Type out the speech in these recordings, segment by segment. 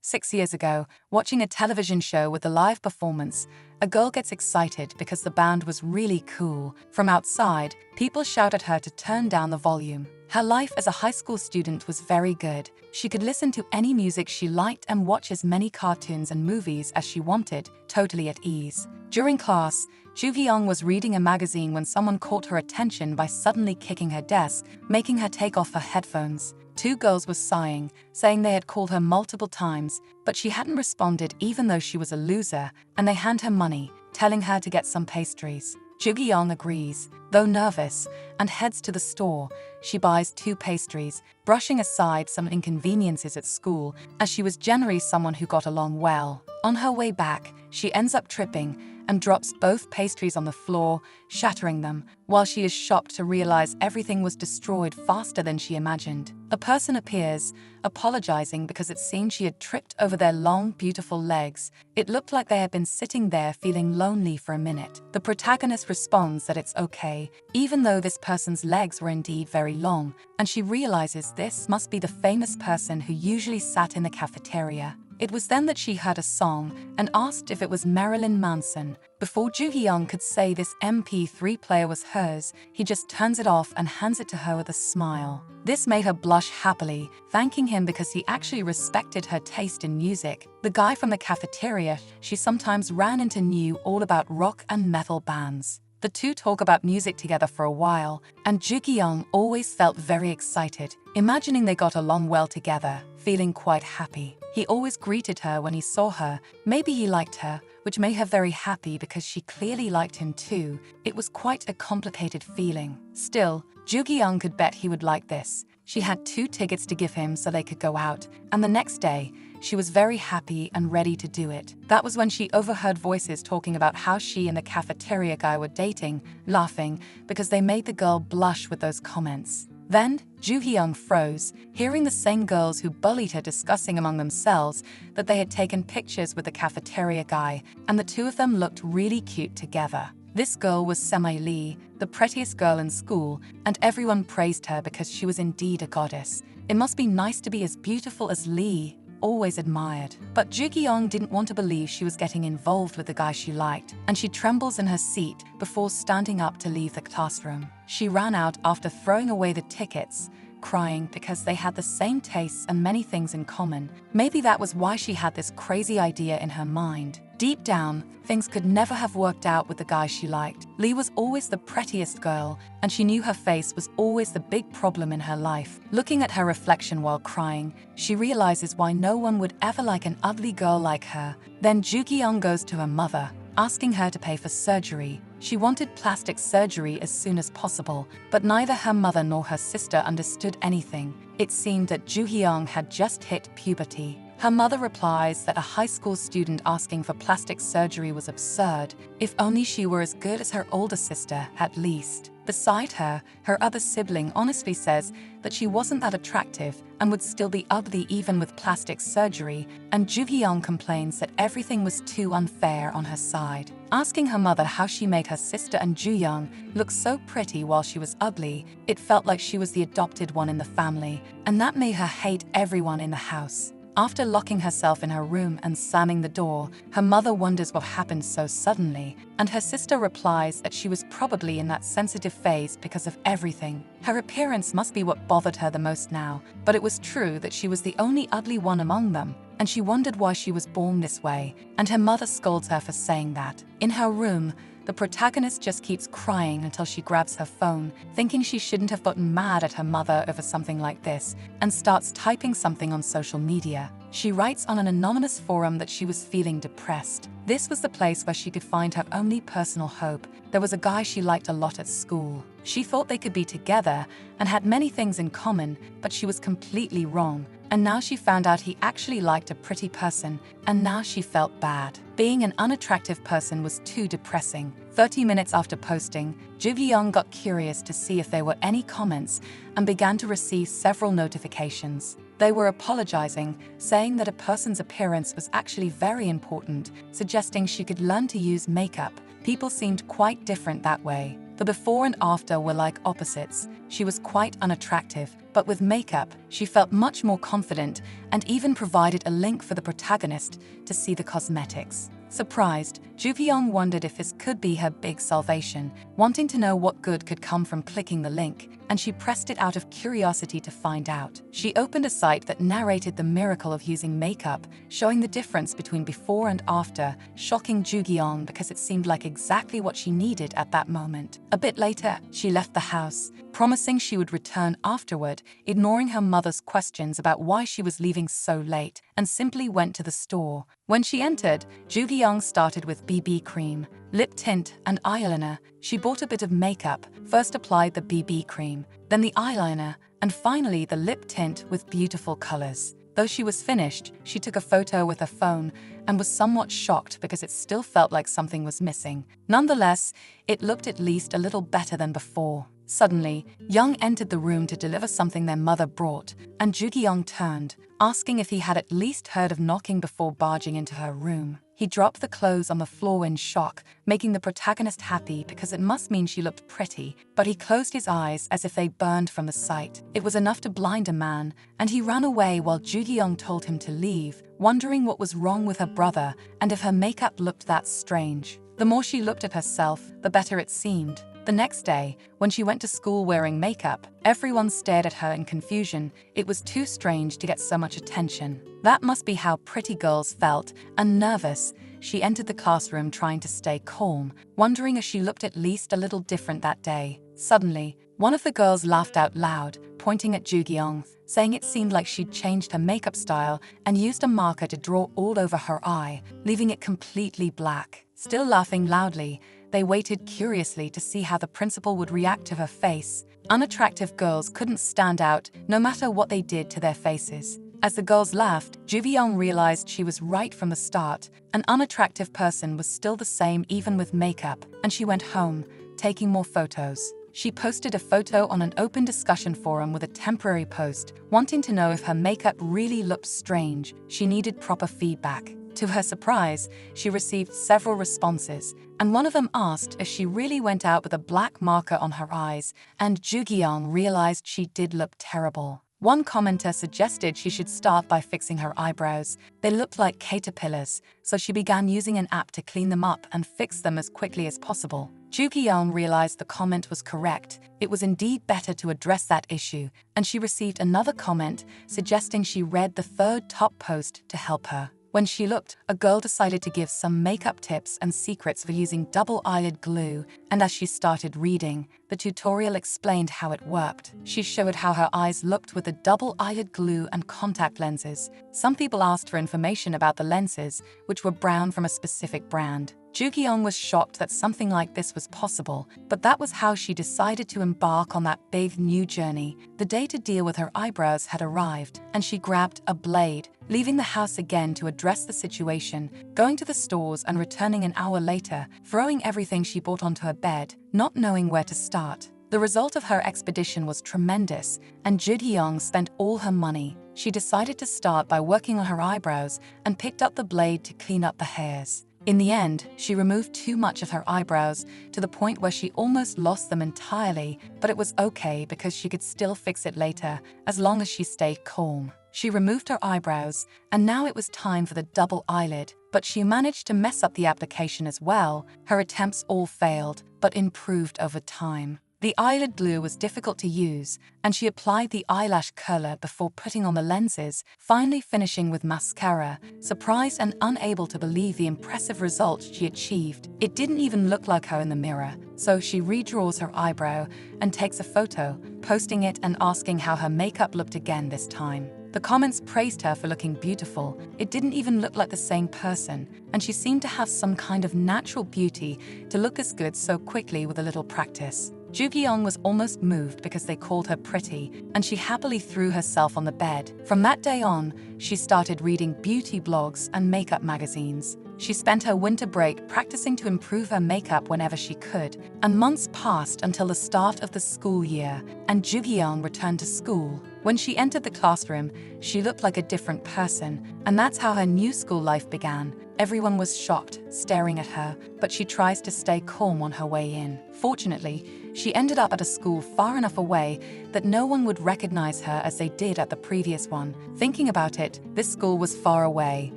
6 years ago, watching a television show with a live performance, a girl gets excited because the band was really cool. From outside, people shout at her to turn down the volume. Her life as a high school student was very good. She could listen to any music she liked and watch as many cartoons and movies as she wanted, totally at ease. During class, Ju-hyung was reading a magazine when someone caught her attention by suddenly kicking her desk, making her take off her headphones. Two girls were sighing, saying they had called her multiple times, but she hadn't responded even though she was a loser, and they hand her money, telling her to get some pastries. Ju-hyung agrees, though nervous, and heads to the store. She buys 2 pastries, brushing aside some inconveniences at school, as she was generally someone who got along well. On her way back, she ends up tripping and drops both pastries on the floor, shattering them, while she is shocked to realize everything was destroyed faster than she imagined. A person appears, apologizing because it seemed she had tripped over their long, beautiful legs. It looked like they had been sitting there feeling lonely for a minute. The protagonist responds that it's okay, even though this person's legs were indeed very long, and she realizes this must be the famous person who usually sat in the cafeteria. It was then that she heard a song and asked if it was Marilyn Manson. Before Ju-hyung could say this MP3 player was hers, he just turns it off and hands it to her with a smile. This made her blush happily, thanking him because he actually respected her taste in music. The guy from the cafeteria she sometimes ran into knew all about rock and metal bands. The two talk about music together for a while, and Ju-hyung always felt very excited, imagining they got along well together, feeling quite happy. He always greeted her when he saw her. Maybe he liked her, which made her very happy because she clearly liked him too. It was quite a complicated feeling. Still, Ju-hyung could bet he would like this. She had 2 tickets to give him so they could go out, and the next day, she was very happy and ready to do it. That was when she overheard voices talking about how she and the cafeteria guy were dating, laughing because they made the girl blush with those comments. Then, Ju-hyung froze, hearing the same girls who bullied her discussing among themselves that they had taken pictures with the cafeteria guy, and the 2 of them looked really cute together. This girl was Semi Lee, the prettiest girl in school, and everyone praised her because she was indeed a goddess. It must be nice to be as beautiful as Lee, always admired. But Ju-hyung didn't want to believe she was getting involved with the guy she liked, and she trembles in her seat before standing up to leave the classroom. She ran out after throwing away the tickets, crying because they had the same tastes and many things in common. Maybe that was why she had this crazy idea in her mind. Deep down, things could never have worked out with the guy she liked. Lee was always the prettiest girl, and she knew her face was always the big problem in her life. Looking at her reflection while crying, she realizes why no one would ever like an ugly girl like her. Then Ju-hyung goes to her mother, asking her to pay for surgery. She wanted plastic surgery as soon as possible, but neither her mother nor her sister understood anything. It seemed that Ju-hyung had just hit puberty. Her mother replies that a high school student asking for plastic surgery was absurd, if only she were as good as her older sister, at least. Beside her, her other sibling honestly says that she wasn't that attractive and would still be ugly even with plastic surgery, and Ju-hyung complains that everything was too unfair on her side. Asking her mother how she made her sister and Ju-hyung look so pretty while she was ugly, it felt like she was the adopted one in the family, and that made her hate everyone in the house. After locking herself in her room and slamming the door, her mother wonders what happened so suddenly, and her sister replies that she was probably in that sensitive phase because of everything. Her appearance must be what bothered her the most now, but it was true that she was the only ugly one among them, and she wondered why she was born this way, and her mother scolds her for saying that. In her room, the protagonist just keeps crying until she grabs her phone, thinking she shouldn't have gotten mad at her mother over something like this, and starts typing something on social media. She writes on an anonymous forum that she was feeling depressed. This was the place where she could find her only personal hope. There was a guy she liked a lot at school. She thought they could be together and had many things in common, but she was completely wrong. And now she found out he actually liked a pretty person, and now she felt bad. Being an unattractive person was too depressing. 30 minutes after posting, Ju-hyung got curious to see if there were any comments and began to receive several notifications. They were apologizing, saying that a person's appearance was actually very important, suggesting she could learn to use makeup. People seemed quite different that way. The before and after were like opposites. She was quite unattractive, but with makeup, she felt much more confident and even provided a link for the protagonist to see the cosmetics. Surprised, Ju-kyung wondered if this could be her big salvation, wanting to know what good could come from clicking the link, and she pressed it out of curiosity to find out. She opened a site that narrated the miracle of using makeup, showing the difference between before and after, shocking Ju-kyung because it seemed like exactly what she needed at that moment. A bit later, she left the house, promising she would return afterward, ignoring her mother's questions about why she was leaving so late, and simply went to the store. When she entered, Ju-kyung started with BB cream, lip tint, and eyeliner. She bought a bit of makeup, first applied the BB cream, then the eyeliner, and finally the lip tint with beautiful colors. Though she was finished, she took a photo with her phone and was somewhat shocked because it still felt like something was missing. Nonetheless, it looked at least a little better than before. Suddenly, Young entered the room to deliver something their mother brought, and Ju-kyung turned, asking if he had at least heard of knocking before barging into her room. He dropped the clothes on the floor in shock, making the protagonist happy because it must mean she looked pretty, but he closed his eyes as if they burned from the sight. It was enough to blind a man, and he ran away while Ju-kyung told him to leave, wondering what was wrong with her brother and if her makeup looked that strange. The more she looked at herself, the better it seemed. The next day, when she went to school wearing makeup, everyone stared at her in confusion. It was too strange to get so much attention. That must be how pretty girls felt, and nervous, she entered the classroom trying to stay calm, wondering if she looked at least a little different that day. Suddenly, one of the girls laughed out loud, pointing at Ju-kyung, saying it seemed like she'd changed her makeup style and used a marker to draw all over her eye, leaving it completely black. Still laughing loudly, they waited curiously to see how the principal would react to her face. Unattractive girls couldn't stand out no matter what they did to their faces. As the girls laughed, Ju-kyung realized she was right from the start. An unattractive person was still the same even with makeup, and she went home, taking more photos. She posted a photo on an open discussion forum with a temporary post, wanting to know if her makeup really looked strange. She needed proper feedback. To her surprise, she received several responses, and one of them asked if she really went out with a black marker on her eyes, and Ju-kyung realized she did look terrible. One commenter suggested she should start by fixing her eyebrows. They looked like caterpillars, so she began using an app to clean them up and fix them as quickly as possible. Ju-kyung realized the comment was correct. It was indeed better to address that issue, and she received another comment suggesting she read the third top post to help her. When she looked, a girl decided to give some makeup tips and secrets for using double eyelid glue, and as she started reading, the tutorial explained how it worked. She showed how her eyes looked with the double eyelid glue and contact lenses. Some people asked for information about the lenses, which were brown from a specific brand. Ju-kyung was shocked that something like this was possible, but that was how she decided to embark on that big new journey. The day to deal with her eyebrows had arrived, and she grabbed a blade, leaving the house again to address the situation, going to the stores and returning an hour later, throwing everything she bought onto her bed, not knowing where to start. The result of her expedition was tremendous, and Ju-kyung spent all her money. She decided to start by working on her eyebrows and picked up the blade to clean up the hairs. In the end, she removed too much of her eyebrows to the point where she almost lost them entirely, but it was okay because she could still fix it later, as long as she stayed calm. She removed her eyebrows, and now it was time for the double eyelid, but she managed to mess up the application as well. Her attempts all failed, but improved over time. The eyelid glue was difficult to use, and she applied the eyelash curler before putting on the lenses, finally finishing with mascara, surprised and unable to believe the impressive results she achieved. It didn't even look like her in the mirror, so she redraws her eyebrow and takes a photo, posting it and asking how her makeup looked again this time. The comments praised her for looking beautiful. It didn't even look like the same person, and she seemed to have some kind of natural beauty to look as good so quickly with a little practice. Ju-kyung was almost moved because they called her pretty, and she happily threw herself on the bed. From that day on, she started reading beauty blogs and makeup magazines. She spent her winter break practicing to improve her makeup whenever she could, and months passed until the start of the school year, and Ju-kyung returned to school. When she entered the classroom, she looked like a different person, and that's how her new school life began. Everyone was shocked, staring at her, but she tries to stay calm on her way in. Fortunately, she ended up at a school far enough away that no one would recognize her as they did at the previous one. Thinking about it, this school was far away,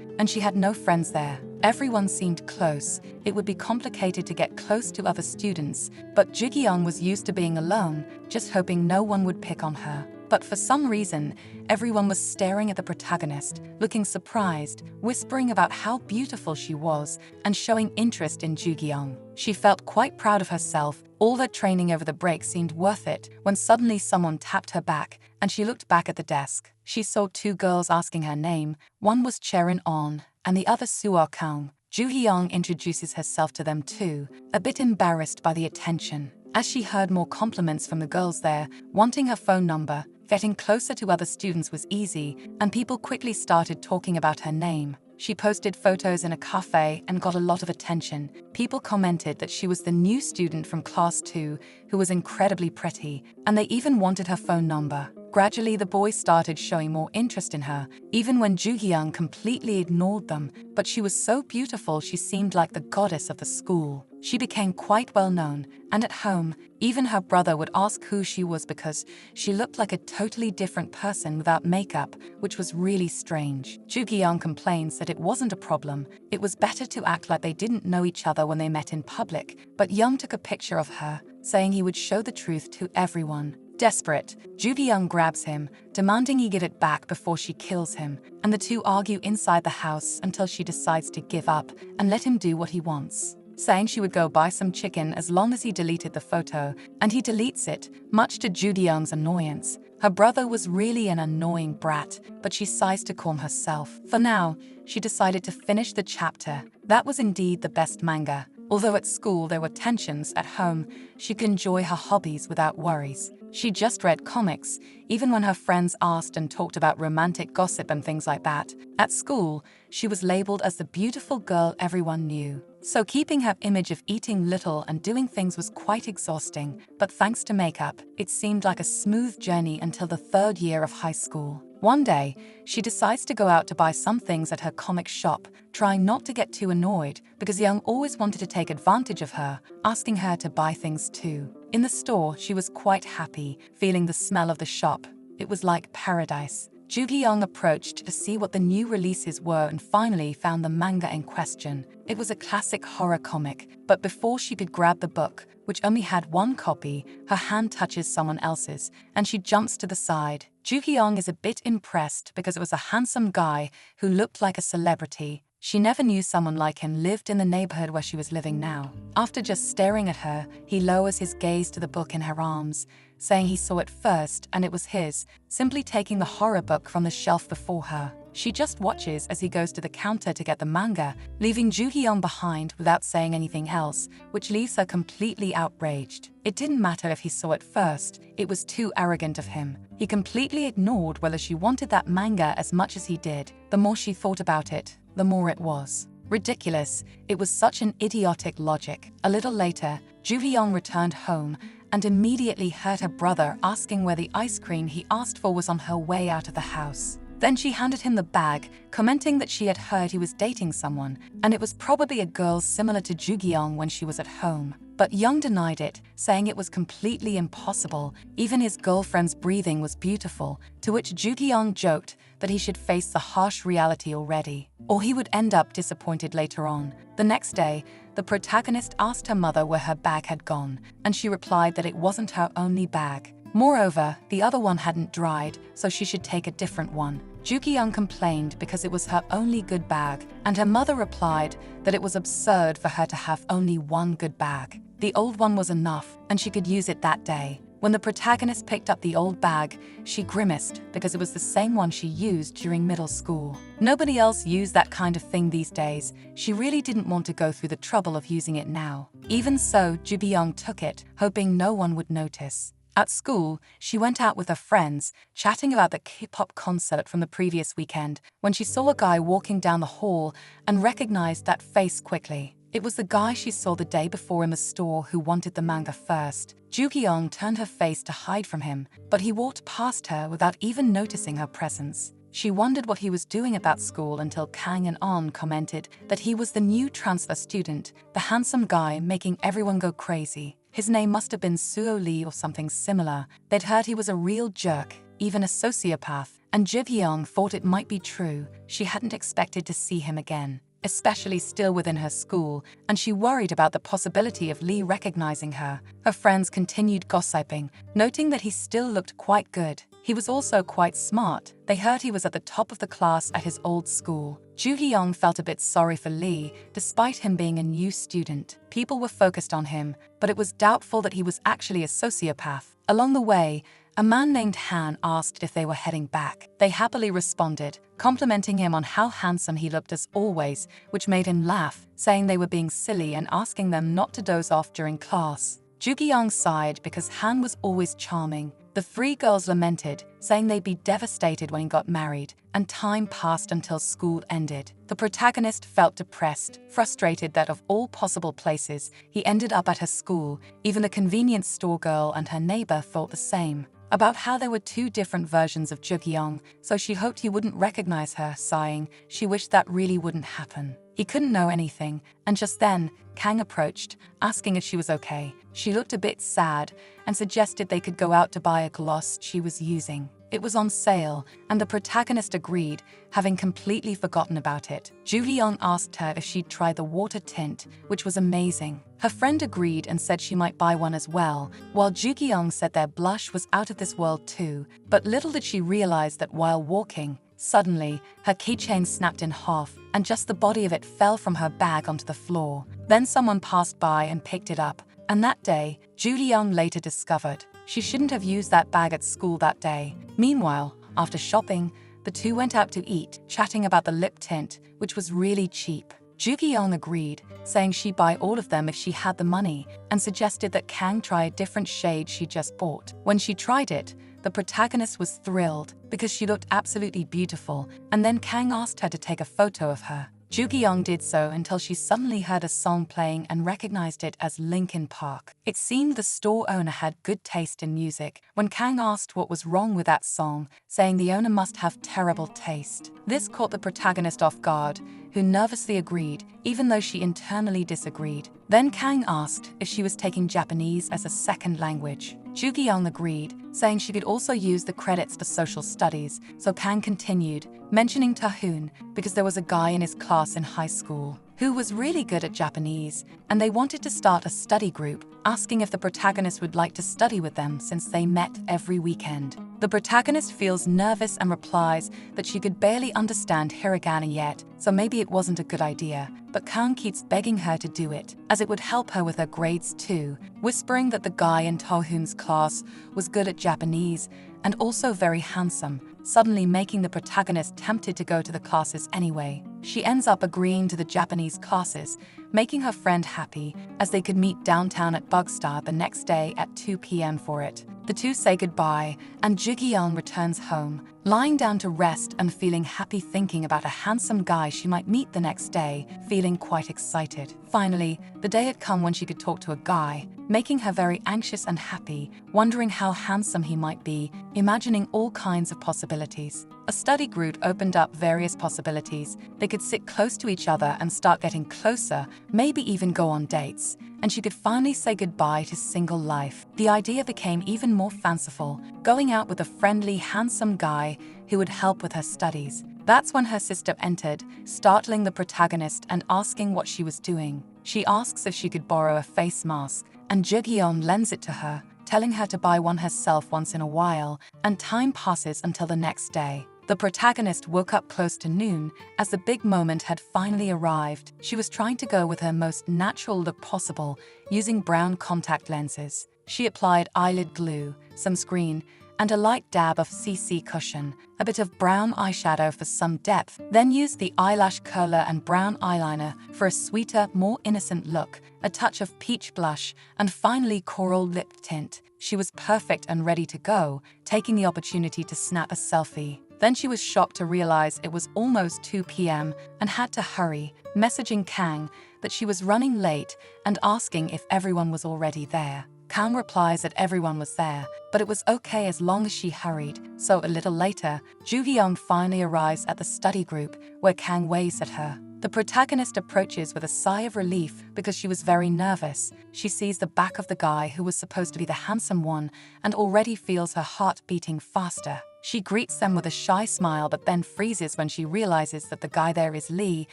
and she had no friends there. Everyone seemed close. It would be complicated to get close to other students, but Jugi-young was used to being alone, just hoping no one would pick on her. But for some reason, everyone was staring at the protagonist, looking surprised, whispering about how beautiful she was, and showing interest in Jugi-young. She felt quite proud of herself. All her training over the break seemed worth it when suddenly someone tapped her back, and she looked back at the desk. She saw two girls asking her name. One was Cherin-on, and the other Suo-kang. Jugi-young introduces herself to them too, a bit embarrassed by the attention. As she heard more compliments from the girls there, wanting her phone number, getting closer to other students was easy, and people quickly started talking about her name. She posted photos in a cafe and got a lot of attention. People commented that she was the new student from class 2 who was incredibly pretty, and they even wanted her phone number. Gradually, the boys started showing more interest in her, even when Jugi-young completely ignored them, but she was so beautiful she seemed like the goddess of the school. She became quite well known, and at home, even her brother would ask who she was because she looked like a totally different person without makeup, which was really strange. Jugi-young complains that it wasn't a problem. It was better to act like they didn't know each other when they met in public, but Young took a picture of her, saying he would show the truth to everyone. Desperate, Jugi-young grabs him, demanding he give it back before she kills him, and the two argue inside the house until she decides to give up and let him do what he wants, saying she would go buy some chicken as long as he deleted the photo, and he deletes it, much to Jugi-young's annoyance. Her brother was really an annoying brat, but she sighs to calm herself. For now, she decided to finish the chapter. That was indeed the best manga. Although at school there were tensions, at home, she could enjoy her hobbies without worries. She just read comics, even when her friends asked and talked about romantic gossip and things like that. At school, she was labeled as the beautiful girl everyone knew. So keeping her image of eating little and doing things was quite exhausting, but thanks to makeup, it seemed like a smooth journey until the third year of high school. One day, she decides to go out to buy some things at her comic shop, trying not to get too annoyed because Young always wanted to take advantage of her, asking her to buy things too. In the store, she was quite happy, feeling the smell of the shop. It was like paradise. Jugi-young approached to see what the new releases were and finally found the manga in question. It was a classic horror comic, but before she could grab the book, which only had one copy, her hand touches someone else's, and she jumps to the side. Jugi-young is a bit impressed because it was a handsome guy who looked like a celebrity. She never knew someone like him lived in the neighborhood where she was living now. After just staring at her, he lowers his gaze to the book in her arms, saying he saw it first and it was his, simply taking the horror book from the shelf before her. She just watches as he goes to the counter to get the manga, leaving Jugi-young behind without saying anything else, which leaves her completely outraged. It didn't matter if he saw it first, it was too arrogant of him. He completely ignored whether she wanted that manga as much as he did. The more she thought about it, the more it was ridiculous. It was such an idiotic logic. A little later, Jugi-young returned home and immediately heard her brother asking where the ice cream he asked for was on her way out of the house. Then she handed him the bag, commenting that she had heard he was dating someone, and it was probably a girl similar to Jugi-young when she was at home. But Young denied it, saying it was completely impossible. Even his girlfriend's breathing was beautiful, to which Jugi-young joked that he should face the harsh reality already, or he would end up disappointed later on. The next day, the protagonist asked her mother where her bag had gone, and she replied that it wasn't her only bag. Moreover, the other one hadn't dried, so she should take a different one. Jugi-young complained because it was her only good bag, and her mother replied that it was absurd for her to have only one good bag. The old one was enough, and she could use it that day. When the protagonist picked up the old bag, she grimaced because it was the same one she used during middle school. Nobody else used that kind of thing these days. She really didn't want to go through the trouble of using it now. Even so, Jugi-young took it, hoping no one would notice. At school, she went out with her friends, chatting about the K-pop concert from the previous weekend, when she saw a guy walking down the hall and recognized that face quickly. It was the guy she saw the day before in the store who wanted the manga first. Ju-kyung turned her face to hide from him, but he walked past her without even noticing her presence. She wondered what he was doing at that school until Kang and On commented that he was the new transfer student, the handsome guy making everyone go crazy. His name must have been Suo Lee or something similar. They'd heard he was a real jerk, even a sociopath, and Ji-kyung thought it might be true. She hadn't expected to see him again, especially still within her school, and she worried about the possibility of Lee recognizing her. Her friends continued gossiping, noting that he still looked quite good. He was also quite smart. They heard he was at the top of the class at his old school. Ju-kyung felt a bit sorry for Lee, despite him being a new student. People were focused on him, but it was doubtful that he was actually a sociopath. Along the way, a man named Han asked if they were heading back. They happily responded, complimenting him on how handsome he looked as always, which made him laugh, saying they were being silly and asking them not to doze off during class. Ju-kyung sighed because Han was always charming. The three girls lamented, saying they'd be devastated when he got married, and time passed until school ended. The protagonist felt depressed, frustrated that of all possible places, he ended up at her school. Even the convenience store girl and her neighbor thought the same about how there were two different versions of Ju-kyung, so she hoped he wouldn't recognize her, sighing. She wished that really wouldn't happen. He couldn't know anything, and just then, Kang approached, asking if she was okay. She looked a bit sad and suggested they could go out to buy a gloss she was using. It was on sale, and the protagonist agreed, having completely forgotten about it. Ju-kyung asked her if she'd try the water tint, which was amazing. Her friend agreed and said she might buy one as well, while Ju-kyung said their blush was out of this world too. But little did she realize that while walking, suddenly, her keychain snapped in half, and just the body of it fell from her bag onto the floor. Then someone passed by and picked it up, and that day, Ju-kyung later discovered she shouldn't have used that bag at school that day. Meanwhile, after shopping, the two went out to eat, chatting about the lip tint, which was really cheap. Ju-kyung agreed, saying she'd buy all of them if she had the money, and suggested that Kang try a different shade she just bought. When she tried it, the protagonist was thrilled because she looked absolutely beautiful, and then Kang asked her to take a photo of her. Ju-kyung did so until she suddenly heard a song playing and recognized it as Linkin Park. It seemed the store owner had good taste in music when Kang asked what was wrong with that song, saying the owner must have terrible taste. This caught the protagonist off guard, who nervously agreed, even though she internally disagreed. Then Kang asked if she was taking Japanese as a second language. Ju-kyung agreed, saying she could also use the credits for social studies, so Kang continued, mentioning Tahoon because there was a guy in his class in high school who was really good at Japanese, and they wanted to start a study group, asking if the protagonist would like to study with them since they met every weekend. The protagonist feels nervous and replies that she could barely understand hiragana yet, so maybe it wasn't a good idea, but Kang keeps begging her to do it, as it would help her with her grades too, whispering that the guy in Tahoon's class was good at Japanese and also very handsome, suddenly making the protagonist tempted to go to the classes anyway. She ends up agreeing to the Japanese classes, making her friend happy, as they could meet downtown at Bugstar the next day at 2 p.m. for it. The two say goodbye, and Ji-kyung returns home, lying down to rest and feeling happy, thinking about a handsome guy she might meet the next day, feeling quite excited. Finally, the day had come when she could talk to a guy, making her very anxious and happy, wondering how handsome he might be, imagining all kinds of possibilities. A study group opened up various possibilities. They could sit close to each other and start getting closer, maybe even go on dates, and she could finally say goodbye to single life. The idea became even more fanciful, going out with a friendly, handsome guy who would help with her studies. That's when her sister entered, startling the protagonist and asking what she was doing. She asks if she could borrow a face mask, and Ji-kyung lends it to her, telling her to buy one herself once in a while, and time passes until the next day. The protagonist woke up close to noon, as the big moment had finally arrived. She was trying to go with her most natural look possible, using brown contact lenses. She applied eyelid glue, sunscreen, and a light dab of CC cushion, a bit of brown eyeshadow for some depth, then used the eyelash curler and brown eyeliner for a sweeter, more innocent look, a touch of peach blush, and finally coral lip tint. She was perfect and ready to go, taking the opportunity to snap a selfie. Then she was shocked to realize it was almost 2 p.m. and had to hurry, messaging Kang that she was running late and asking if everyone was already there. Kang replies that everyone was there, but it was okay as long as she hurried. So a little later, Ju Hyung finally arrives at the study group where Kang waves at her. The protagonist approaches with a sigh of relief because she was very nervous. She sees the back of the guy who was supposed to be the handsome one and already feels her heart beating faster. She greets them with a shy smile but then freezes when she realizes that the guy there is Lee,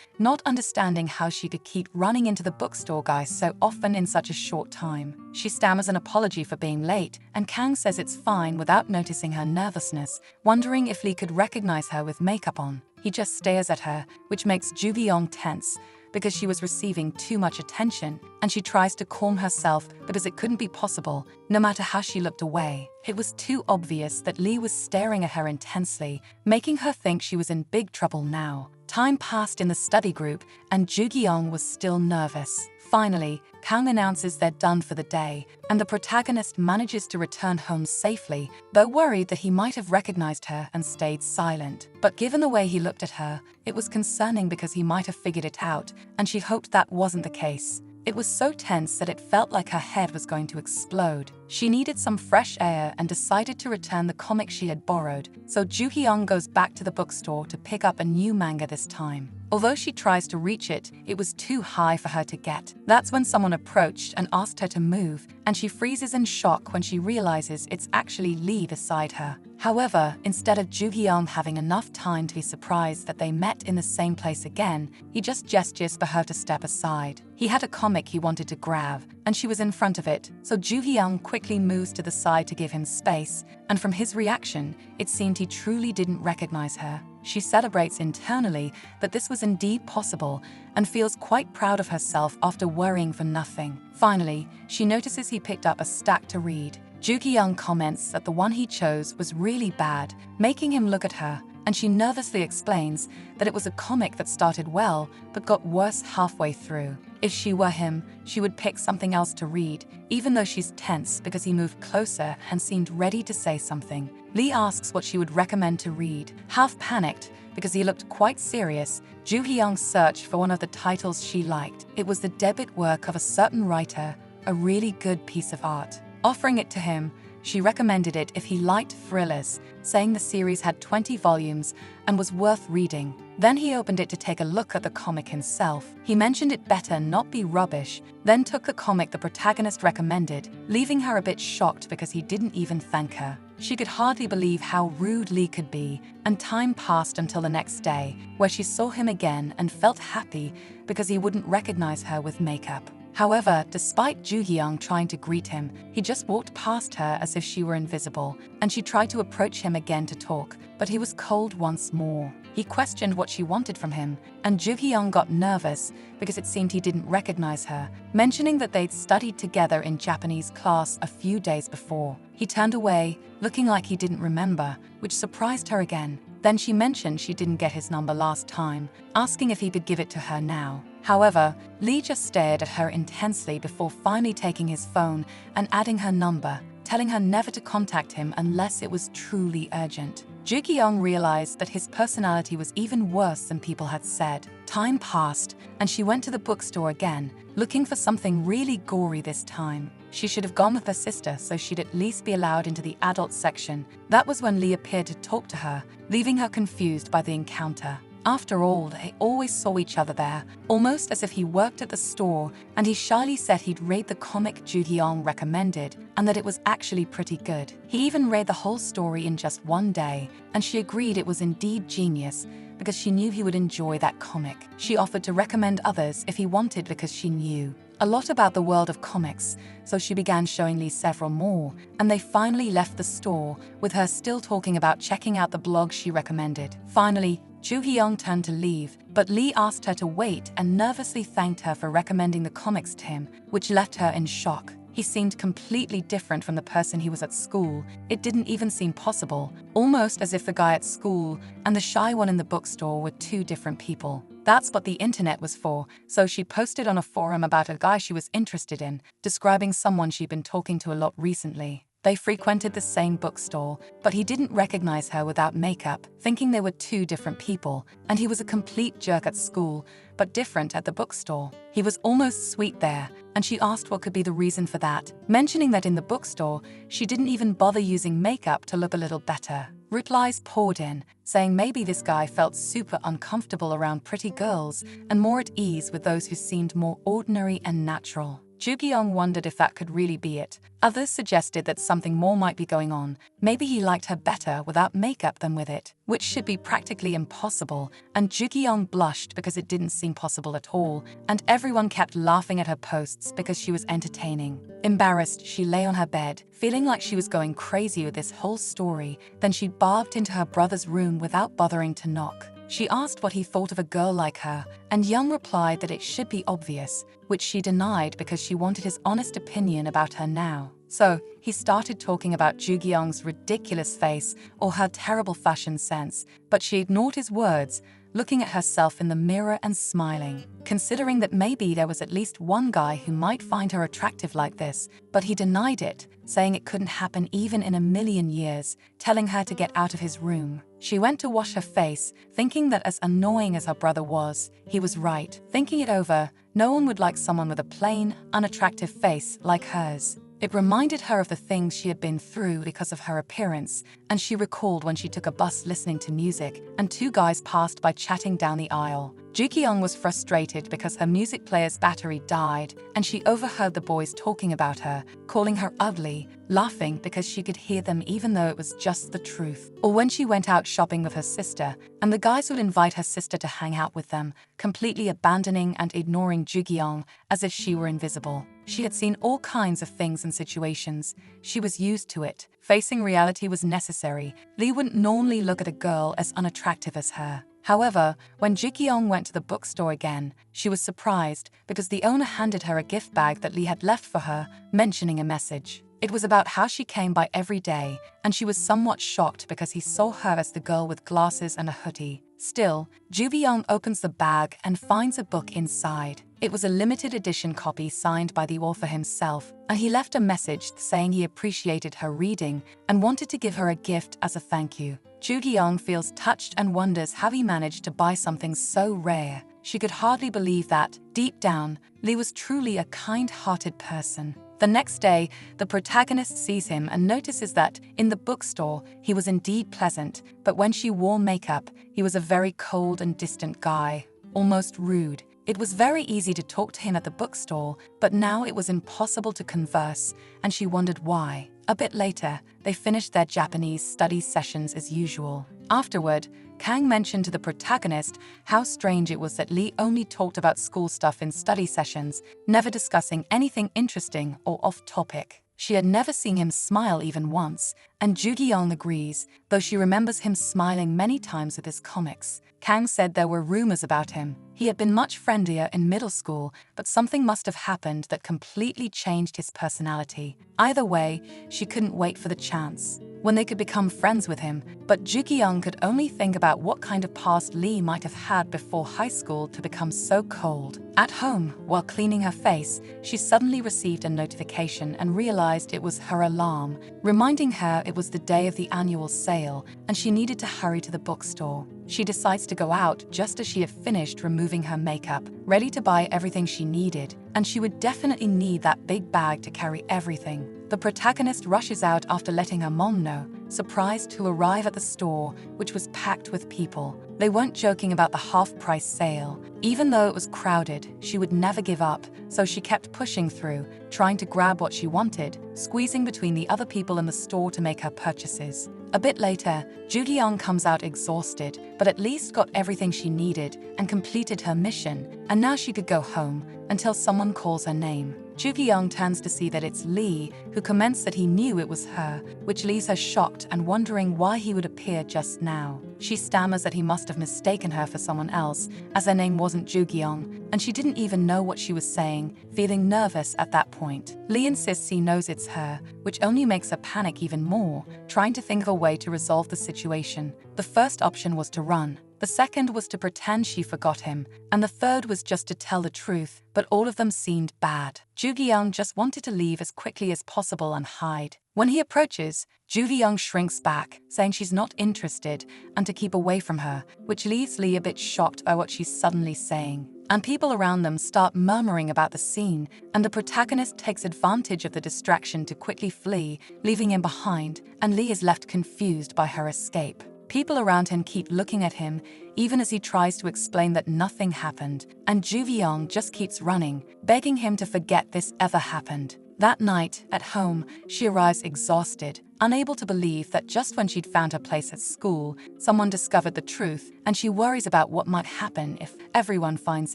not understanding how she could keep running into the bookstore guy so often in such a short time. She stammers an apology for being late, and Kang says it's fine without noticing her nervousness, wondering if Lee could recognize her with makeup on. He just stares at her, which makes Ju Hyung tense because she was receiving too much attention, and she tries to calm herself because it couldn't be possible, no matter how she looked away. It was too obvious that Lee was staring at her intensely, making her think she was in big trouble now. Time passed in the study group, and Ju Hyung was still nervous. Finally, Kang announces they're done for the day, and the protagonist manages to return home safely, though worried that he might have recognized her and stayed silent. But given the way he looked at her, it was concerning because he might have figured it out, and she hoped that wasn't the case. It was so tense that it felt like her head was going to explode. She needed some fresh air and decided to return the comic she had borrowed, so Ju Hyung goes back to the bookstore to pick up a new manga this time. Although she tries to reach it, it was too high for her to get. That's when someone approached and asked her to move, and she freezes in shock when she realizes it's actually Lee beside her. However, instead of Ju Hyung having enough time to be surprised that they met in the same place again, he just gestures for her to step aside. He had a comic he wanted to grab, and she was in front of it, so Ju Hyung quickly moves to the side to give him space, and from his reaction, it seemed he truly didn't recognize her. She celebrates internally that this was indeed possible and feels quite proud of herself after worrying for nothing. Finally, she notices he picked up a stack to read. Ju Hyung comments that the one he chose was really bad, making him look at her, and she nervously explains that it was a comic that started well but got worse halfway through. If she were him, she would pick something else to read, even though she's tense because he moved closer and seemed ready to say something. Lee asks what she would recommend to read. Half panicked because he looked quite serious, Ju Hyung searched for one of the titles she liked. It was the debut work of a certain writer, a really good piece of art. Offering it to him, she recommended it if he liked thrillers, saying the series had 20 volumes and was worth reading. Then he opened it to take a look at the comic himself. He mentioned it better not be rubbish, then took the comic the protagonist recommended, leaving her a bit shocked because he didn't even thank her. She could hardly believe how rude Lee could be, and time passed until the next day, where she saw him again and felt happy because he wouldn't recognize her with makeup. However, despite Ju Hyung trying to greet him, he just walked past her as if she were invisible, and she tried to approach him again to talk, but he was cold once more. He questioned what she wanted from him, and Ju Hyung got nervous because it seemed he didn't recognize her, mentioning that they'd studied together in Japanese class a few days before. He turned away, looking like he didn't remember, which surprised her again. Then she mentioned she didn't get his number last time, asking if he could give it to her now. However, Lee just stared at her intensely before finally taking his phone and adding her number, telling her never to contact him unless it was truly urgent. Ju Hyung realized that his personality was even worse than people had said. Time passed, and she went to the bookstore again, looking for something really gory this time. She should have gone with her sister so she'd at least be allowed into the adult section. That was when Lee appeared to talk to her, leaving her confused by the encounter. After all, they always saw each other there, almost as if he worked at the store, and he shyly said he'd read the comic Ju Hyung recommended, and that it was actually pretty good. He even read the whole story in just one day, and she agreed it was indeed genius, because she knew he would enjoy that comic. She offered to recommend others if he wanted because she knew a lot about the world of comics, so she began showing Lee several more, and they finally left the store, with her still talking about checking out the blog she recommended. Finally, Ju Hyung turned to leave, but Lee asked her to wait and nervously thanked her for recommending the comics to him, which left her in shock. He seemed completely different from the person he was at school. It didn't even seem possible, almost as if the guy at school and the shy one in the bookstore were two different people. That's what the internet was for, so she posted on a forum about a guy she was interested in, describing someone she'd been talking to a lot recently. They frequented the same bookstore, but he didn't recognize her without makeup, thinking they were two different people, and he was a complete jerk at school, but different at the bookstore. He was almost sweet there, and she asked what could be the reason for that, mentioning that in the bookstore, she didn't even bother using makeup to look a little better. Replies poured in, saying maybe this guy felt super uncomfortable around pretty girls and more at ease with those who seemed more ordinary and natural. Ju-kyung wondered if that could really be it. Others suggested that something more might be going on. Maybe he liked her better without makeup than with it, which should be practically impossible, and Ju-kyung blushed because it didn't seem possible at all, and everyone kept laughing at her posts because she was entertaining. Embarrassed, she lay on her bed, feeling like she was going crazy with this whole story. Then she barged into her brother's room without bothering to knock. She asked what he thought of a girl like her, and Young replied that it should be obvious, which she denied because she wanted his honest opinion about her now. So, he started talking about Ju-kyung's ridiculous face or her terrible fashion sense, but she ignored his words, looking at herself in the mirror and smiling, considering that maybe there was at least one guy who might find her attractive like this, but he denied it, saying it couldn't happen even in a million years, telling her to get out of his room. She went to wash her face, thinking that as annoying as her brother was, he was right. Thinking it over, no one would like someone with a plain, unattractive face like hers. It reminded her of the things she had been through because of her appearance, and she recalled when she took a bus listening to music and two guys passed by chatting down the aisle. Ju-kyung was frustrated because her music player's battery died, and she overheard the boys talking about her, calling her ugly, laughing because she could hear them even though it was just the truth. Or when she went out shopping with her sister, and the guys would invite her sister to hang out with them, completely abandoning and ignoring Ju-kyung as if she were invisible. She had seen all kinds of things and situations. She was used to it. Facing reality was necessary. Lee wouldn't normally look at a girl as unattractive as her. However, when Ju-kyung went to the bookstore again, she was surprised because the owner handed her a gift bag that Lee had left for her, mentioning a message. It was about how she came by every day, and she was somewhat shocked because he saw her as the girl with glasses and a hoodie. Still, Ju-kyung opens the bag and finds a book inside. It was a limited edition copy signed by the author himself, and he left a message saying he appreciated her reading and wanted to give her a gift as a thank you. Ju-kyung feels touched and wonders how he managed to buy something so rare. She could hardly believe that, deep down, Lee was truly a kind-hearted person. The next day, the protagonist sees him and notices that, in the bookstore, he was indeed pleasant, but when she wore makeup, he was a very cold and distant guy, almost rude. It was very easy to talk to him at the bookstore, but now it was impossible to converse, and she wondered why. A bit later, they finished their Japanese study sessions as usual. Afterward, Kang mentioned to the protagonist how strange it was that Lee only talked about school stuff in study sessions, never discussing anything interesting or off-topic. She had never seen him smile even once, and Ju-kyung agrees, though she remembers him smiling many times with his comics. Kang said there were rumors about him. He had been much friendlier in middle school, but something must have happened that completely changed his personality. Either way, she couldn't wait for the chance when they could become friends with him, but Ju-kyung could only think about what kind of past Lee might have had before high school to become so cold. At home, while cleaning her face, she suddenly received a notification and realized it was her alarm, reminding her it was the day of the annual sale and she needed to hurry to the bookstore. She decides to go out just as she had finished removing her makeup, ready to buy everything she needed, and she would definitely need that big bag to carry everything. The protagonist rushes out after letting her mom know, surprised to arrive at the store, which was packed with people. They weren't joking about the half-price sale. Even though it was crowded, she would never give up, so she kept pushing through, trying to grab what she wanted, squeezing between the other people in the store to make her purchases. A bit later, Ju-kyung comes out exhausted, but at least got everything she needed and completed her mission, and now she could go home until someone calls her name. Ju-kyung turns to see that it's Lee, who comments that he knew it was her, which leaves her shocked and wondering why he would appear just now. She stammers that he must have mistaken her for someone else, as her name wasn't Ju-kyung, and she didn't even know what she was saying, feeling nervous at that point. Lee insists he knows it's her, which only makes her panic even more, trying to think of a way to resolve the situation. The first option was to run, The second was to pretend she forgot him, and the third was just to tell the truth, but all of them seemed bad. Ju Young just wanted to leave as quickly as possible and hide. When he approaches, Ju Young shrinks back, saying she's not interested and to keep away from her, which leaves Lee a bit shocked by what she's suddenly saying. And people around them start murmuring about the scene, and the protagonist takes advantage of the distraction to quickly flee, leaving him behind, and Lee is left confused by her escape. People around him keep looking at him, even as he tries to explain that nothing happened, and Ju Young just keeps running, begging him to forget this ever happened. That night, at home, she arrives exhausted, unable to believe that just when she'd found her place at school, someone discovered the truth, and she worries about what might happen if everyone finds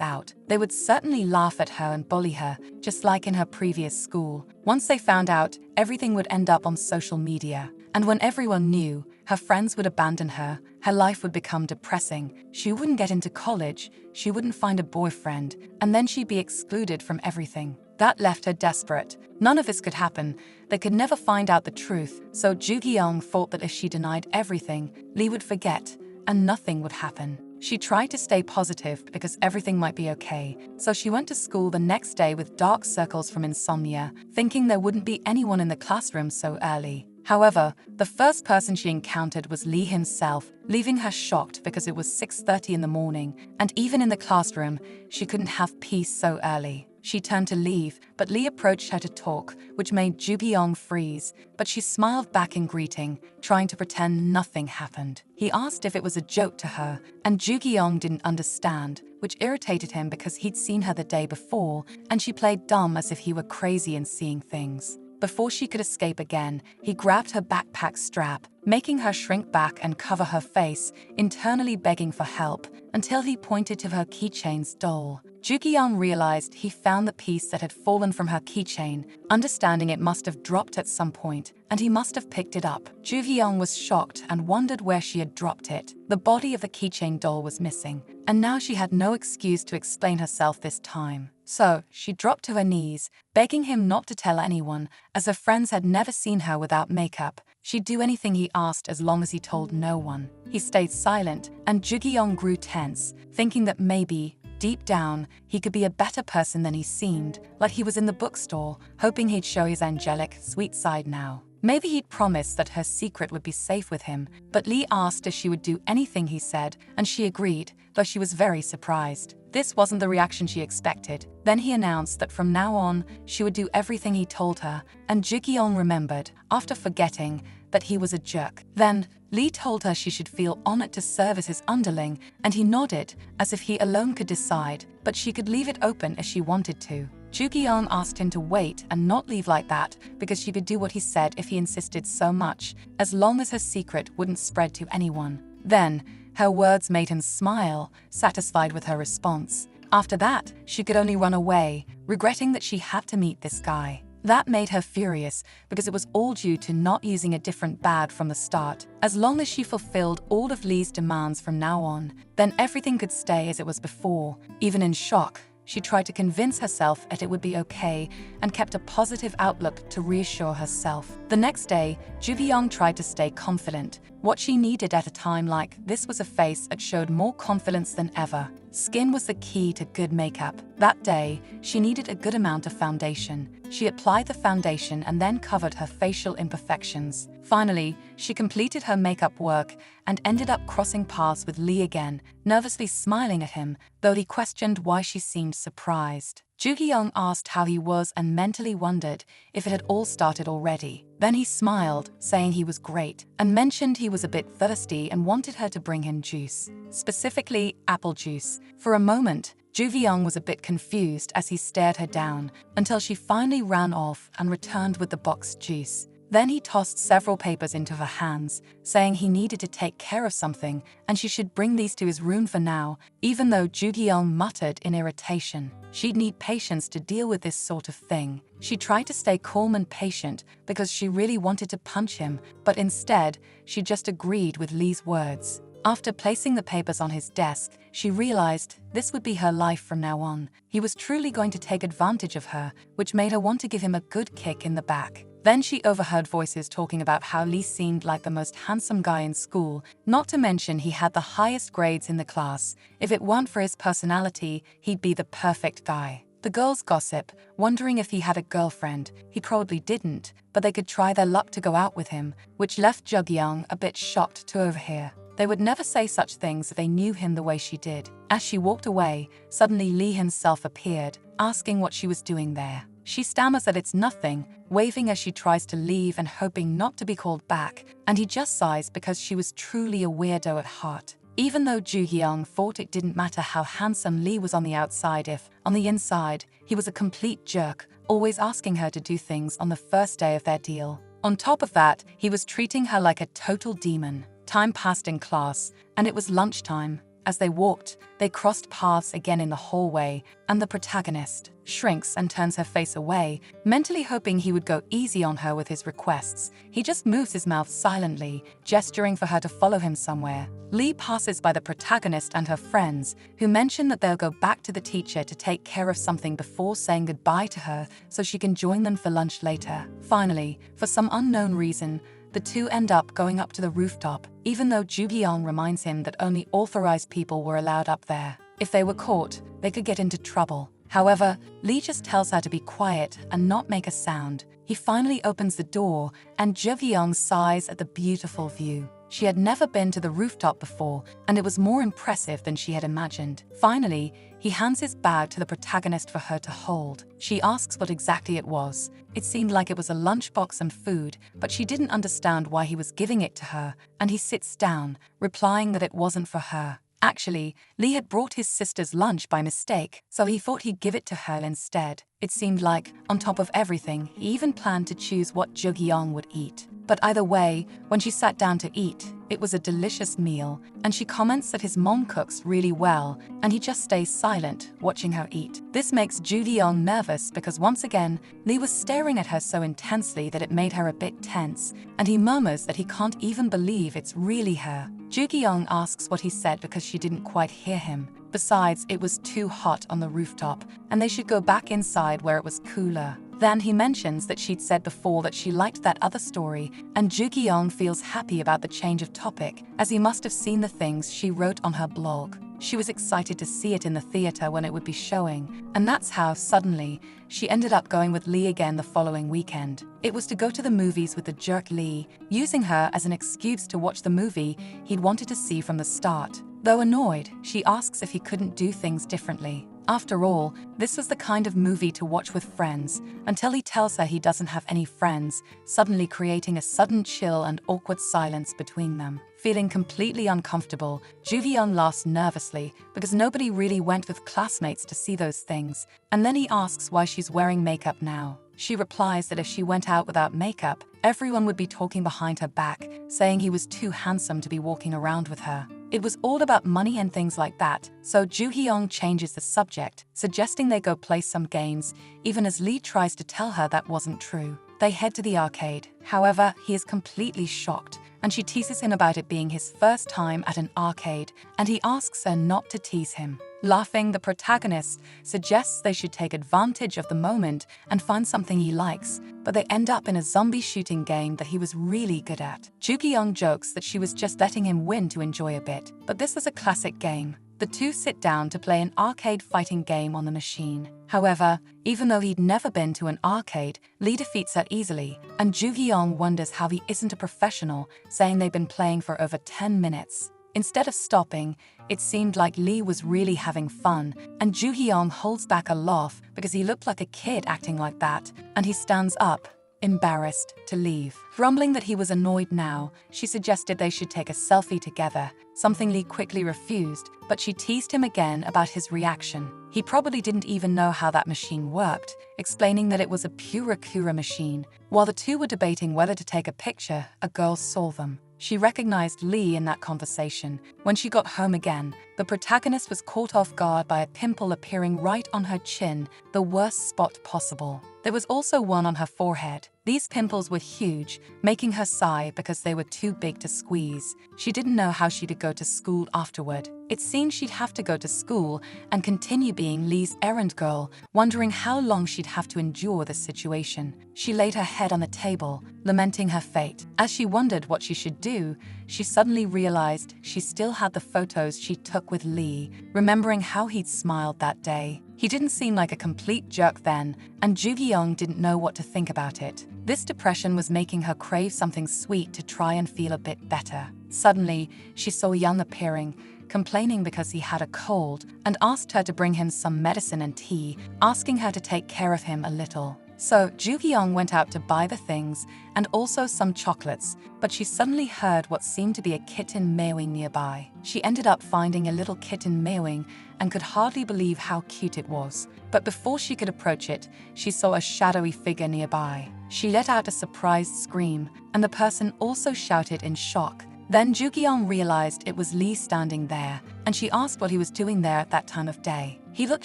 out. They would certainly laugh at her and bully her, just like in her previous school. Once they found out, everything would end up on social media. And when everyone knew, her friends would abandon her, her life would become depressing, she wouldn't get into college, she wouldn't find a boyfriend, and then she'd be excluded from everything. That left her desperate. None of this could happen. They could never find out the truth, so Ju Young thought that if she denied everything, Lee would forget, and nothing would happen. She tried to stay positive because everything might be okay, so she went to school the next day with dark circles from insomnia, thinking there wouldn't be anyone in the classroom so early. However, the first person she encountered was Lee himself, leaving her shocked because it was 6:30 in the morning, and even in the classroom, she couldn't have peace so early. She turned to leave, but Lee approached her to talk, which made Ju Young freeze, but she smiled back in greeting, trying to pretend nothing happened. He asked if it was a joke to her, and Ju Young didn't understand, which irritated him because he'd seen her the day before, and she played dumb as if he were crazy and seeing things. Before she could escape again, he grabbed her backpack strap, making her shrink back and cover her face, internally begging for help, until he pointed to her keychain's doll. Ju Young realized he found the piece that had fallen from her keychain, understanding it must have dropped at some point, and he must have picked it up. Ju Young was shocked and wondered where she had dropped it. The body of the keychain doll was missing, and now she had no excuse to explain herself this time. So, she dropped to her knees, begging him not to tell anyone, as her friends had never seen her without makeup. She'd do anything he asked as long as he told no one. He stayed silent, and Ju Young grew tense, thinking that maybe, deep down, he could be a better person than he seemed, like he was in the bookstore, hoping he'd show his angelic, sweet side now. Maybe he'd promised that her secret would be safe with him, but Lee asked if she would do anything he said, and she agreed, though she was very surprised. This wasn't the reaction she expected. Then he announced that from now on, she would do everything he told her, and Ju Young remembered, after forgetting, that he was a jerk. Then, Lee told her she should feel honored to serve as his underling, and he nodded, as if he alone could decide, but she could leave it open if she wanted to. Ju Young asked him to wait and not leave like that, because she could do what he said if he insisted so much, as long as her secret wouldn't spread to anyone. Then, her words made him smile, satisfied with her response. After that, she could only run away, regretting that she had to meet this guy. That made her furious, because it was all due to not using a different bag from the start. As long as she fulfilled all of Lee's demands from now on, then everything could stay as it was before. Even in shock, she tried to convince herself that it would be okay and kept a positive outlook to reassure herself. The next day, Ju Young tried to stay confident. What she needed at a time like this was a face that showed more confidence than ever. Skin was the key to good makeup. That day, she needed a good amount of foundation. She applied the foundation and then covered her facial imperfections. Finally, she completed her makeup work and ended up crossing paths with Lee again, nervously smiling at him, though he questioned why she seemed surprised. Ju Young asked how he was and mentally wondered if it had all started already. Then he smiled, saying he was great, and mentioned he was a bit thirsty and wanted her to bring him juice, specifically apple juice. For a moment, Ju Young was a bit confused as he stared her down, until she finally ran off and returned with the boxed juice. Then he tossed several papers into her hands, saying he needed to take care of something and she should bring these to his room for now, even though Ju Young muttered in irritation. She'd need patience to deal with this sort of thing. She tried to stay calm and patient because she really wanted to punch him, but instead, she just agreed with Lee's words. After placing the papers on his desk, she realized this would be her life from now on. He was truly going to take advantage of her, which made her want to give him a good kick in the back. Then she overheard voices talking about how Lee seemed like the most handsome guy in school, not to mention he had the highest grades in the class. If it weren't for his personality, he'd be the perfect guy. The girls gossip, wondering if he had a girlfriend. He probably didn't, but they could try their luck to go out with him, which left Jugyeong a bit shocked to overhear. They would never say such things if they knew him the way she did. As she walked away, suddenly Lee himself appeared, asking what she was doing there. She stammers that it's nothing, waving as she tries to leave and hoping not to be called back, and he just sighs because she was truly a weirdo at heart. Even though Jugyeong thought it didn't matter how handsome Lee was on the outside if, on the inside, he was a complete jerk, always asking her to do things on the first day of their deal. On top of that, he was treating her like a total demon. Time passed in class, and it was lunchtime. As they walked, they crossed paths again in the hallway, and the protagonist shrinks and turns her face away, mentally hoping he would go easy on her with his requests. He just moves his mouth silently, gesturing for her to follow him somewhere. Lee passes by the protagonist and her friends, who mention that they'll go back to the teacher to take care of something before saying goodbye to her so she can join them for lunch later. Finally, for some unknown reason, the two end up going up to the rooftop, even though Jugyeong reminds him that only authorized people were allowed up there. If they were caught, they could get into trouble. However, Lee just tells her to be quiet and not make a sound. He finally opens the door, and Jugyeong sighs at the beautiful view. She had never been to the rooftop before, and it was more impressive than she had imagined. Finally, he hands his bag to the protagonist for her to hold. She asks what exactly it was. It seemed like it was a lunchbox and food, but she didn't understand why he was giving it to her, and he sits down, replying that it wasn't for her. Actually, Lee had brought his sister's lunch by mistake, so he thought he'd give it to her instead. It seemed like, on top of everything, he even planned to choose what Jugyeong would eat. But either way, when she sat down to eat, it was a delicious meal, and she comments that his mom cooks really well, and he just stays silent, watching her eat. This makes Jugyeong nervous because once again, Lee was staring at her so intensely that it made her a bit tense, and he murmurs that he can't even believe it's really her. Jugyeong asks what he said because she didn't quite hear him. Besides, it was too hot on the rooftop, and they should go back inside where it was cooler. Then he mentions that she'd said before that she liked that other story, and Jugyeong feels happy about the change of topic, as he must have seen the things she wrote on her blog. She was excited to see it in the theater when it would be showing, and that's how, suddenly, she ended up going with Lee again the following weekend. It was to go to the movies with the jerk Lee, using her as an excuse to watch the movie he'd wanted to see from the start. Though annoyed, she asks if he couldn't do things differently. After all, this was the kind of movie to watch with friends, until he tells her he doesn't have any friends, suddenly creating a sudden chill and awkward silence between them. Feeling completely uncomfortable, Jugyeong laughs nervously because nobody really went with classmates to see those things, and then he asks why she's wearing makeup now. She replies that if she went out without makeup, everyone would be talking behind her back, saying he was too handsome to be walking around with her. It was all about money and things like that, so Jugyeong changes the subject, suggesting they go play some games, even as Lee tries to tell her that wasn't true. They head to the arcade. However, he is completely shocked, and she teases him about it being his first time at an arcade, and he asks her not to tease him. Laughing, the protagonist suggests they should take advantage of the moment and find something he likes, but they end up in a zombie shooting game that he was really good at. Jugyeong jokes that she was just letting him win to enjoy a bit, but this was a classic game. The two sit down to play an arcade fighting game on the machine. However, even though he'd never been to an arcade, Lee defeats her easily, and Jugyeong wonders how he isn't a professional, saying they've been playing for over 10 minutes. Instead of stopping, it seemed like Lee was really having fun, and Jugyeong holds back a laugh because he looked like a kid acting like that, and he stands up, embarrassed, to leave. Grumbling that he was annoyed now, she suggested they should take a selfie together, something Lee quickly refused, but she teased him again about his reaction. He probably didn't even know how that machine worked, explaining that it was a pure Kura machine. While the two were debating whether to take a picture, a girl saw them. She recognized Lee in that conversation. When she got home again, the protagonist was caught off guard by a pimple appearing right on her chin, the worst spot possible. There was also one on her forehead. These pimples were huge, making her sigh because they were too big to squeeze. She didn't know how she'd go to school afterward. It seemed she'd have to go to school and continue being Lee's errand girl, wondering how long she'd have to endure this situation. She laid her head on the table, lamenting her fate. As she wondered what she should do, she suddenly realized she still had the photos she took with Lee, remembering how he'd smiled that day. He didn't seem like a complete jerk then, and Ju-Young didn't know what to think about it. This depression was making her crave something sweet to try and feel a bit better. Suddenly, she saw Young appearing, complaining because he had a cold, and asked her to bring him some medicine and tea, asking her to take care of him a little. So Ju-Young went out to buy the things and also some chocolates, but she suddenly heard what seemed to be a kitten meowing nearby. She ended up finding a little kitten meowing and could hardly believe how cute it was. But before she could approach it, she saw a shadowy figure nearby. She let out a surprised scream, and the person also shouted in shock. Then Ju-Young realized it was Lee standing there, and she asked what he was doing there at that time of day. He looked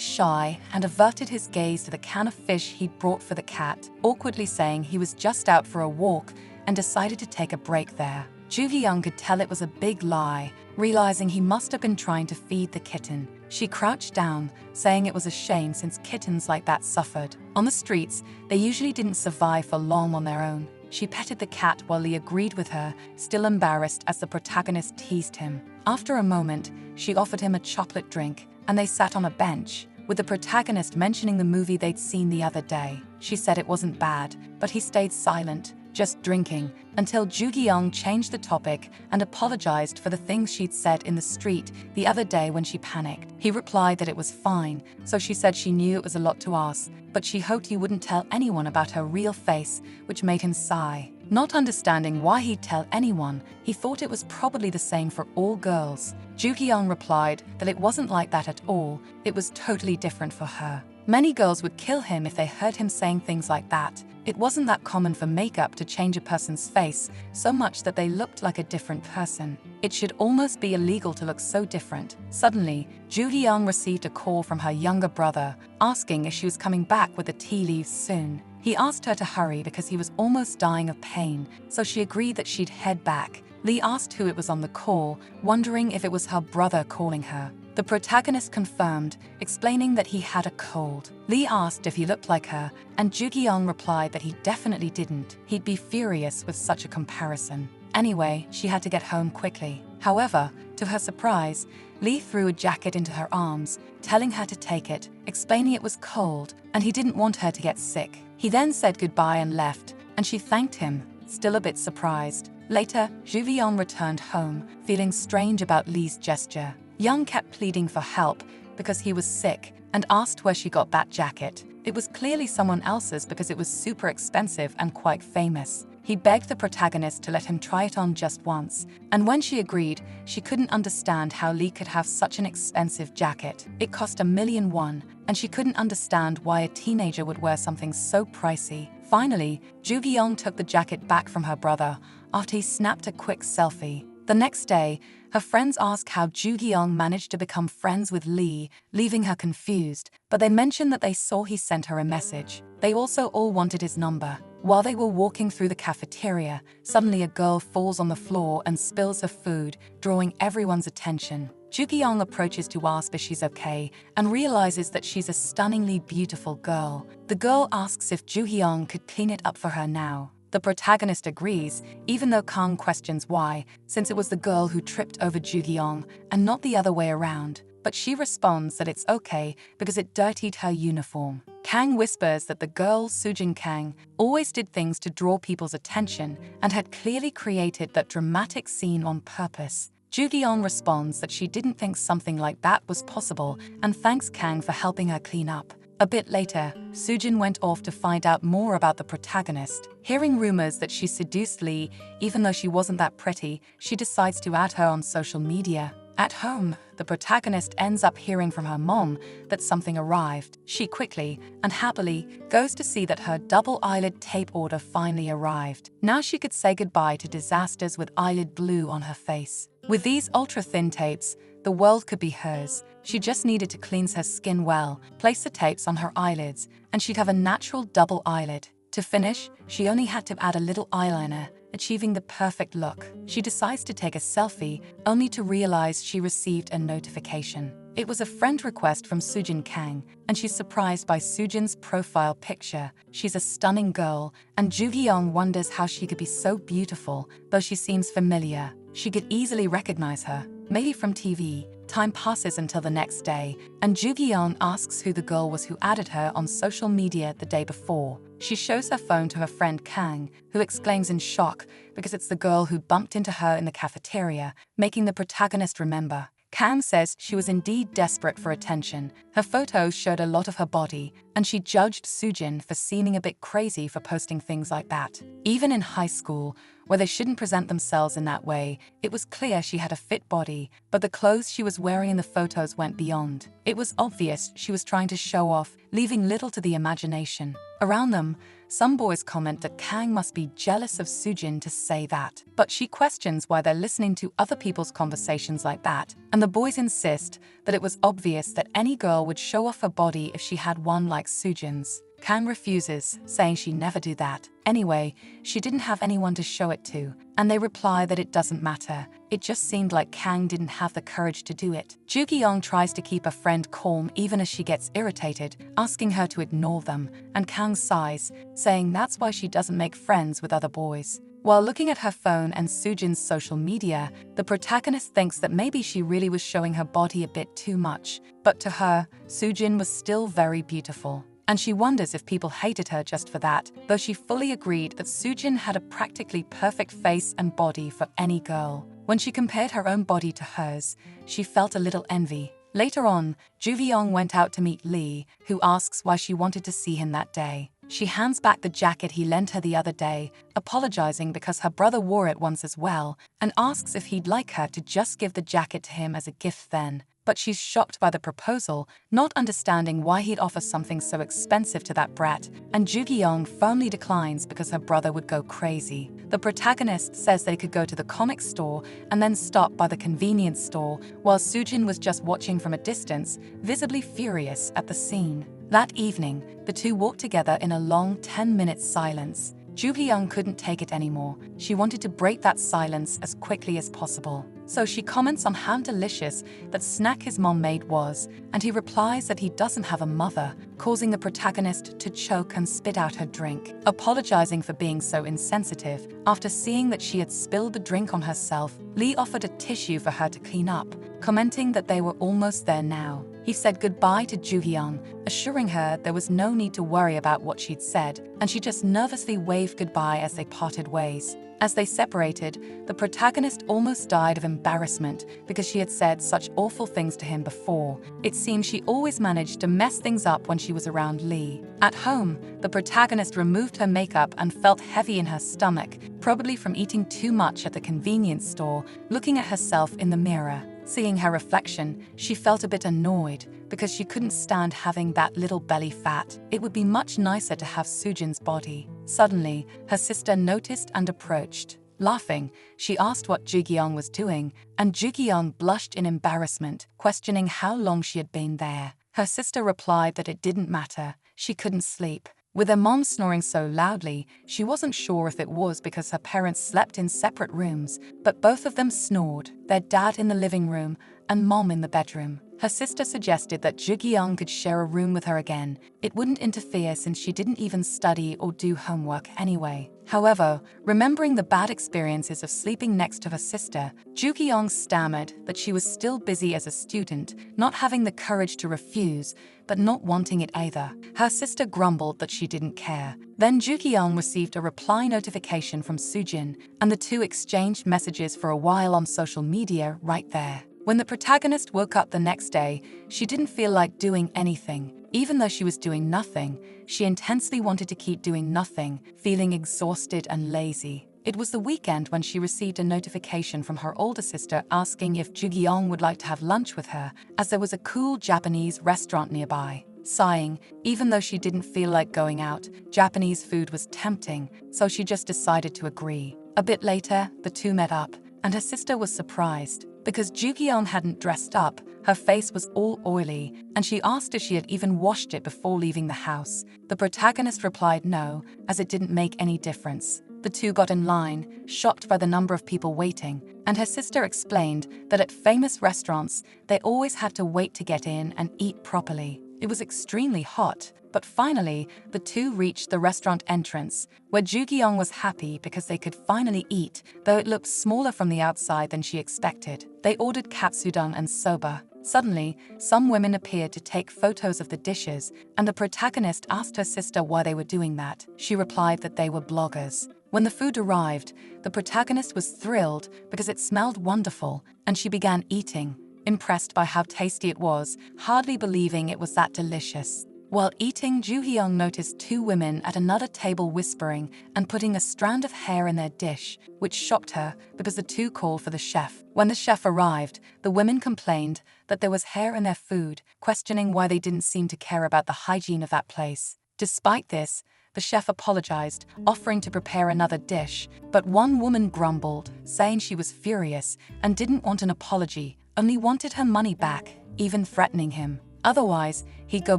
shy and averted his gaze to the can of fish he'd brought for the cat, awkwardly saying he was just out for a walk and decided to take a break there. Ju-Young could tell it was a big lie, realizing he must have been trying to feed the kitten. She crouched down, saying it was a shame since kittens like that suffered. On the streets, they usually didn't survive for long on their own. She petted the cat while Lee agreed with her, still embarrassed as the protagonist teased him. After a moment, she offered him a chocolate drink, and they sat on a bench, with the protagonist mentioning the movie they'd seen the other day. She said it wasn't bad, but he stayed silent, just drinking, until Ju-Young changed the topic and apologized for the things she'd said in the street the other day when she panicked. He replied that it was fine, so she said she knew it was a lot to ask, but she hoped he wouldn't tell anyone about her real face, which made him sigh. Not understanding why he'd tell anyone, he thought it was probably the same for all girls. Ju-Young replied that it wasn't like that at all, it was totally different for her. Many girls would kill him if they heard him saying things like that. It wasn't that common for makeup to change a person's face so much that they looked like a different person. It should almost be illegal to look so different. Suddenly, Ju-Young received a call from her younger brother, asking if she was coming back with the tea leaves soon. He asked her to hurry because he was almost dying of pain, so she agreed that she'd head back. Lee asked who it was on the call, wondering if it was her brother calling her. The protagonist confirmed, explaining that he had a cold. Lee asked if he looked like her, and Ju-Young replied that he definitely didn't. He'd be furious with such a comparison. Anyway, she had to get home quickly. However, to her surprise, Lee threw a jacket into her arms, telling her to take it, explaining it was cold and he didn't want her to get sick. He then said goodbye and left, and she thanked him, still a bit surprised. Later, Ju-Young returned home, feeling strange about Lee's gesture. Young kept pleading for help because he was sick and asked where she got that jacket. It was clearly someone else's because it was super expensive and quite famous. He begged the protagonist to let him try it on just once, and when she agreed, she couldn't understand how Lee could have such an expensive jacket. It cost $1,000,000, and she couldn't understand why a teenager would wear something so pricey. Finally, Ju-Young took the jacket back from her brother after he snapped a quick selfie. The next day, her friends asked how Ju-Young managed to become friends with Lee, leaving her confused, but they mentioned that they saw he sent her a message. They also all wanted his number. While they were walking through the cafeteria, suddenly a girl falls on the floor and spills her food, drawing everyone's attention. Ju-Young approaches to ask if she's okay and realizes that she's a stunningly beautiful girl. The girl asks if Ju-Young could clean it up for her now. The protagonist agrees, even though Kang questions why, since it was the girl who tripped over Ju-Young and not the other way around. But she responds that it's okay because it dirtied her uniform. Kang whispers that the girl, Sujin Kang, always did things to draw people's attention and had clearly created that dramatic scene on purpose. Ju-Young responds that she didn't think something like that was possible and thanks Kang for helping her clean up. A bit later, Sujin went off to find out more about the protagonist. Hearing rumors that she seduced Lee, even though she wasn't that pretty, she decides to add her on social media. At home, the protagonist ends up hearing from her mom that something arrived. She quickly and happily goes to see that her double eyelid tape order finally arrived. Now she could say goodbye to disasters with eyelid glue on her face. With these ultra-thin tapes, The world could be hers. She just needed to cleanse her skin well, place the tapes on her eyelids, and she'd have a natural double eyelid. To finish, she only had to add a little eyeliner, achieving the perfect look. She decides to take a selfie, only to realize she received a notification. It was a friend request from Soojin Kang, and she's surprised by Soojin's profile picture. She's a stunning girl, and Ju Hyung wonders how she could be so beautiful, though she seems familiar. She could easily recognize her, maybe from TV. Time passes until the next day, and Ju Hyung asks who the girl was who added her on social media the day before. She shows her phone to her friend Kang, who exclaims in shock because it's the girl who bumped into her in the cafeteria, making the protagonist remember. Kang says she was indeed desperate for attention. Her photos showed a lot of her body, and she judged Soojin for seeming a bit crazy for posting things like that. Even in high school, where they shouldn't present themselves in that way, it was clear she had a fit body, but the clothes she was wearing in the photos went beyond. It was obvious she was trying to show off, leaving little to the imagination. Around them, some boys comment that Kang must be jealous of Soojin to say that, but she questions why they're listening to other people's conversations like that, and the boys insist that it was obvious that any girl would show off her body if she had one like Soojin's. Kang refuses, saying she'd never do that. Anyway, she didn't have anyone to show it to, and they reply that it doesn't matter. It just seemed like Kang didn't have the courage to do it. Ju Hyung tries to keep her friend calm even as she gets irritated, asking her to ignore them, and Kang sighs, saying that's why she doesn't make friends with other boys. While looking at her phone and Soojin's social media, the protagonist thinks that maybe she really was showing her body a bit too much. But to her, Soojin was still very beautiful. And she wonders if people hated her just for that, though she fully agreed that Soojin had a practically perfect face and body for any girl. When she compared her own body to hers, she felt a little envy. Later on, Ju Hyung went out to meet Lee, who asks why she wanted to see him that day. She hands back the jacket he lent her the other day, apologizing because her brother wore it once as well, and asks if he'd like her to just give the jacket to him as a gift then. But she's shocked by the proposal, not understanding why he'd offer something so expensive to that brat, and Ju Hyung firmly declines because her brother would go crazy. The protagonist says they could go to the comic store and then stop by the convenience store, while Soojin was just watching from a distance, visibly furious at the scene. That evening, the two walked together in a long 10-minute silence. Ju Hyung couldn't take it anymore. She wanted to break that silence as quickly as possible. So she comments on how delicious that snack his mom made was, and he replies that he doesn't have a mother, causing the protagonist to choke and spit out her drink. Apologizing for being so insensitive, after seeing that she had spilled the drink on herself, Lee offered a tissue for her to clean up, commenting that they were almost there now. He said goodbye to Ju Hyung, assuring her there was no need to worry about what she'd said, and she just nervously waved goodbye as they parted ways. As they separated, the protagonist almost died of embarrassment because she had said such awful things to him before. It seems she always managed to mess things up when she was around Lee. At home, the protagonist removed her makeup and felt heavy in her stomach, probably from eating too much at the convenience store, looking at herself in the mirror. Seeing her reflection, she felt a bit annoyed because she couldn't stand having that little belly fat. It would be much nicer to have Soojin's body. Suddenly, her sister noticed and approached. Laughing, she asked what Ju Hyung was doing, and Ju Hyung blushed in embarrassment, questioning how long she had been there. Her sister replied that it didn't matter. She couldn't sleep. With her mom snoring so loudly, she wasn't sure if it was because her parents slept in separate rooms, but both of them snored, their dad in the living room and mom in the bedroom. Her sister suggested that Ju Hyung could share a room with her again. It wouldn't interfere since she didn't even study or do homework anyway. However, remembering the bad experiences of sleeping next to her sister, Ju Hyung stammered that she was still busy as a student, not having the courage to refuse, but not wanting it either. Her sister grumbled that she didn't care. Then Ju Hyung received a reply notification from Soojin, and the two exchanged messages for a while on social media right there. When the protagonist woke up the next day, she didn't feel like doing anything. Even though she was doing nothing, she intensely wanted to keep doing nothing, feeling exhausted and lazy. It was the weekend when she received a notification from her older sister asking if Ju Hyung would like to have lunch with her, as there was a cool Japanese restaurant nearby. Sighing, even though she didn't feel like going out, Japanese food was tempting, so she just decided to agree. A bit later, the two met up, and her sister was surprised. Because Ju-kyung hadn't dressed up, her face was all oily, and she asked if she had even washed it before leaving the house. The protagonist replied no, as it didn't make any difference. The two got in line, shocked by the number of people waiting, and her sister explained that at famous restaurants, they always had to wait to get in and eat properly. It was extremely hot, but finally, the two reached the restaurant entrance, where Ju-kyung was happy because they could finally eat, though it looked smaller from the outside than she expected. They ordered katsudon and soba. Suddenly, some women appeared to take photos of the dishes, and the protagonist asked her sister why they were doing that. She replied that they were bloggers. When the food arrived, the protagonist was thrilled because it smelled wonderful, and she began eating, impressed by how tasty it was, hardly believing it was that delicious. While eating, Ju-hyung noticed two women at another table whispering and putting a strand of hair in their dish, which shocked her because the two called for the chef. When the chef arrived, the women complained that there was hair in their food, questioning why they didn't seem to care about the hygiene of that place. Despite this, the chef apologized, offering to prepare another dish, but one woman grumbled, saying she was furious and didn't want an apology, only wanted her money back, even threatening him. Otherwise, he'd go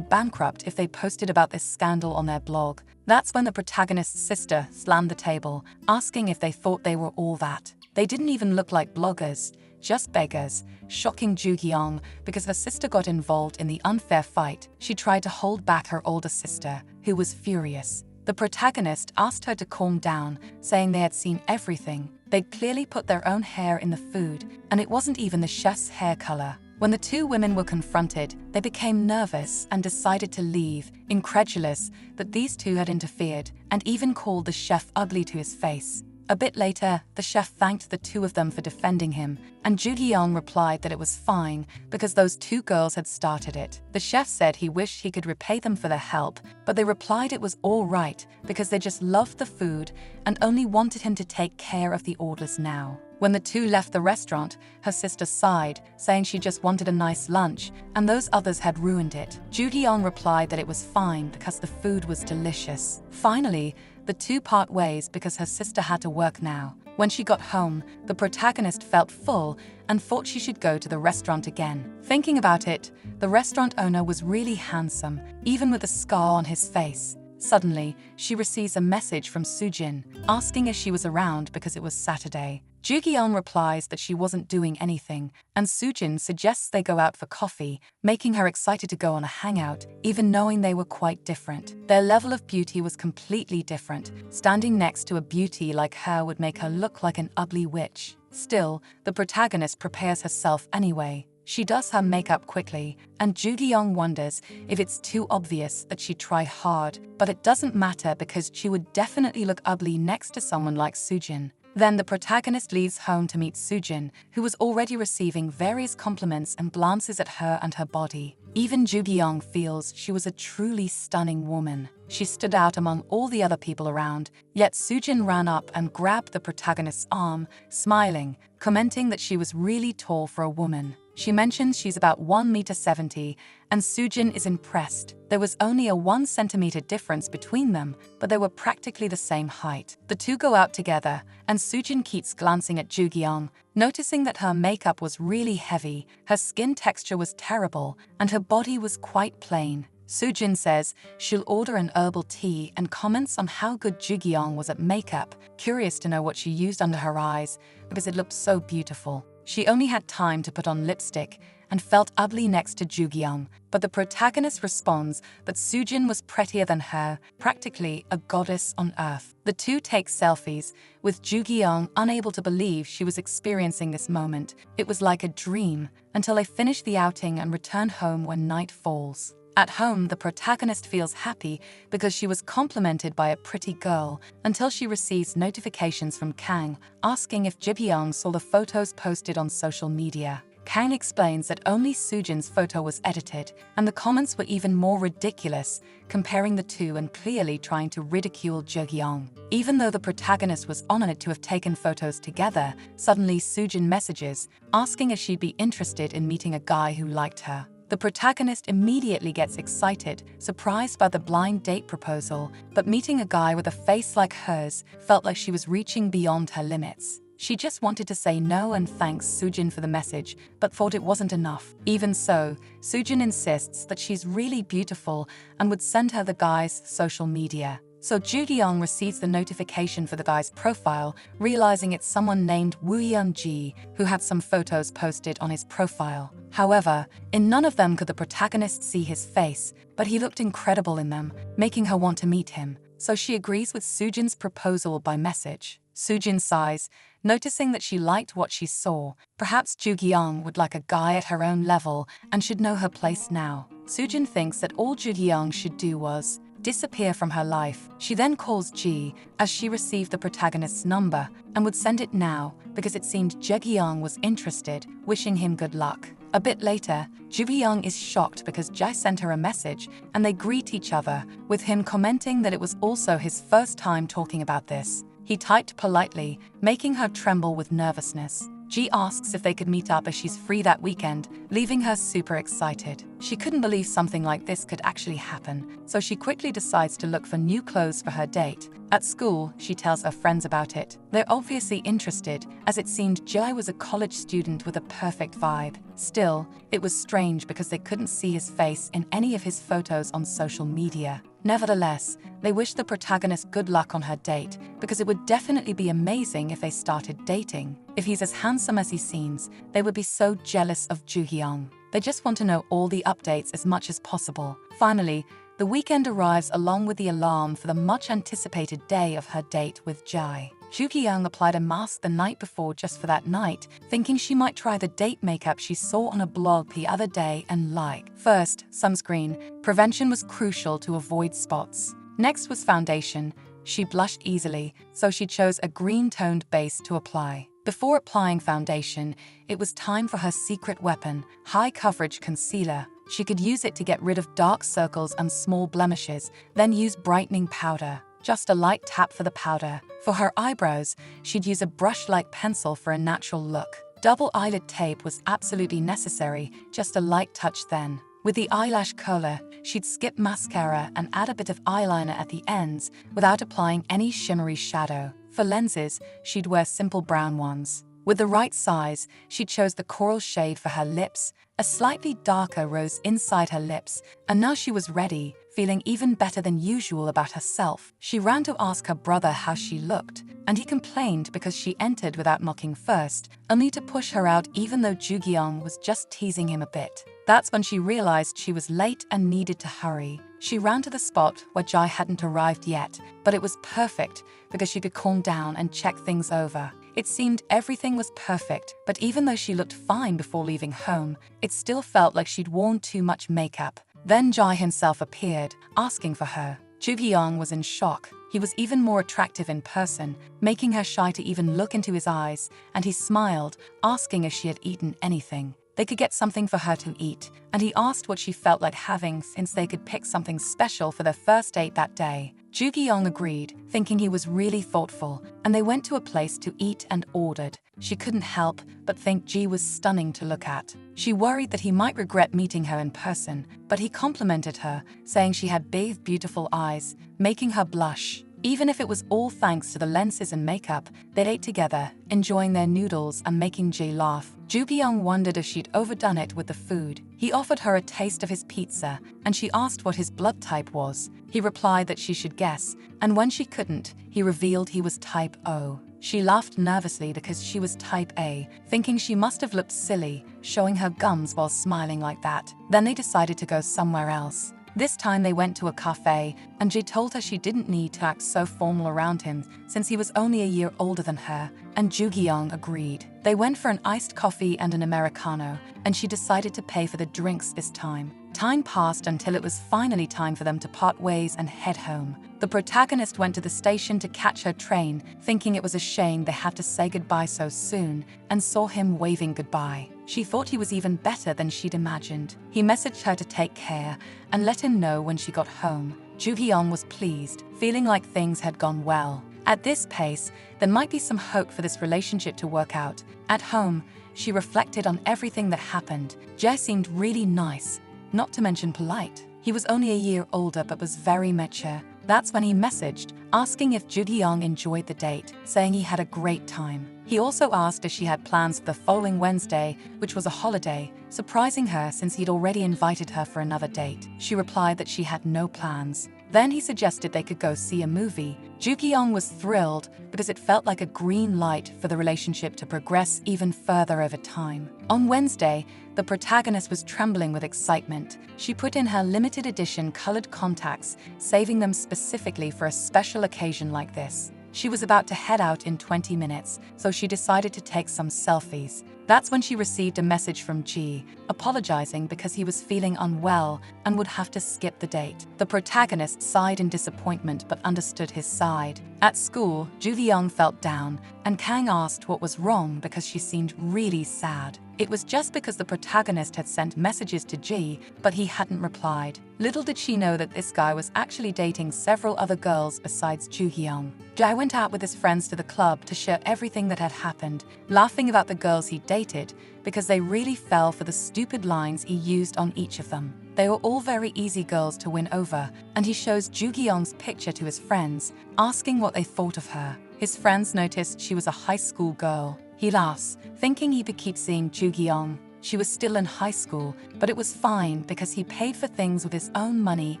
bankrupt if they posted about this scandal on their blog. That's when the protagonist's sister slammed the table, asking if they thought they were all that. They didn't even look like bloggers, just beggars, shocking Ju-kyung because her sister got involved in the unfair fight. She tried to hold back her older sister, who was furious. The protagonist asked her to calm down, saying they had seen everything. They'd clearly put their own hair in the food, and it wasn't even the chef's hair color. When the two women were confronted, they became nervous and decided to leave, incredulous that these two had interfered, and even called the chef ugly to his face. A bit later, the chef thanked the two of them for defending him, and Ju-kyung replied that it was fine because those two girls had started it. The chef said he wished he could repay them for their help, but they replied it was all right because they just loved the food and only wanted him to take care of the orders now. When the two left the restaurant, her sister sighed, saying she just wanted a nice lunch, and those others had ruined it. Ju-kyung replied that it was fine because the food was delicious. Finally, the two part ways because her sister had to work now. When she got home, the protagonist felt full and thought she should go to the restaurant again. Thinking about it, the restaurant owner was really handsome, even with a scar on his face. Suddenly, she receives a message from Sujin, asking if she was around because it was Saturday. Ju-kyung replies that she wasn't doing anything, and Sujin suggests they go out for coffee, making her excited to go on a hangout, even knowing they were quite different. Their level of beauty was completely different. Standing next to a beauty like her would make her look like an ugly witch. Still, the protagonist prepares herself anyway. She does her makeup quickly, and Ju-kyung wonders if it's too obvious that she tried hard, but it doesn't matter because she would definitely look ugly next to someone like Sujin. Then the protagonist leaves home to meet Sujin, who was already receiving various compliments and glances at her and her body. Even Ju-kyung feels she was a truly stunning woman. She stood out among all the other people around, yet Sujin ran up and grabbed the protagonist's arm, smiling, commenting that she was really tall for a woman. She mentions she's about 1.70 meters, and Sujin is impressed. There was only a 1 centimeter difference between them, but they were practically the same height. The two go out together, and Sujin keeps glancing at Ju-kyung, noticing that her makeup was really heavy, her skin texture was terrible, and her body was quite plain. Sujin says she'll order an herbal tea and comments on how good Ju-kyung was at makeup, curious to know what she used under her eyes because it looked so beautiful. She only had time to put on lipstick and felt ugly next to Ju-kyung, but the protagonist responds that Sujin was prettier than her, practically a goddess on earth. The two take selfies, with Ju-kyung unable to believe she was experiencing this moment. It was like a dream, until they finish the outing and return home when night falls. At home, the protagonist feels happy because she was complimented by a pretty girl until she receives notifications from Kang asking if Ji-byung saw the photos posted on social media. Kang explains that only Sujin's photo was edited, and the comments were even more ridiculous, comparing the two and clearly trying to ridicule Ji-byung. Even though the protagonist was honored to have taken photos together, suddenly Sujin messages, asking if she'd be interested in meeting a guy who liked her. The protagonist immediately gets excited, surprised by the blind date proposal, but meeting a guy with a face like hers felt like she was reaching beyond her limits. She just wanted to say no and thanks Soojin for the message, but thought it wasn't enough. Even so, Soojin insists that she's really beautiful and would send her the guy's social media. So Joo Gi-young receives the notification for the guy's profile, realizing it's someone named Woo Young-ji who had some photos posted on his profile. However, in none of them could the protagonist see his face, but he looked incredible in them, making her want to meet him. So she agrees with Soojin's proposal by message. Soojin sighs, noticing that she liked what she saw. Perhaps Joo Gi-young would like a guy at her own level and should know her place now. Soojin thinks that all Joo Gi-young should do was disappear from her life. She then calls Ji, as she received the protagonist's number, and would send it now because it seemed Joo Gi-young was interested, wishing him good luck. A bit later, Joo Gi-young is shocked because Jae sent her a message and they greet each other, with him commenting that it was also his first time talking about this. He typed politely, making her tremble with nervousness. Ji asks if they could meet up as she's free that weekend, leaving her super excited. She couldn't believe something like this could actually happen, so she quickly decides to look for new clothes for her date. At school, she tells her friends about it. They're obviously interested, as it seemed Jae was a college student with a perfect vibe. Still, it was strange because they couldn't see his face in any of his photos on social media. Nevertheless, they wish the protagonist good luck on her date because it would definitely be amazing if they started dating. If he's as handsome as he seems, they would be so jealous of Joo Gi-young. They just want to know all the updates as much as possible. Finally, the weekend arrives along with the alarm for the much-anticipated day of her date with Jae. Joo Gi-young applied a mask the night before just for that night, thinking she might try the date makeup she saw on a blog the other day and like. First, sunscreen. Prevention was crucial to avoid spots. Next was foundation. She blushed easily, so she chose a green-toned base to apply. Before applying foundation, it was time for her secret weapon, high-coverage concealer. She could use it to get rid of dark circles and small blemishes, then use brightening powder. Just a light tap for the powder. For her eyebrows, she'd use a brush-like pencil for a natural look. Double eyelid tape was absolutely necessary, just a light touch then. With the eyelash curler, she'd skip mascara and add a bit of eyeliner at the ends without applying any shimmery shadow. For lenses, she'd wear simple brown ones. With the right size, she chose the coral shade for her lips, a slightly darker rose inside her lips, and now she was ready, feeling even better than usual about herself. She ran to ask her brother how she looked, and he complained because she entered without knocking first, only to push her out even though Joo Gi-young was just teasing him a bit. That's when she realized she was late and needed to hurry. She ran to the spot where Jae hadn't arrived yet, but it was perfect because she could calm down and check things over. It seemed everything was perfect, but even though she looked fine before leaving home, it still felt like she'd worn too much makeup. Then Jae himself appeared, asking for her. Joo Gi-young was in shock. He was even more attractive in person, making her shy to even look into his eyes, and he smiled, asking if she had eaten anything. They could get something for her to eat, and he asked what she felt like having since they could pick something special for their first date that day. Joo Gi-young agreed, thinking he was really thoughtful, and they went to a place to eat and ordered. She couldn't help but think Ji was stunning to look at. She worried that he might regret meeting her in person, but he complimented her, saying she had big, beautiful eyes, making her blush. Even if it was all thanks to the lenses and makeup, they ate together, enjoying their noodles and making Ji laugh. Joo Gi-young wondered if she'd overdone it with the food. He offered her a taste of his pizza, and she asked what his blood type was. He replied that she should guess, and when she couldn't, he revealed he was type O. She laughed nervously because she was type A, thinking she must have looked silly, showing her gums while smiling like that. Then they decided to go somewhere else. This time they went to a cafe, and Ji told her she didn't need to act so formal around him since he was only a year older than her, and Joo Gi-young agreed. They went for an iced coffee and an Americano, and she decided to pay for the drinks this time. Time passed until it was finally time for them to part ways and head home. The protagonist went to the station to catch her train, thinking it was a shame they had to say goodbye so soon, and saw him waving goodbye. She thought he was even better than she'd imagined. He messaged her to take care and let him know when she got home. Joo Gi-young was pleased, feeling like things had gone well. At this pace, there might be some hope for this relationship to work out. At home, she reflected on everything that happened. Jae seemed really nice, not to mention polite. He was only a year older but was very mature. That's when he messaged, asking if Joo Gi-young enjoyed the date, saying he had a great time. He also asked if she had plans for the following Wednesday, which was a holiday, surprising her since he'd already invited her for another date. She replied that she had no plans. Then he suggested they could go see a movie. Ju-kyung was thrilled because it felt like a green light for the relationship to progress even further over time. On Wednesday, the protagonist was trembling with excitement. She put in her limited edition colored contacts, saving them specifically for a special occasion like this. She was about to head out in 20 minutes, so she decided to take some selfies. That's when she received a message from Ji, apologizing because he was feeling unwell and would have to skip the date. The protagonist sighed in disappointment but understood his side. At school, Ju-kyung felt down, and Kang asked what was wrong because she seemed really sad. It was just because the protagonist had sent messages to Ji, but he hadn't replied. Little did she know that this guy was actually dating several other girls besides Ju-kyung. Jae went out with his friends to the club to share everything that had happened, laughing about the girls he dated because they really fell for the stupid lines he used on each of them. They were all very easy girls to win over, and he shows Ju-kyung's picture to his friends, asking what they thought of her. His friends noticed she was a high school girl. He laughs, thinking he could keep seeing Ju-kyung. She was still in high school, but it was fine because he paid for things with his own money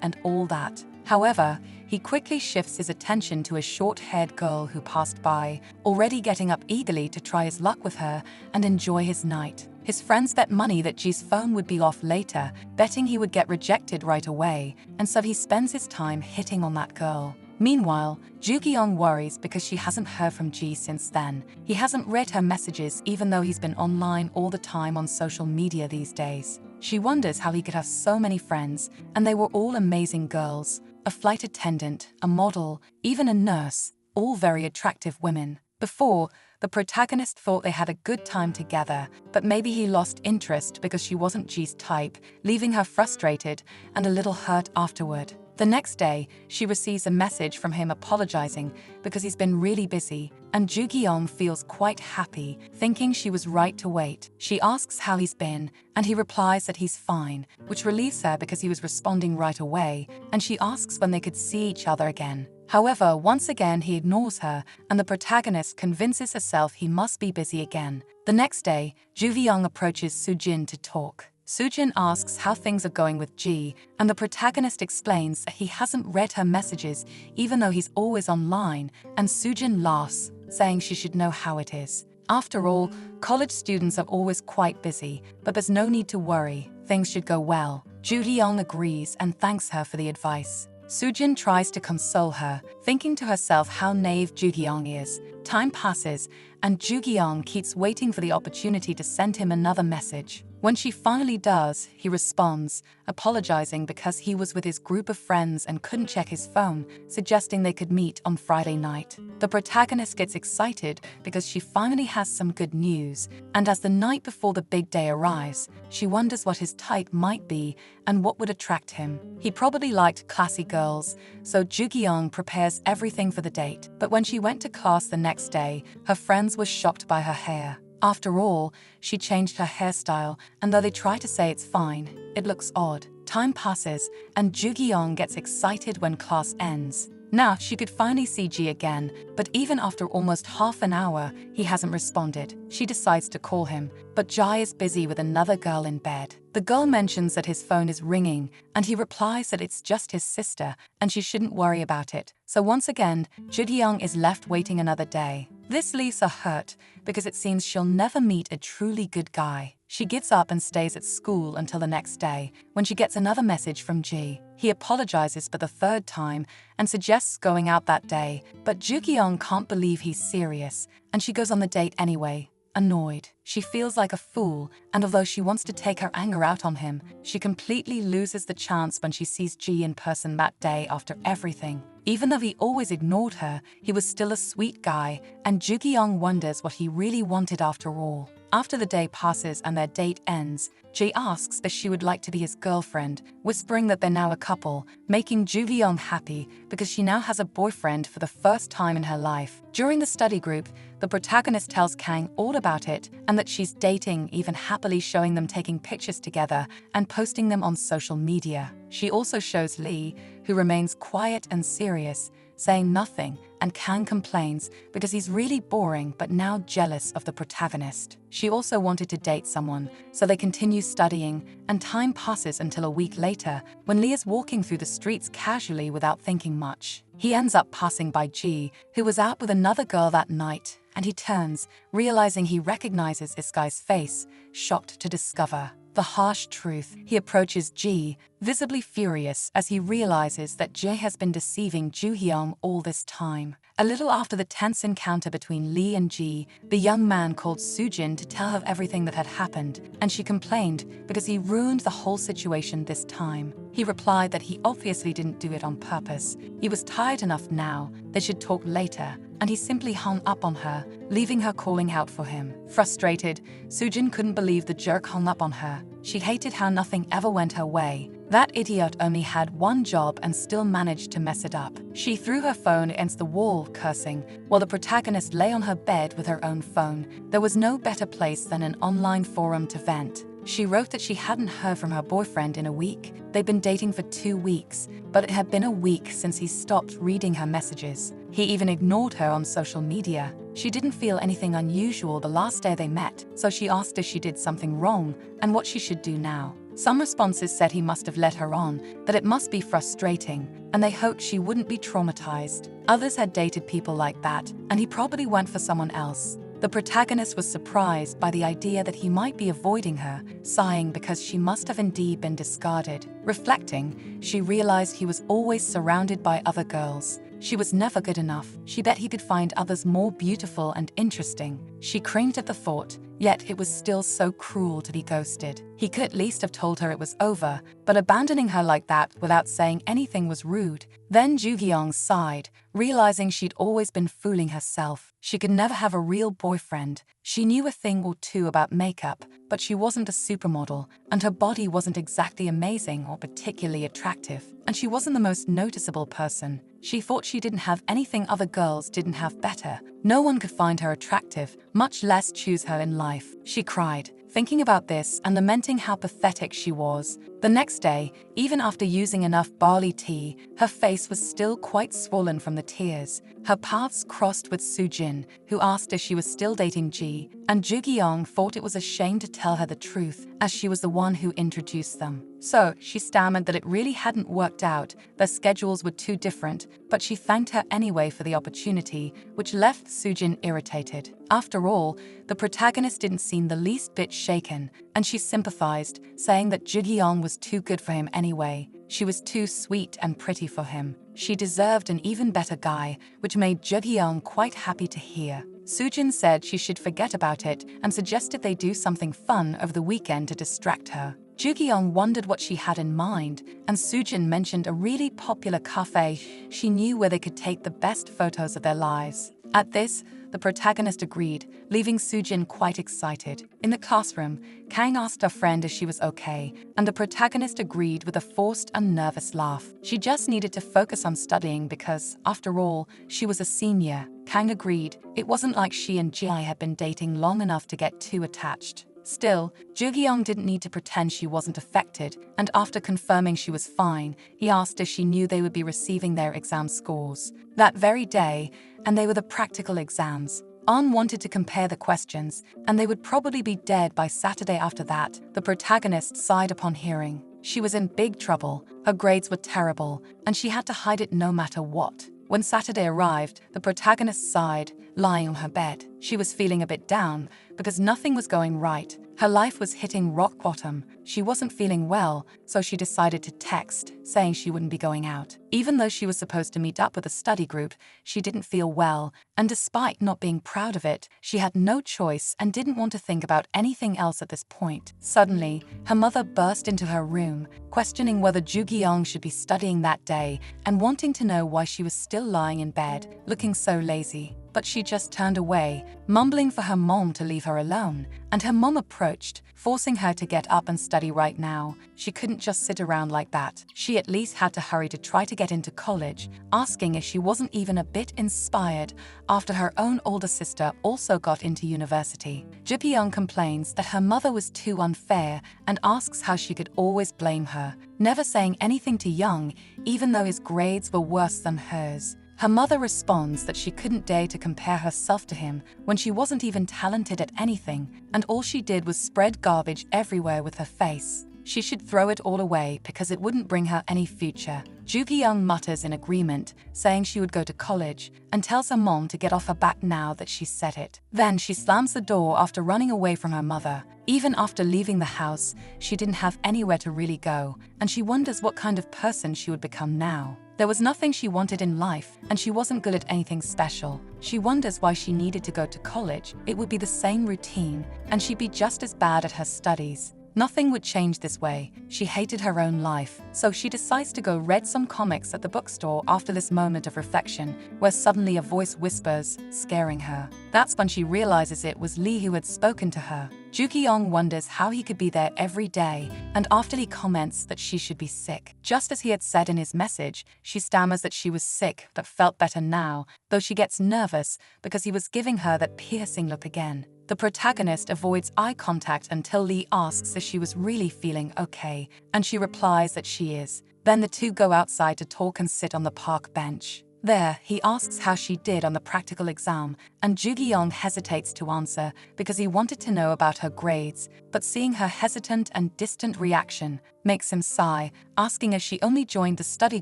and all that. However, he quickly shifts his attention to a short-haired girl who passed by, already getting up eagerly to try his luck with her and enjoy his night. His friends bet money that Ji's phone would be off later, betting he would get rejected right away, and so he spends his time hitting on that girl. Meanwhile, Ju-kyung worries because she hasn't heard from Ji since then. He hasn't read her messages even though he's been online all the time on social media these days. She wonders how he could have so many friends, and they were all amazing girls. A flight attendant, a model, even a nurse, all very attractive women. Before, the protagonist thought they had a good time together, but maybe he lost interest because she wasn't Ji's type, leaving her frustrated and a little hurt afterward. The next day, she receives a message from him apologizing because he's been really busy, and Ju-kyung feels quite happy, thinking she was right to wait. She asks how he's been, and he replies that he's fine, which relieves her because he was responding right away, and she asks when they could see each other again. However, once again he ignores her, and the protagonist convinces herself he must be busy again. The next day, Ju-kyung approaches Soo-jin to talk. Soo-jin asks how things are going with Ji, and the protagonist explains that he hasn't read her messages even though he's always online, and Soo-jin laughs, saying she should know how it is. After all, college students are always quite busy, but there's no need to worry, things should go well. Ju-kyung agrees and thanks her for the advice. Soo-jin tries to console her, thinking to herself how naive Ju-kyung is. Time passes, and Ju-kyung keeps waiting for the opportunity to send him another message. When she finally does, he responds, apologizing because he was with his group of friends and couldn't check his phone, suggesting they could meet on Friday night. The protagonist gets excited because she finally has some good news, and as the night before the big day arrives, she wonders what his type might be and what would attract him. He probably liked classy girls, so Ju-kyung prepares everything for the date. But when she went to class the next day, her friends were shocked by her hair. After all, she changed her hairstyle, and though they try to say it's fine, it looks odd. Time passes, and Ju-kyung gets excited when class ends. Now she could finally see Ji again, but even after almost half an hour, he hasn't responded. She decides to call him, but Jae is busy with another girl in bed. The girl mentions that his phone is ringing, and he replies that it's just his sister, and she shouldn't worry about it. So once again, Ju-kyung is left waiting another day. This leaves her hurt, because it seems she'll never meet a truly good guy. She gives up and stays at school until the next day, when she gets another message from Ji. He apologizes for the third time and suggests going out that day, but Ju-kyung can't believe he's serious, and she goes on the date anyway. Annoyed, she feels like a fool, and although she wants to take her anger out on him, she completely loses the chance when she sees Ji in person that day after everything. Even though he always ignored her, he was still a sweet guy, and Ju-kyung wonders what he really wanted after all. After the day passes and their date ends, Ji asks if she would like to be his girlfriend, whispering that they're now a couple, making Ju-kyung happy because she now has a boyfriend for the first time in her life. During the study group, the protagonist tells Kang all about it and that she's dating, even happily showing them taking pictures together and posting them on social media. She also shows Lee, who remains quiet and serious, saying nothing, and Kang complains because he's really boring but now jealous of the protagonist. She also wanted to date someone, so they continue studying, and time passes until a week later, when Lee is walking through the streets casually without thinking much. He ends up passing by Ji, who was out with another girl that night, and he turns, realizing he recognizes this guy's face, shocked to discover the harsh truth. He approaches Ji, visibly furious as he realizes that Jae has been deceiving Joo-hyung all this time. A little after the tense encounter between Lee and Ji, the young man called Soo-jin to tell her everything that had happened, and she complained because he ruined the whole situation this time. He replied that he obviously didn't do it on purpose. He was tired enough now, they should talk later, and he simply hung up on her, leaving her calling out for him. Frustrated, Soo-jin couldn't believe the jerk hung up on her. She hated how nothing ever went her way. That idiot only had one job and still managed to mess it up. She threw her phone against the wall, cursing, while the protagonist lay on her bed with her own phone. There was no better place than an online forum to vent. She wrote that she hadn't heard from her boyfriend in a week. They'd been dating for 2 weeks, but it had been a week since he stopped reading her messages. He even ignored her on social media. She didn't feel anything unusual the last day they met, so she asked if she did something wrong and what she should do now. Some responses said he must have led her on, that it must be frustrating, and they hoped she wouldn't be traumatized. Others had dated people like that, and he probably went for someone else. The protagonist was surprised by the idea that he might be avoiding her, sighing because she must have indeed been discarded. Reflecting, she realized he was always surrounded by other girls. She was never good enough. She bet he could find others more beautiful and interesting. She cringed at the thought, yet it was still so cruel to be ghosted. He could at least have told her it was over, but abandoning her like that without saying anything was rude. Then Joo-hyung sighed, realizing she'd always been fooling herself. She could never have a real boyfriend. She knew a thing or two about makeup, but she wasn't a supermodel, and her body wasn't exactly amazing or particularly attractive, and she wasn't the most noticeable person. She thought she didn't have anything other girls didn't have better. No one could find her attractive, much less choose her in life. She cried, thinking about this and lamenting how pathetic she was. The next day, even after using enough barley tea, her face was still quite swollen from the tears. Her paths crossed with Soo-jin, who asked if she was still dating Ji, and Joo-hyung thought it was a shame to tell her the truth, as she was the one who introduced them. So, she stammered that it really hadn't worked out, their schedules were too different, but she thanked her anyway for the opportunity, which left Soo-jin irritated. After all, the protagonist didn't seem the least bit shaken, and she sympathized, saying that Joo-hyung was too good for him anyway. She was too sweet and pretty for him. She deserved an even better guy, which made Joo-hyung quite happy to hear. Soo-jin said she should forget about it and suggested they do something fun over the weekend to distract her. Joo-hyung wondered what she had in mind, and Soo-jin mentioned a really popular cafe she knew where they could take the best photos of their lives. At this, the protagonist agreed, leaving Soo-jin quite excited. In the classroom, Kang asked her friend if she was okay, and the protagonist agreed with a forced and nervous laugh. She just needed to focus on studying because, after all, she was a senior. Kang agreed. It wasn't like she and Ji had been dating long enough to get too attached. Still, Joo-hyung didn't need to pretend she wasn't affected, and after confirming she was fine, he asked if she knew they would be receiving their exam scores that very day, and they were the practical exams. An wanted to compare the questions, and they would probably be dead by Saturday after that. The protagonist sighed upon hearing. She was in big trouble. Her grades were terrible, and she had to hide it no matter what. When Saturday arrived, the protagonist sighed, lying on her bed. She was feeling a bit down because nothing was going right. Her life was hitting rock bottom. She wasn't feeling well, so she decided to text, saying she wouldn't be going out. Even though she was supposed to meet up with a study group, she didn't feel well, and despite not being proud of it, she had no choice and didn't want to think about anything else at this point. Suddenly, her mother burst into her room, questioning whether Joo-hyung should be studying that day and wanting to know why she was still lying in bed, looking so lazy. But she just turned away, mumbling for her mom to leave her alone, and her mom approached, forcing her to get up and study right now. She couldn't just sit around like that. She at least had to hurry to try to get into college, asking if she wasn't even a bit inspired after her own older sister also got into university. Joo-hyung complains that her mother was too unfair and asks how she could always blame her, never saying anything to Young, even though his grades were worse than hers. Her mother responds that she couldn't dare to compare herself to him when she wasn't even talented at anything, and all she did was spread garbage everywhere with her face. She should throw it all away because it wouldn't bring her any future. Ju-young mutters in agreement, saying she would go to college, and tells her mom to get off her back now that she's said it. Then she slams the door after running away from her mother. Even after leaving the house, she didn't have anywhere to really go, and she wonders what kind of person she would become now. There was nothing she wanted in life, and she wasn't good at anything special. She wonders why she needed to go to college. It would be the same routine, and she'd be just as bad at her studies. Nothing would change this way. She hated her own life, so she decides to go read some comics at the bookstore after this moment of reflection, where suddenly a voice whispers, scaring her. That's when she realizes it was Lee who had spoken to her. Ju-young wonders how he could be there every day, and after he comments that she should be sick. Just as he had said in his message, she stammers that she was sick but felt better now, though she gets nervous because he was giving her that piercing look again. The protagonist avoids eye contact until Lee asks if she was really feeling okay, and she replies that she is. Then the two go outside to talk and sit on the park bench. There, he asks how she did on the practical exam, and Ju-young hesitates to answer because he wanted to know about her grades, but seeing her hesitant and distant reaction makes him sigh, asking if she only joined the study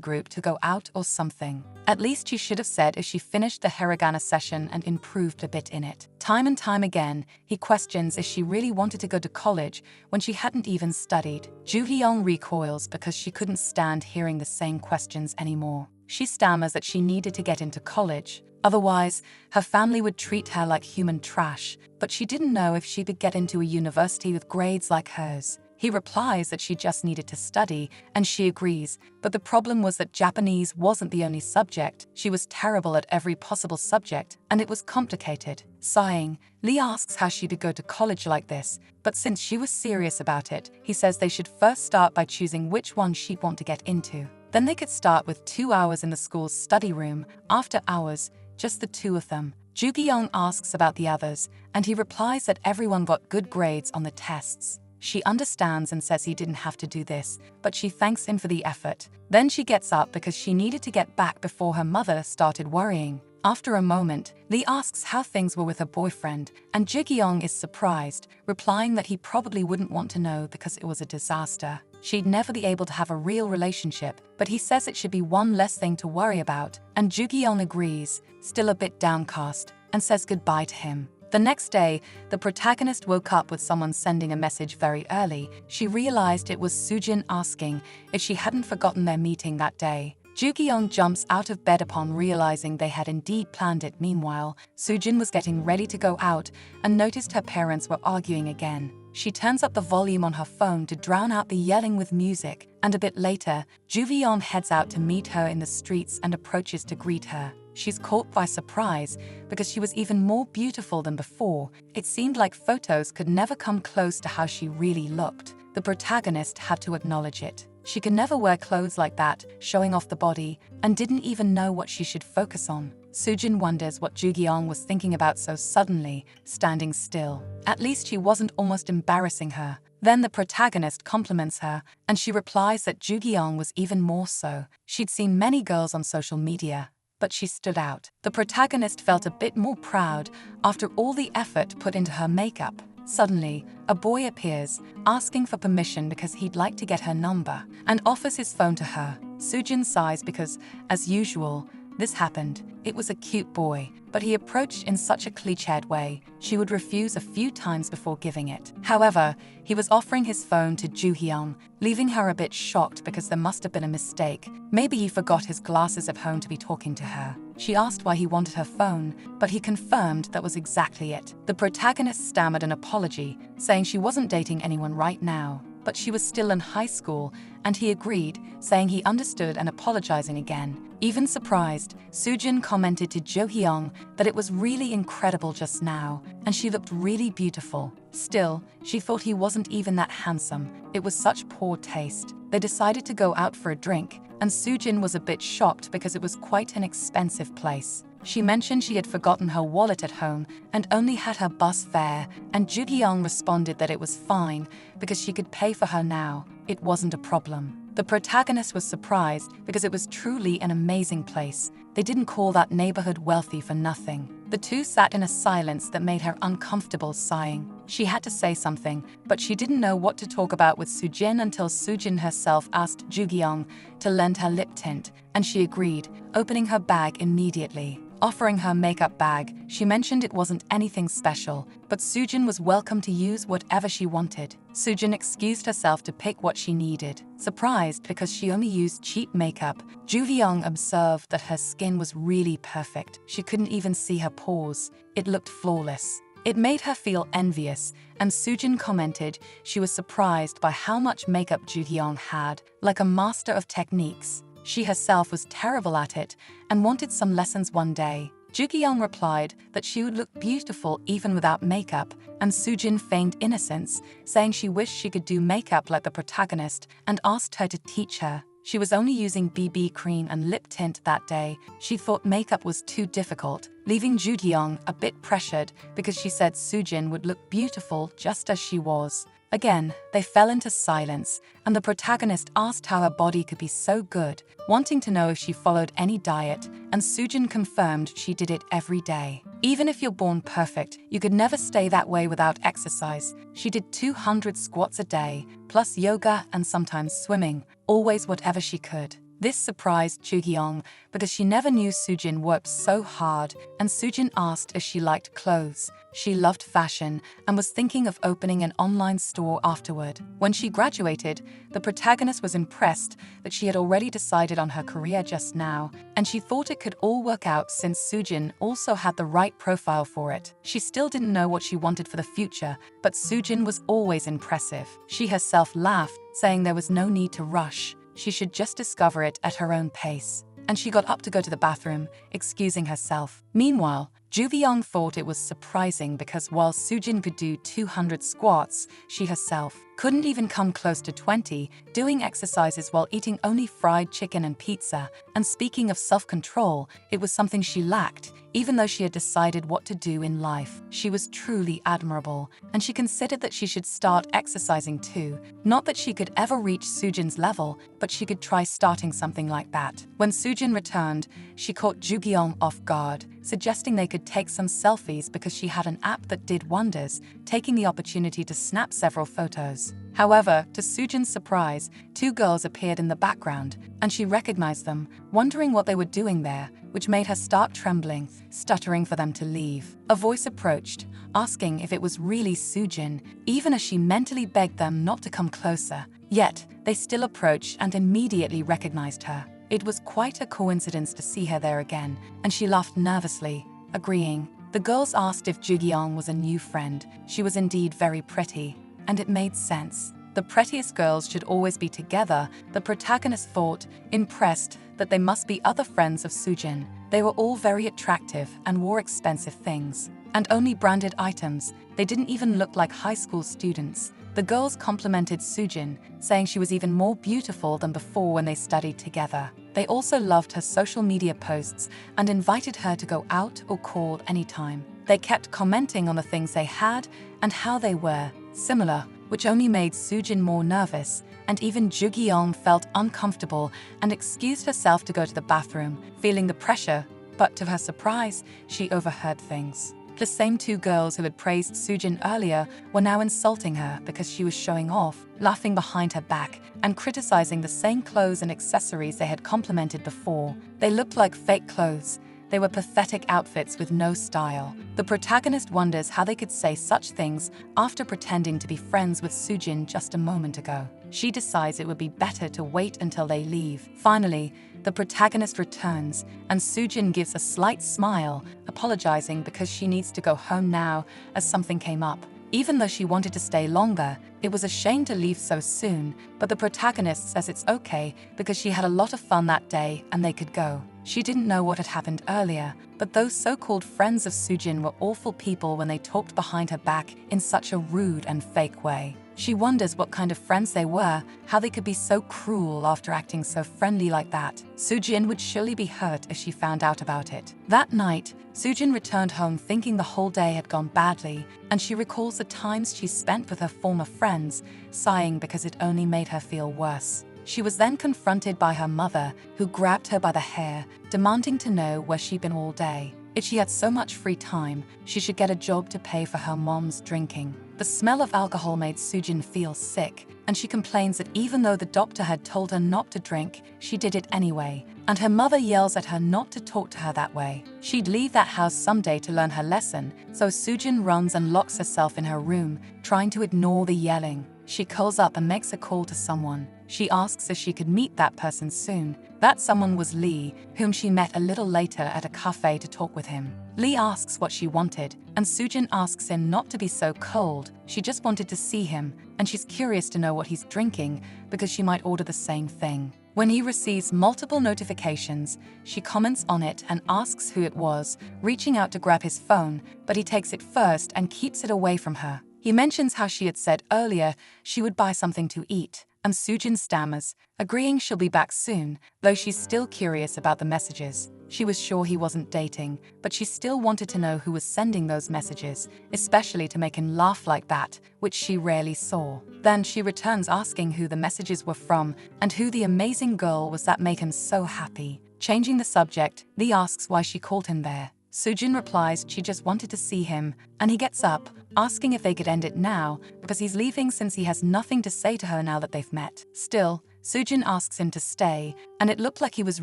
group to go out or something. At least she should have said if she finished the hiragana session and improved a bit in it. Time and time again, he questions if she really wanted to go to college when she hadn't even studied. Ju-young recoils because she couldn't stand hearing the same questions anymore. She stammers that she needed to get into college. Otherwise, her family would treat her like human trash, but she didn't know if she could get into a university with grades like hers. He replies that she just needed to study, and she agrees, but the problem was that Japanese wasn't the only subject. She was terrible at every possible subject, and it was complicated. Sighing, Lee asks how she could go to college like this, but since she was serious about it, he says they should first start by choosing which one she'd want to get into. Then they could start with 2 hours in the school's study room. After hours, just the two of them. Ju-young asks about the others, and he replies that everyone got good grades on the tests. She understands and says he didn't have to do this, but she thanks him for the effort. Then she gets up because she needed to get back before her mother started worrying. After a moment, Lee asks how things were with her boyfriend, and Ju-young is surprised, replying that he probably wouldn't want to know because it was a disaster. She'd never be able to have a real relationship, but he says it should be one less thing to worry about, and Ju-young agrees, still a bit downcast, and says goodbye to him. The next day, the protagonist woke up with someone sending a message very early. She realized it was Sujin asking if she hadn't forgotten their meeting that day. Ju-young jumps out of bed upon realizing they had indeed planned it. Meanwhile, Sujin was getting ready to go out and noticed her parents were arguing again. She turns up the volume on her phone to drown out the yelling with music, and a bit later, Ju-young heads out to meet her in the streets and approaches to greet her. She's caught by surprise because she was even more beautiful than before. It seemed like photos could never come close to how she really looked. The protagonist had to acknowledge it. She could never wear clothes like that, showing off the body, and didn't even know what she should focus on. Sujin wonders what Ju-young was thinking about so suddenly, standing still. At least he wasn't almost embarrassing her. Then the protagonist compliments her, and she replies that Ju-young was even more so. She'd seen many girls on social media, but she stood out. The protagonist felt a bit more proud after all the effort put into her makeup. Suddenly, a boy appears, asking for permission because he'd like to get her number, and offers his phone to her. Sujin sighs because, as usual, this happened. It was a cute boy, but he approached in such a cliched way, she would refuse a few times before giving it. However, he was offering his phone to Ju-young, leaving her a bit shocked because there must have been a mistake. Maybe he forgot his glasses at home to be talking to her. She asked why he wanted her phone, but he confirmed that was exactly it. The protagonist stammered an apology, saying she wasn't dating anyone right now, but she was still in high school, and he agreed, saying he understood and apologizing again. Even surprised, Sujin commented to Ju-young that it was really incredible just now, and she looked really beautiful. Still, she thought he wasn't even that handsome. It was such poor taste. They decided to go out for a drink, and Sujin was a bit shocked because it was quite an expensive place. She mentioned she had forgotten her wallet at home and only had her bus fare, and Ju-young responded that it was fine because she could pay for her now. It wasn't a problem. The protagonist was surprised because it was truly an amazing place. They didn't call that neighborhood wealthy for nothing. The two sat in a silence that made her uncomfortable, sighing. She had to say something, but she didn't know what to talk about with Sujin until Sujin herself asked Jugyong to lend her lip tint, and she agreed, opening her bag immediately. Offering her makeup bag, she mentioned it wasn't anything special, but Sujin was welcome to use whatever she wanted. Sujin excused herself to pick what she needed. Surprised because she only used cheap makeup, Juvyong observed that her skin was really perfect. She couldn't even see her pores. It looked flawless. It made her feel envious, and Sujin commented she was surprised by how much makeup Jugyong had, like a master of techniques. She herself was terrible at it and wanted some lessons one day. Jugyong replied that she would look beautiful even without makeup, and Sujin feigned innocence, saying she wished she could do makeup like the protagonist and asked her to teach her. She was only using BB cream and lip tint that day. She thought makeup was too difficult, leaving Jugyong a bit pressured because she said Sujin would look beautiful just as she was. Again, they fell into silence, and the protagonist asked how her body could be so good, wanting to know if she followed any diet, and Sujin confirmed she did it every day. Even if you're born perfect, you could never stay that way without exercise. She did 200 squats a day, plus yoga and sometimes swimming, always whatever she could. This surprised Jugyong because she never knew Sujin worked so hard, and Sujin asked if she liked clothes. She loved fashion and was thinking of opening an online store afterward. When she graduated, the protagonist was impressed that she had already decided on her career just now, and she thought it could all work out since Sujin also had the right profile for it. She still didn't know what she wanted for the future, but Sujin was always impressive. She herself laughed, saying there was no need to rush. She should just discover it at her own pace. And she got up to go to the bathroom, excusing herself. Meanwhile, Juvyong thought it was surprising because while Sujin could do 200 squats, she herself couldn't even come close to 20, doing exercises while eating only fried chicken and pizza. And speaking of self-control, it was something she lacked, even though she had decided what to do in life. She was truly admirable, and she considered that she should start exercising too. Not that she could ever reach Sujin's level, but she could try starting something like that. When Sujin returned, she caught Jugyong off guard, suggesting they could take some selfies because she had an app that did wonders, taking the opportunity to snap several photos. However, to Sujin's surprise, two girls appeared in the background, and she recognized them, wondering what they were doing there, which made her start trembling, stuttering for them to leave. A voice approached, asking if it was really Sujin, even as she mentally begged them not to come closer. Yet, they still approached and immediately recognized her. It was quite a coincidence to see her there again, and she laughed nervously, agreeing. The girls asked if Jugyong was a new friend. She was indeed very pretty, and it made sense. The prettiest girls should always be together, the protagonist thought, impressed that they must be other friends of Sujin. They were all very attractive and wore expensive things, and only branded items. They didn't even look like high school students. The girls complimented Sujin, saying she was even more beautiful than before when they studied together. They also loved her social media posts and invited her to go out or call anytime. They kept commenting on the things they had and how they were similar, which only made Sujin more nervous, and even Jugyong felt uncomfortable and excused herself to go to the bathroom, feeling the pressure, but to her surprise, she overheard things. The same two girls who had praised Sujin earlier were now insulting her because she was showing off, laughing behind her back, and criticizing the same clothes and accessories they had complimented before. They looked like fake clothes. They were pathetic outfits with no style. The protagonist wonders how they could say such things after pretending to be friends with Sujin just a moment ago. She decides it would be better to wait until they leave. Finally, the protagonist returns, and Sujin gives a slight smile, apologizing because she needs to go home now as something came up. Even though she wanted to stay longer, it was a shame to leave so soon, but the protagonist says it's okay because she had a lot of fun that day and they could go. She didn't know what had happened earlier, but those so-called friends of Sujin were awful people when they talked behind her back in such a rude and fake way. She wonders what kind of friends they were, how they could be so cruel after acting so friendly like that. Sujin would surely be hurt if she found out about it. That night, Sujin returned home thinking the whole day had gone badly, and she recalls the times she spent with her former friends, sighing because it only made her feel worse. She was then confronted by her mother, who grabbed her by the hair, demanding to know where she'd been all day. If she had so much free time, she should get a job to pay for her mom's drinking. The smell of alcohol made Sujin feel sick, and she complains that even though the doctor had told her not to drink, she did it anyway, and her mother yells at her not to talk to her that way. She'd leave that house someday to learn her lesson, so Sujin runs and locks herself in her room, trying to ignore the yelling. She calls up and makes a call to someone. She asks if she could meet that person soon. That someone was Lee, whom she met a little later at a cafe to talk with him. Lee asks what she wanted, and Sujin asks him not to be so cold. She just wanted to see him, and she's curious to know what he's drinking because she might order the same thing. When he receives multiple notifications, she comments on it and asks who it was, reaching out to grab his phone, but he takes it first and keeps it away from her. He mentions how she had said earlier she would buy something to eat, and Sujin stammers, agreeing she'll be back soon, though she's still curious about the messages. She was sure he wasn't dating, but she still wanted to know who was sending those messages, especially to make him laugh like that, which she rarely saw. Then she returns asking who the messages were from and who the amazing girl was that made him so happy. Changing the subject, Lee asks why she called him there. Sujin replies she just wanted to see him, and he gets up, asking if they could end it now because he's leaving since he has nothing to say to her now that they've met. Still, Sujin asks him to stay, and it looked like he was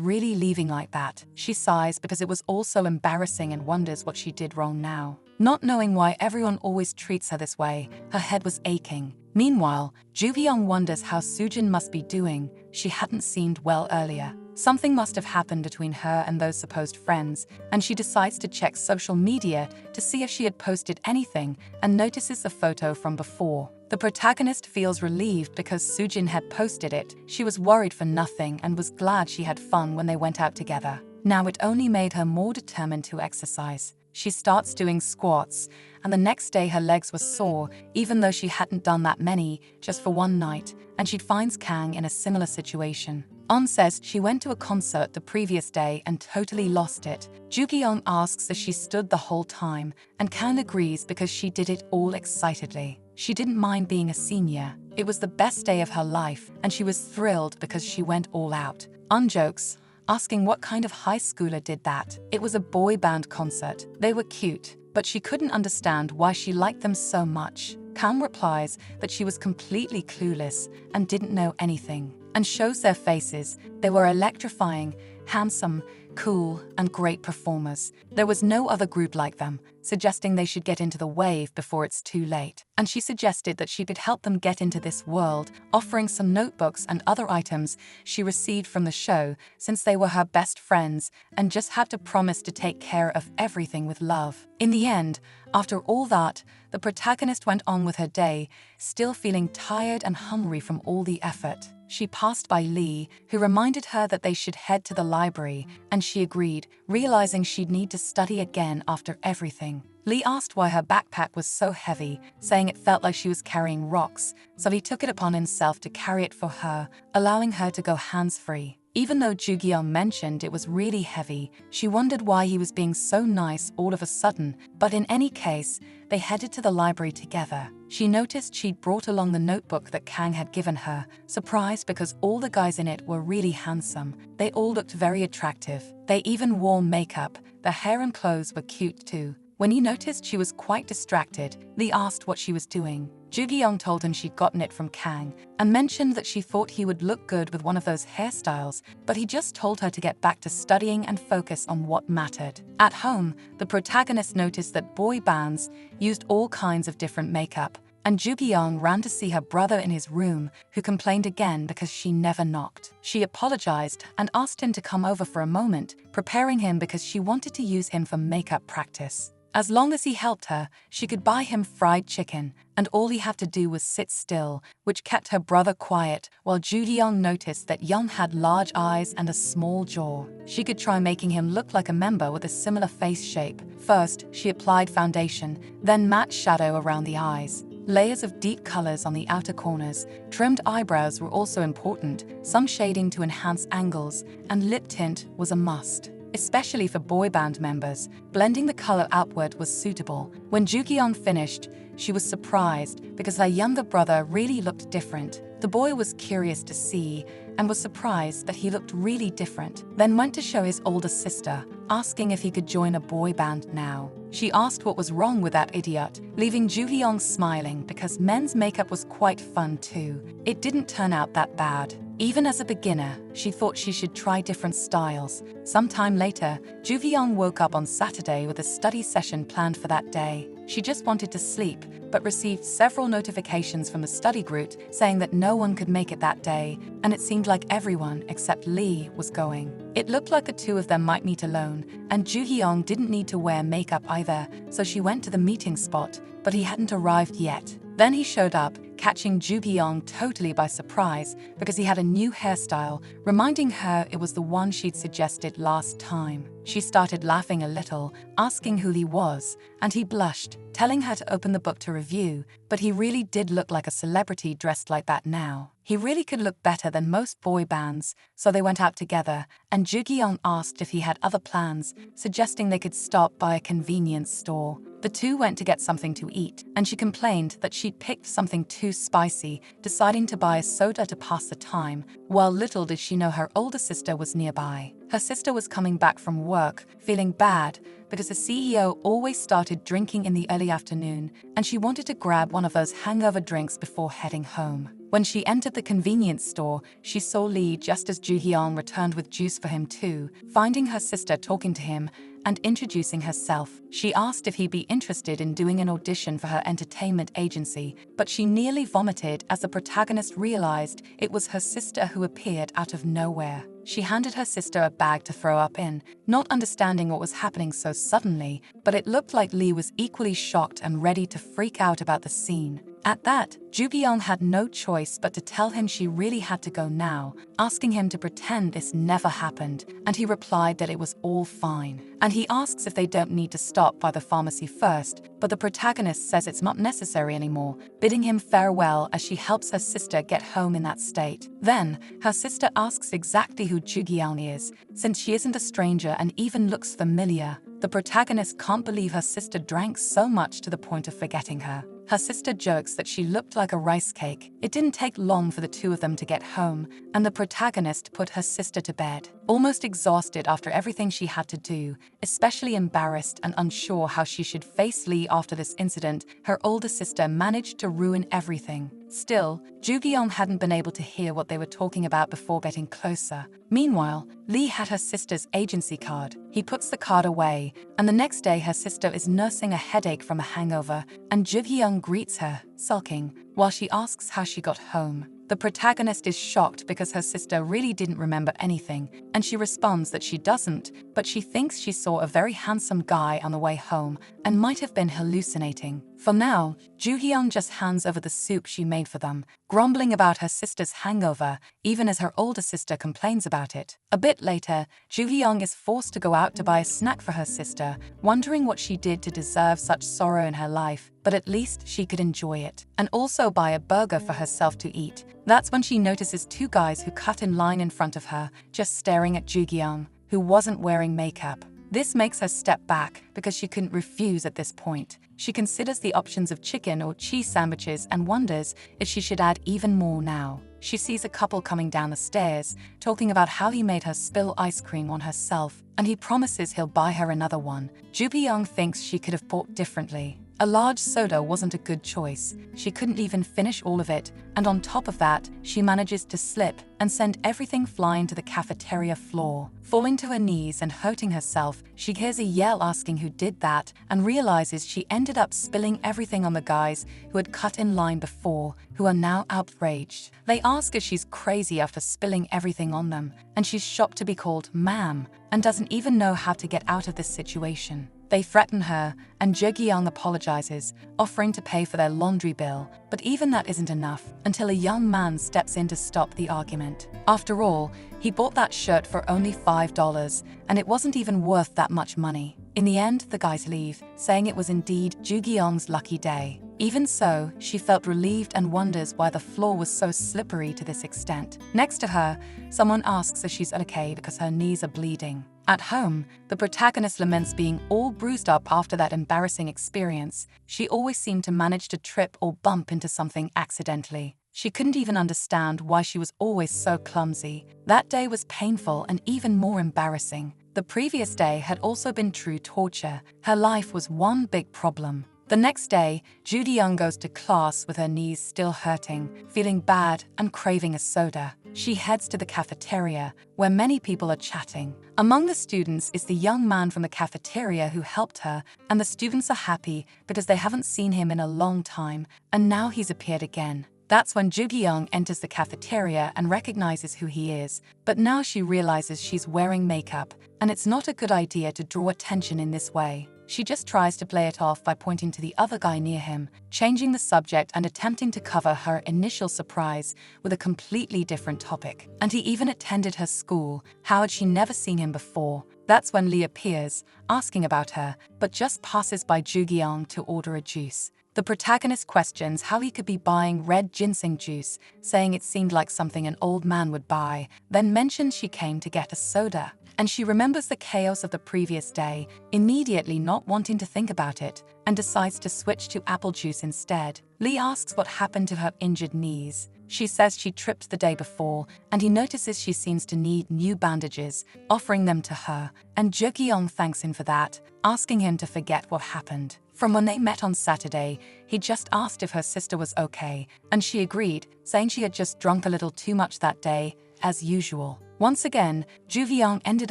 really leaving like that. She sighs because it was all so embarrassing and wonders what she did wrong now. Not knowing why everyone always treats her this way, her head was aching. Meanwhile, Ju-hyun wonders how Sujin must be doing. She hadn't seemed well earlier. Something must have happened between her and those supposed friends, and she decides to check social media to see if she had posted anything and notices the photo from before. The protagonist feels relieved because Sujin had posted it. She was worried for nothing and was glad she had fun when they went out together. Now it only made her more determined to exercise. She starts doing squats, and the next day her legs were sore, even though she hadn't done that many, just for one night, and she finds Kang in a similar situation. On says she went to a concert the previous day and totally lost it. Ju-hyun asks if she stood the whole time, and Kang agrees because she did it all excitedly. She didn't mind being a senior. It was the best day of her life, and she was thrilled because she went all out. Jokes, asking what kind of high schooler did that. It was a boy band concert. They were cute, but she couldn't understand why she liked them so much. Kang replies that she was completely clueless and didn't know anything, and shows their faces. They were electrifying, handsome, cool, and great performers. There was no other group like them, suggesting they should get into the wave before it's too late. And she suggested that she could help them get into this world, offering some notebooks and other items she received from the show since they were her best friends and just had to promise to take care of everything with love. In the end, after all that, the protagonist went on with her day, still feeling tired and hungry from all the effort. She passed by Lee, who reminded her that they should head to the library, and she agreed, realizing she'd need to study again after everything. Lee asked why her backpack was so heavy, saying it felt like she was carrying rocks, so he took it upon himself to carry it for her, allowing her to go hands-free. Even though Ju-hyun mentioned it was really heavy, she wondered why he was being so nice all of a sudden, but in any case, they headed to the library together. She noticed she'd brought along the notebook that Kang had given her, surprised because all the guys in it were really handsome. They all looked very attractive. They even wore makeup. Their hair and clothes were cute too. When he noticed she was quite distracted, Lee asked what she was doing. Ju-hyun told him she'd gotten it from Kang and mentioned that she thought he would look good with one of those hairstyles, but he just told her to get back to studying and focus on what mattered. At home, the protagonist noticed that boy bands used all kinds of different makeup, and Ju-hyun ran to see her brother in his room, who complained again because she never knocked. She apologized and asked him to come over for a moment, preparing him because she wanted to use him for makeup practice. As long as he helped her, she could buy him fried chicken, and all he had to do was sit still, which kept her brother quiet, while Ju-hyun noticed that Young had large eyes and a small jaw. She could try making him look like a member with a similar face shape. First, she applied foundation, then matte shadow around the eyes. Layers of deep colors on the outer corners. Trimmed eyebrows were also important, some shading to enhance angles, and lip tint was a must. Especially for boy band members, blending the color outward was suitable. When Ju-hyun finished, she was surprised because her younger brother really looked different. The boy was curious to see and was surprised that he looked really different, then went to show his older sister, asking if he could join a boy band now. She asked what was wrong with that idiot, leaving Ju-hyung smiling because men's makeup was quite fun too. It didn't turn out that bad. Even as a beginner, she thought she should try different styles. Sometime later, Ju-hyung woke up on Saturday with a study session planned for that day. She just wanted to sleep, but received several notifications from the study group saying that no one could make it that day, and it seemed like everyone except Lee was going. It looked like the two of them might meet alone, and Ju-hyung didn't need to wear makeup either, so she went to the meeting spot, but he hadn't arrived yet. Then he showed up, catching Ju-hyung totally by surprise because he had a new hairstyle, reminding her it was the one she'd suggested last time. She started laughing a little, asking who he was, and he blushed, telling her to open the book to review, but he really did look like a celebrity dressed like that now. He really could look better than most boy bands, so they went out together, and Ju-hyung asked if he had other plans, suggesting they could stop by a convenience store. The two went to get something to eat, and she complained that she'd picked something too spicy, deciding to buy a soda to pass the time, while little did she know her older sister was nearby. Her sister was coming back from work, feeling bad, because the CEO always started drinking in the early afternoon, and she wanted to grab one of those hangover drinks before heading home. When she entered the convenience store, she saw Lee just as Ju-hyung returned with juice for him too, finding her sister talking to him and introducing herself. She asked if he'd be interested in doing an audition for her entertainment agency, but she nearly vomited as the protagonist realized it was her sister who appeared out of nowhere. She handed her sister a bag to throw up in, not understanding what was happening so suddenly, but it looked like Lee was equally shocked and ready to freak out about the scene. At that, Ju-hyung had no choice but to tell him she really had to go now, asking him to pretend this never happened, and he replied that it was all fine. And he asks if they don't need to stop by the pharmacy first, but the protagonist says it's not necessary anymore, bidding him farewell as she helps her sister get home in that state. Then, her sister asks exactly who Ju-hyung is, since she isn't a stranger and even looks familiar. The protagonist can't believe her sister drank so much to the point of forgetting her. Her sister jokes that she looked like a rice cake. It didn't take long for the two of them to get home, and the protagonist put her sister to bed. Almost exhausted after everything she had to do, especially embarrassed and unsure how she should face Lee after this incident, her older sister managed to ruin everything. Still, Ju-hyung hadn't been able to hear what they were talking about before getting closer. Meanwhile, Lee had her sister's agency card. He puts the card away, and the next day her sister is nursing a headache from a hangover, and Ju-hyung greets her, sulking, while she asks how she got home. The protagonist is shocked because her sister really didn't remember anything, and she responds that she doesn't, but she thinks she saw a very handsome guy on the way home and might have been hallucinating. For now, Ju-hyung just hands over the soup she made for them, grumbling about her sister's hangover, even as her older sister complains about it. A bit later, Ju-hyung is forced to go out to buy a snack for her sister, wondering what she did to deserve such sorrow in her life, but at least she could enjoy it, and also buy a burger for herself to eat. That's when she notices two guys who cut in line in front of her, just staring at Ju-hyung, who wasn't wearing makeup. This makes her step back because she couldn't refuse at this point. She considers the options of chicken or cheese sandwiches and wonders if she should add even more now. She sees a couple coming down the stairs, talking about how he made her spill ice cream on herself, and he promises he'll buy her another one. Ju-hyung thinks she could have bought differently. A large soda wasn't a good choice. She couldn't even finish all of it, and on top of that, she manages to slip and send everything flying to the cafeteria floor. Falling to her knees and hurting herself, she hears a yell asking who did that and realizes she ended up spilling everything on the guys who had cut in line before, who are now outraged. They ask if she's crazy after spilling everything on them, and she's shocked to be called ma'am and doesn't even know how to get out of this situation. They threaten her, and Ju-hyung apologizes, offering to pay for their laundry bill, but even that isn't enough until a young man steps in to stop the argument. After all, he bought that shirt for only $5, and it wasn't even worth that much money. In the end, the guys leave, saying it was indeed Ju-hyung's lucky day. Even so, she felt relieved and wonders why the floor was so slippery to this extent. Next to her, someone asks if she's okay because her knees are bleeding. At home, the protagonist laments being all bruised up after that embarrassing experience. She always seemed to manage to trip or bump into something accidentally. She couldn't even understand why she was always so clumsy. That day was painful and even more embarrassing. The previous day had also been true torture. Her life was one big problem. The next day, Ju-Young goes to class with her knees still hurting, feeling bad and craving a soda. She heads to the cafeteria, where many people are chatting. Among the students is the young man from the cafeteria who helped her, and the students are happy because they haven't seen him in a long time, and now he's appeared again. That's when Ju-Young enters the cafeteria and recognizes who he is, but now she realizes she's wearing makeup, and it's not a good idea to draw attention in this way. She just tries to play it off by pointing to the other guy near him, changing the subject and attempting to cover her initial surprise with a completely different topic. And he even attended her school. How had she never seen him before? That's when Lee appears, asking about her, but just passes by Ju-Young to order a juice. The protagonist questions how he could be buying red ginseng juice, saying it seemed like something an old man would buy, then mentions she came to get a soda. And she remembers the chaos of the previous day, immediately not wanting to think about it, and decides to switch to apple juice instead. Lee asks what happened to her injured knees. She says she tripped the day before, and he notices she seems to need new bandages, offering them to her, and Ju-Young thanks him for that, asking him to forget what happened. From when they met on Saturday, he just asked if her sister was okay, and she agreed, saying she had just drunk a little too much that day, as usual. Once again, Ju-Young ended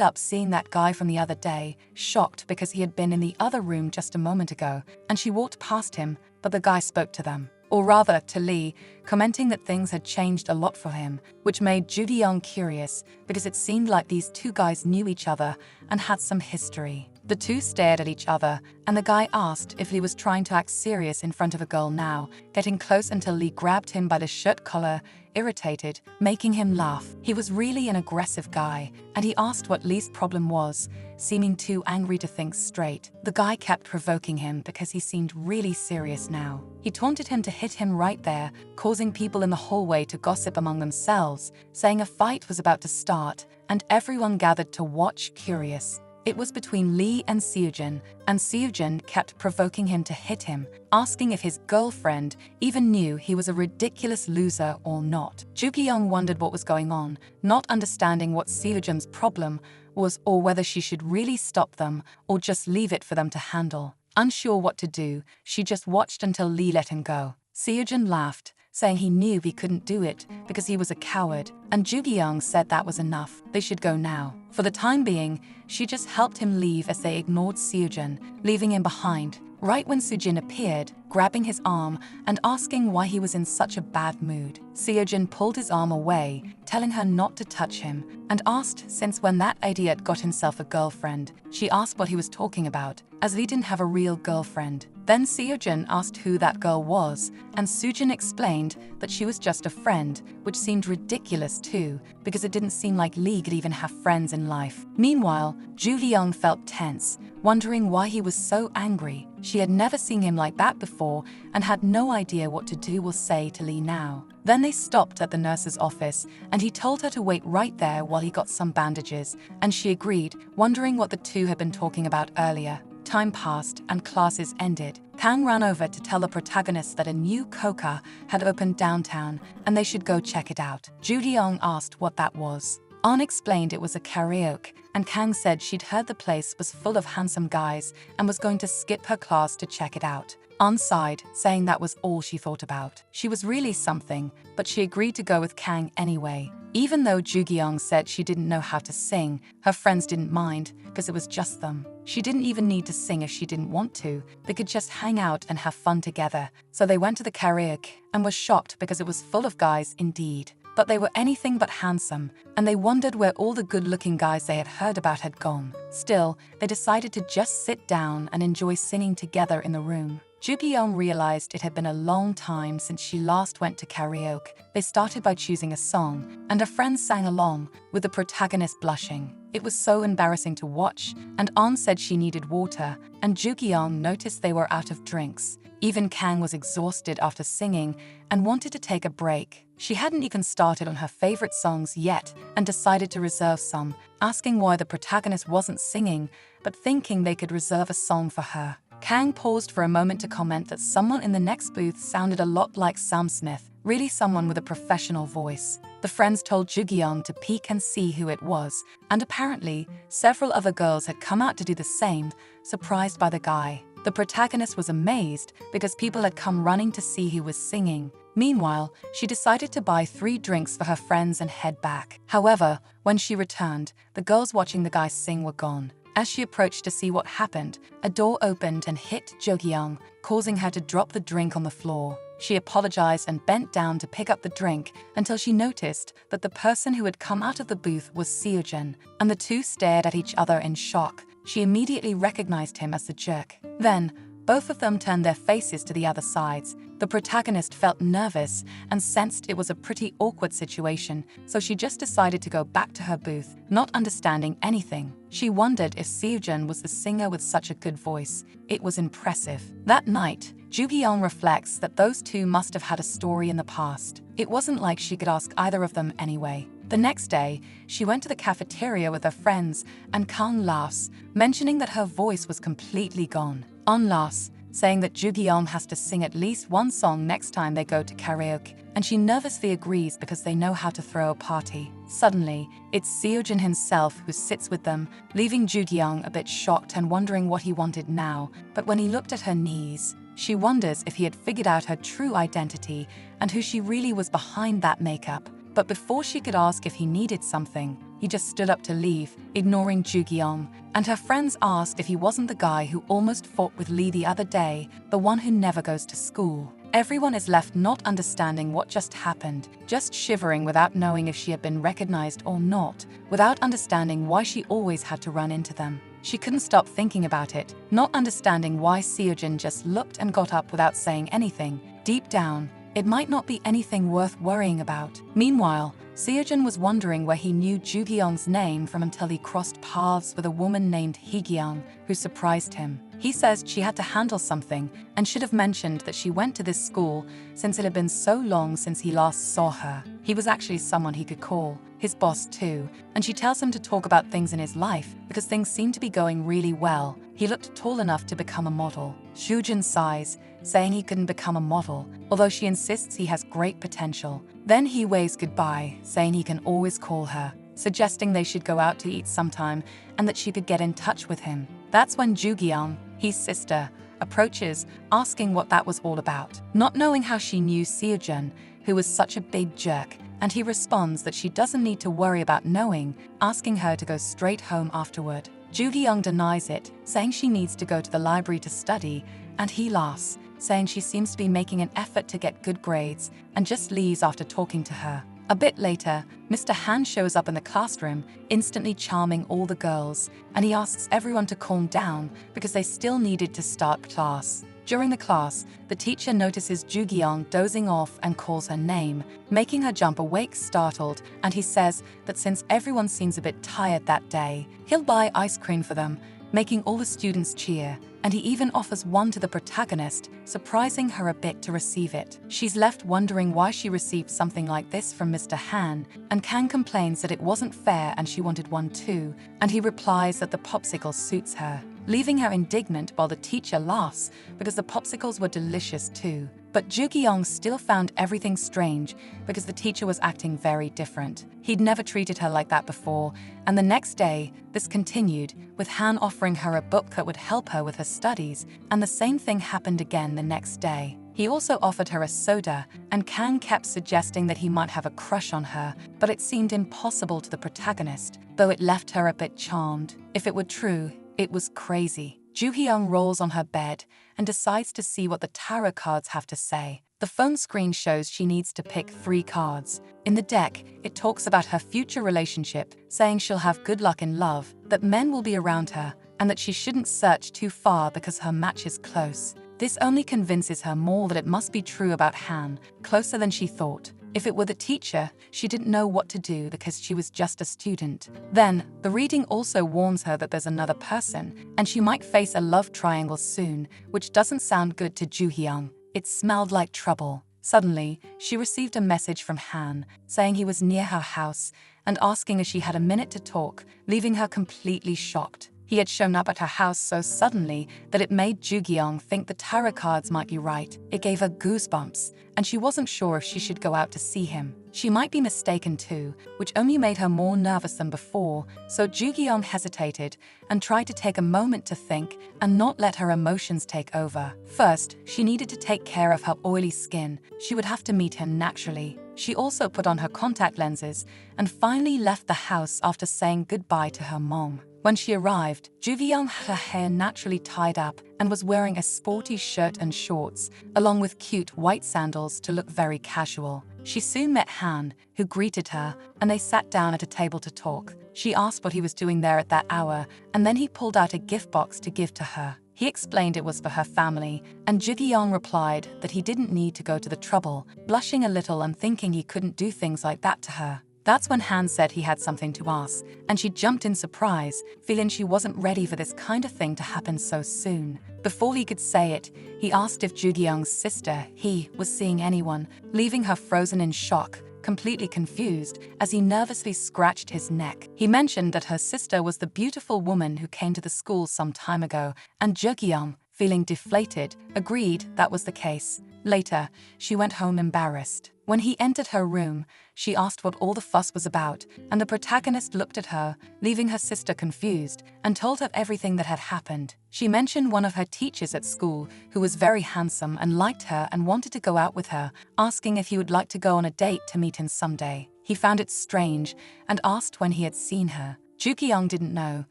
up seeing that guy from the other day, shocked because he had been in the other room just a moment ago, and she walked past him, but the guy spoke to them. Or rather, to Lee, commenting that things had changed a lot for him, which made Ju-Young curious because it seemed like these two guys knew each other and had some history. The two stared at each other, and the guy asked if Lee was trying to act serious in front of a girl now, getting close until Lee grabbed him by the shirt collar, irritated, making him laugh. He was really an aggressive guy, and he asked what Lee's problem was, seeming too angry to think straight. The guy kept provoking him because he seemed really serious now. He taunted him to hit him right there, causing people in the hallway to gossip among themselves, saying a fight was about to start, and everyone gathered to watch, curious. It was between Lee and Seojin, and Seojin kept provoking him to hit him, asking if his girlfriend even knew he was a ridiculous loser or not. Ju-Young wondered what was going on, not understanding what Seojin's problem was or whether she should really stop them or just leave it for them to handle. Unsure what to do, she just watched until Lee let him go. Seojin laughed, saying he knew he couldn't do it because he was a coward, and Ju-Young said that was enough, they should go now. For the time being, she just helped him leave as they ignored Seojin, leaving him behind, right when Seojin appeared, grabbing his arm and asking why he was in such a bad mood. Seojin pulled his arm away, telling her not to touch him, and asked since when that idiot got himself a girlfriend. She asked what he was talking about, as Lee didn't have a real girlfriend. Then Seojin asked who that girl was, and Seojin explained that she was just a friend, which seemed ridiculous too, because it didn't seem like Lee could even have friends in life. Meanwhile, Ju-Young felt tense, wondering why he was so angry. She had never seen him like that before and had no idea what to do or say to Lee now. Then they stopped at the nurse's office, and he told her to wait right there while he got some bandages, and she agreed, wondering what the two had been talking about earlier. Time passed and classes ended. Kang ran over to tell the protagonist that a new coca had opened downtown and they should go check it out. Ju-Young asked what that was. An explained it was a karaoke, and Kang said she'd heard the place was full of handsome guys and was going to skip her class to check it out. An sighed, saying that was all she thought about. She was really something, but she agreed to go with Kang anyway. Even though Ju-Young said she didn't know how to sing, her friends didn't mind because it was just them. She didn't even need to sing if she didn't want to. They could just hang out and have fun together. So they went to the karaoke and were shocked because it was full of guys indeed. But they were anything but handsome, and they wondered where all the good-looking guys they had heard about had gone. Still, they decided to just sit down and enjoy singing together in the room. Ju-Young realized it had been a long time since she last went to karaoke. They started by choosing a song, and her friends sang along, with the protagonist blushing. It was so embarrassing to watch, and An said she needed water, and Ju-Young noticed they were out of drinks. Even Kang was exhausted after singing and wanted to take a break. She hadn't even started on her favorite songs yet and decided to reserve some, asking why the protagonist wasn't singing, but thinking they could reserve a song for her. Kang paused for a moment to comment that someone in the next booth sounded a lot like Sam Smith, really someone with a professional voice. The friends told Jugyong to peek and see who it was, and apparently, several other girls had come out to do the same, surprised by the guy. The protagonist was amazed because people had come running to see who was singing. Meanwhile, she decided to buy 3 drinks for her friends and head back. However, when she returned, the girls watching the guy sing were gone. As she approached to see what happened, a door opened and hit Jugyong, causing her to drop the drink on the floor. She apologized and bent down to pick up the drink until she noticed that the person who had come out of the booth was Seojin, and the two stared at each other in shock. She immediately recognized him as the jerk. Then, both of them turned their faces to the other sides. The protagonist felt nervous and sensed it was a pretty awkward situation, so she just decided to go back to her booth, not understanding anything. She wondered if Seojin was the singer with such a good voice. It was impressive. That night, Jugyong reflects that those two must have had a story in the past. It wasn't like she could ask either of them anyway. The next day, she went to the cafeteria with her friends, and Kang laughs, mentioning that her voice was completely gone. On laughs, saying that Jugyong has to sing at least one song next time they go to karaoke, and she nervously agrees because they know how to throw a party. Suddenly, it's Seojin himself who sits with them, leaving Jugyong a bit shocked and wondering what he wanted now. But when he looked at her knees, she wonders if he had figured out her true identity and who she really was behind that makeup. But before she could ask if he needed something, he just stood up to leave, ignoring Jugyong, and her friends asked if he wasn't the guy who almost fought with Lee the other day, the one who never goes to school. Everyone is left not understanding what just happened, just shivering without knowing if she had been recognized or not, without understanding why she always had to run into them. She couldn't stop thinking about it, not understanding why Seojin just looked and got up without saying anything. Deep down, it might not be anything worth worrying about. Meanwhile, Seojin was wondering where he knew Jugyong's name from until he crossed paths with a woman named Hyegyong, who surprised him. He says she had to handle something and should have mentioned that she went to this school since it had been so long since he last saw her. He was actually someone he could call, his boss too, and she tells him to talk about things in his life because things seem to be going really well. He looked tall enough to become a model. Seojin sighs, saying he couldn't become a model, although she insists he has great potential. Then he waves goodbye, saying he can always call her, suggesting they should go out to eat sometime and that she could get in touch with him. That's when Jugyong, his sister, approaches, asking what that was all about, not knowing how she knew Seojin, who was such a big jerk, and he responds that she doesn't need to worry about knowing, asking her to go straight home afterward. Jugyong denies it, saying she needs to go to the library to study, and he laughs, saying she seems to be making an effort to get good grades, and just leaves after talking to her. A bit later, Mr. Han shows up in the classroom, instantly charming all the girls, and he asks everyone to calm down because they still needed to start class. During the class, the teacher notices Jugyong dozing off and calls her name, making her jump awake startled, and he says that since everyone seems a bit tired that day, he'll buy ice cream for them, making all the students cheer, and he even offers one to the protagonist, surprising her a bit to receive it. She's left wondering why she received something like this from Mr. Han, and Kang complains that it wasn't fair and she wanted one too, and he replies that the popsicle suits her, leaving her indignant while the teacher laughs because the popsicles were delicious too. But Jugyong still found everything strange because the teacher was acting very different. He'd never treated her like that before, and the next day, this continued, with Han offering her a book that would help her with her studies, and the same thing happened again the next day. He also offered her a soda, and Kang kept suggesting that he might have a crush on her, but it seemed impossible to the protagonist, though it left her a bit charmed. If it were true, it was crazy. Juhyong rolls on her bed and decides to see what the tarot cards have to say. The phone screen shows she needs to pick 3 cards. In the deck, it talks about her future relationship, saying she'll have good luck in love, that men will be around her, and that she shouldn't search too far because her match is close. This only convinces her more that it must be true about Han, closer than she thought. If it were the teacher, she didn't know what to do because she was just a student. Then, the reading also warns her that there's another person, and she might face a love triangle soon, which doesn't sound good to Juhyong. It smelled like trouble. Suddenly, she received a message from Han, saying he was near her house and asking if she had a minute to talk, leaving her completely shocked. He had shown up at her house so suddenly that it made Ju-gyung think the tarot cards might be right. It gave her goosebumps, and she wasn't sure if she should go out to see him. She might be mistaken too, which only made her more nervous than before, so Ju-gyung hesitated and tried to take a moment to think and not let her emotions take over. First, she needed to take care of her oily skin. She would have to meet him naturally. She also put on her contact lenses and finally left the house after saying goodbye to her mom. When she arrived, Ju-gyung had her hair naturally tied up and was wearing a sporty shirt and shorts, along with cute white sandals to look very casual. She soon met Han, who greeted her, and they sat down at a table to talk. She asked what he was doing there at that hour, and then he pulled out a gift box to give to her. He explained it was for her family, and Ju-gyung replied that he didn't need to go to the trouble, blushing a little and thinking he couldn't do things like that to her. That's when Han said he had something to ask, and she jumped in surprise, feeling she wasn't ready for this kind of thing to happen so soon. Before he could say it, he asked if Ju-gyung's sister, he, was seeing anyone, leaving her frozen in shock, completely confused, as he nervously scratched his neck. He mentioned that her sister was the beautiful woman who came to the school some time ago, and Ju-gyung, feeling deflated, agreed that was the case. Later, she went home embarrassed. When he entered her room, she asked what all the fuss was about, and the protagonist looked at her, leaving her sister confused, and told her everything that had happened. She mentioned one of her teachers at school who was very handsome and liked her and wanted to go out with her, asking if he would like to go on a date to meet him someday. He found it strange and asked when he had seen her. Ju-gyung didn't know,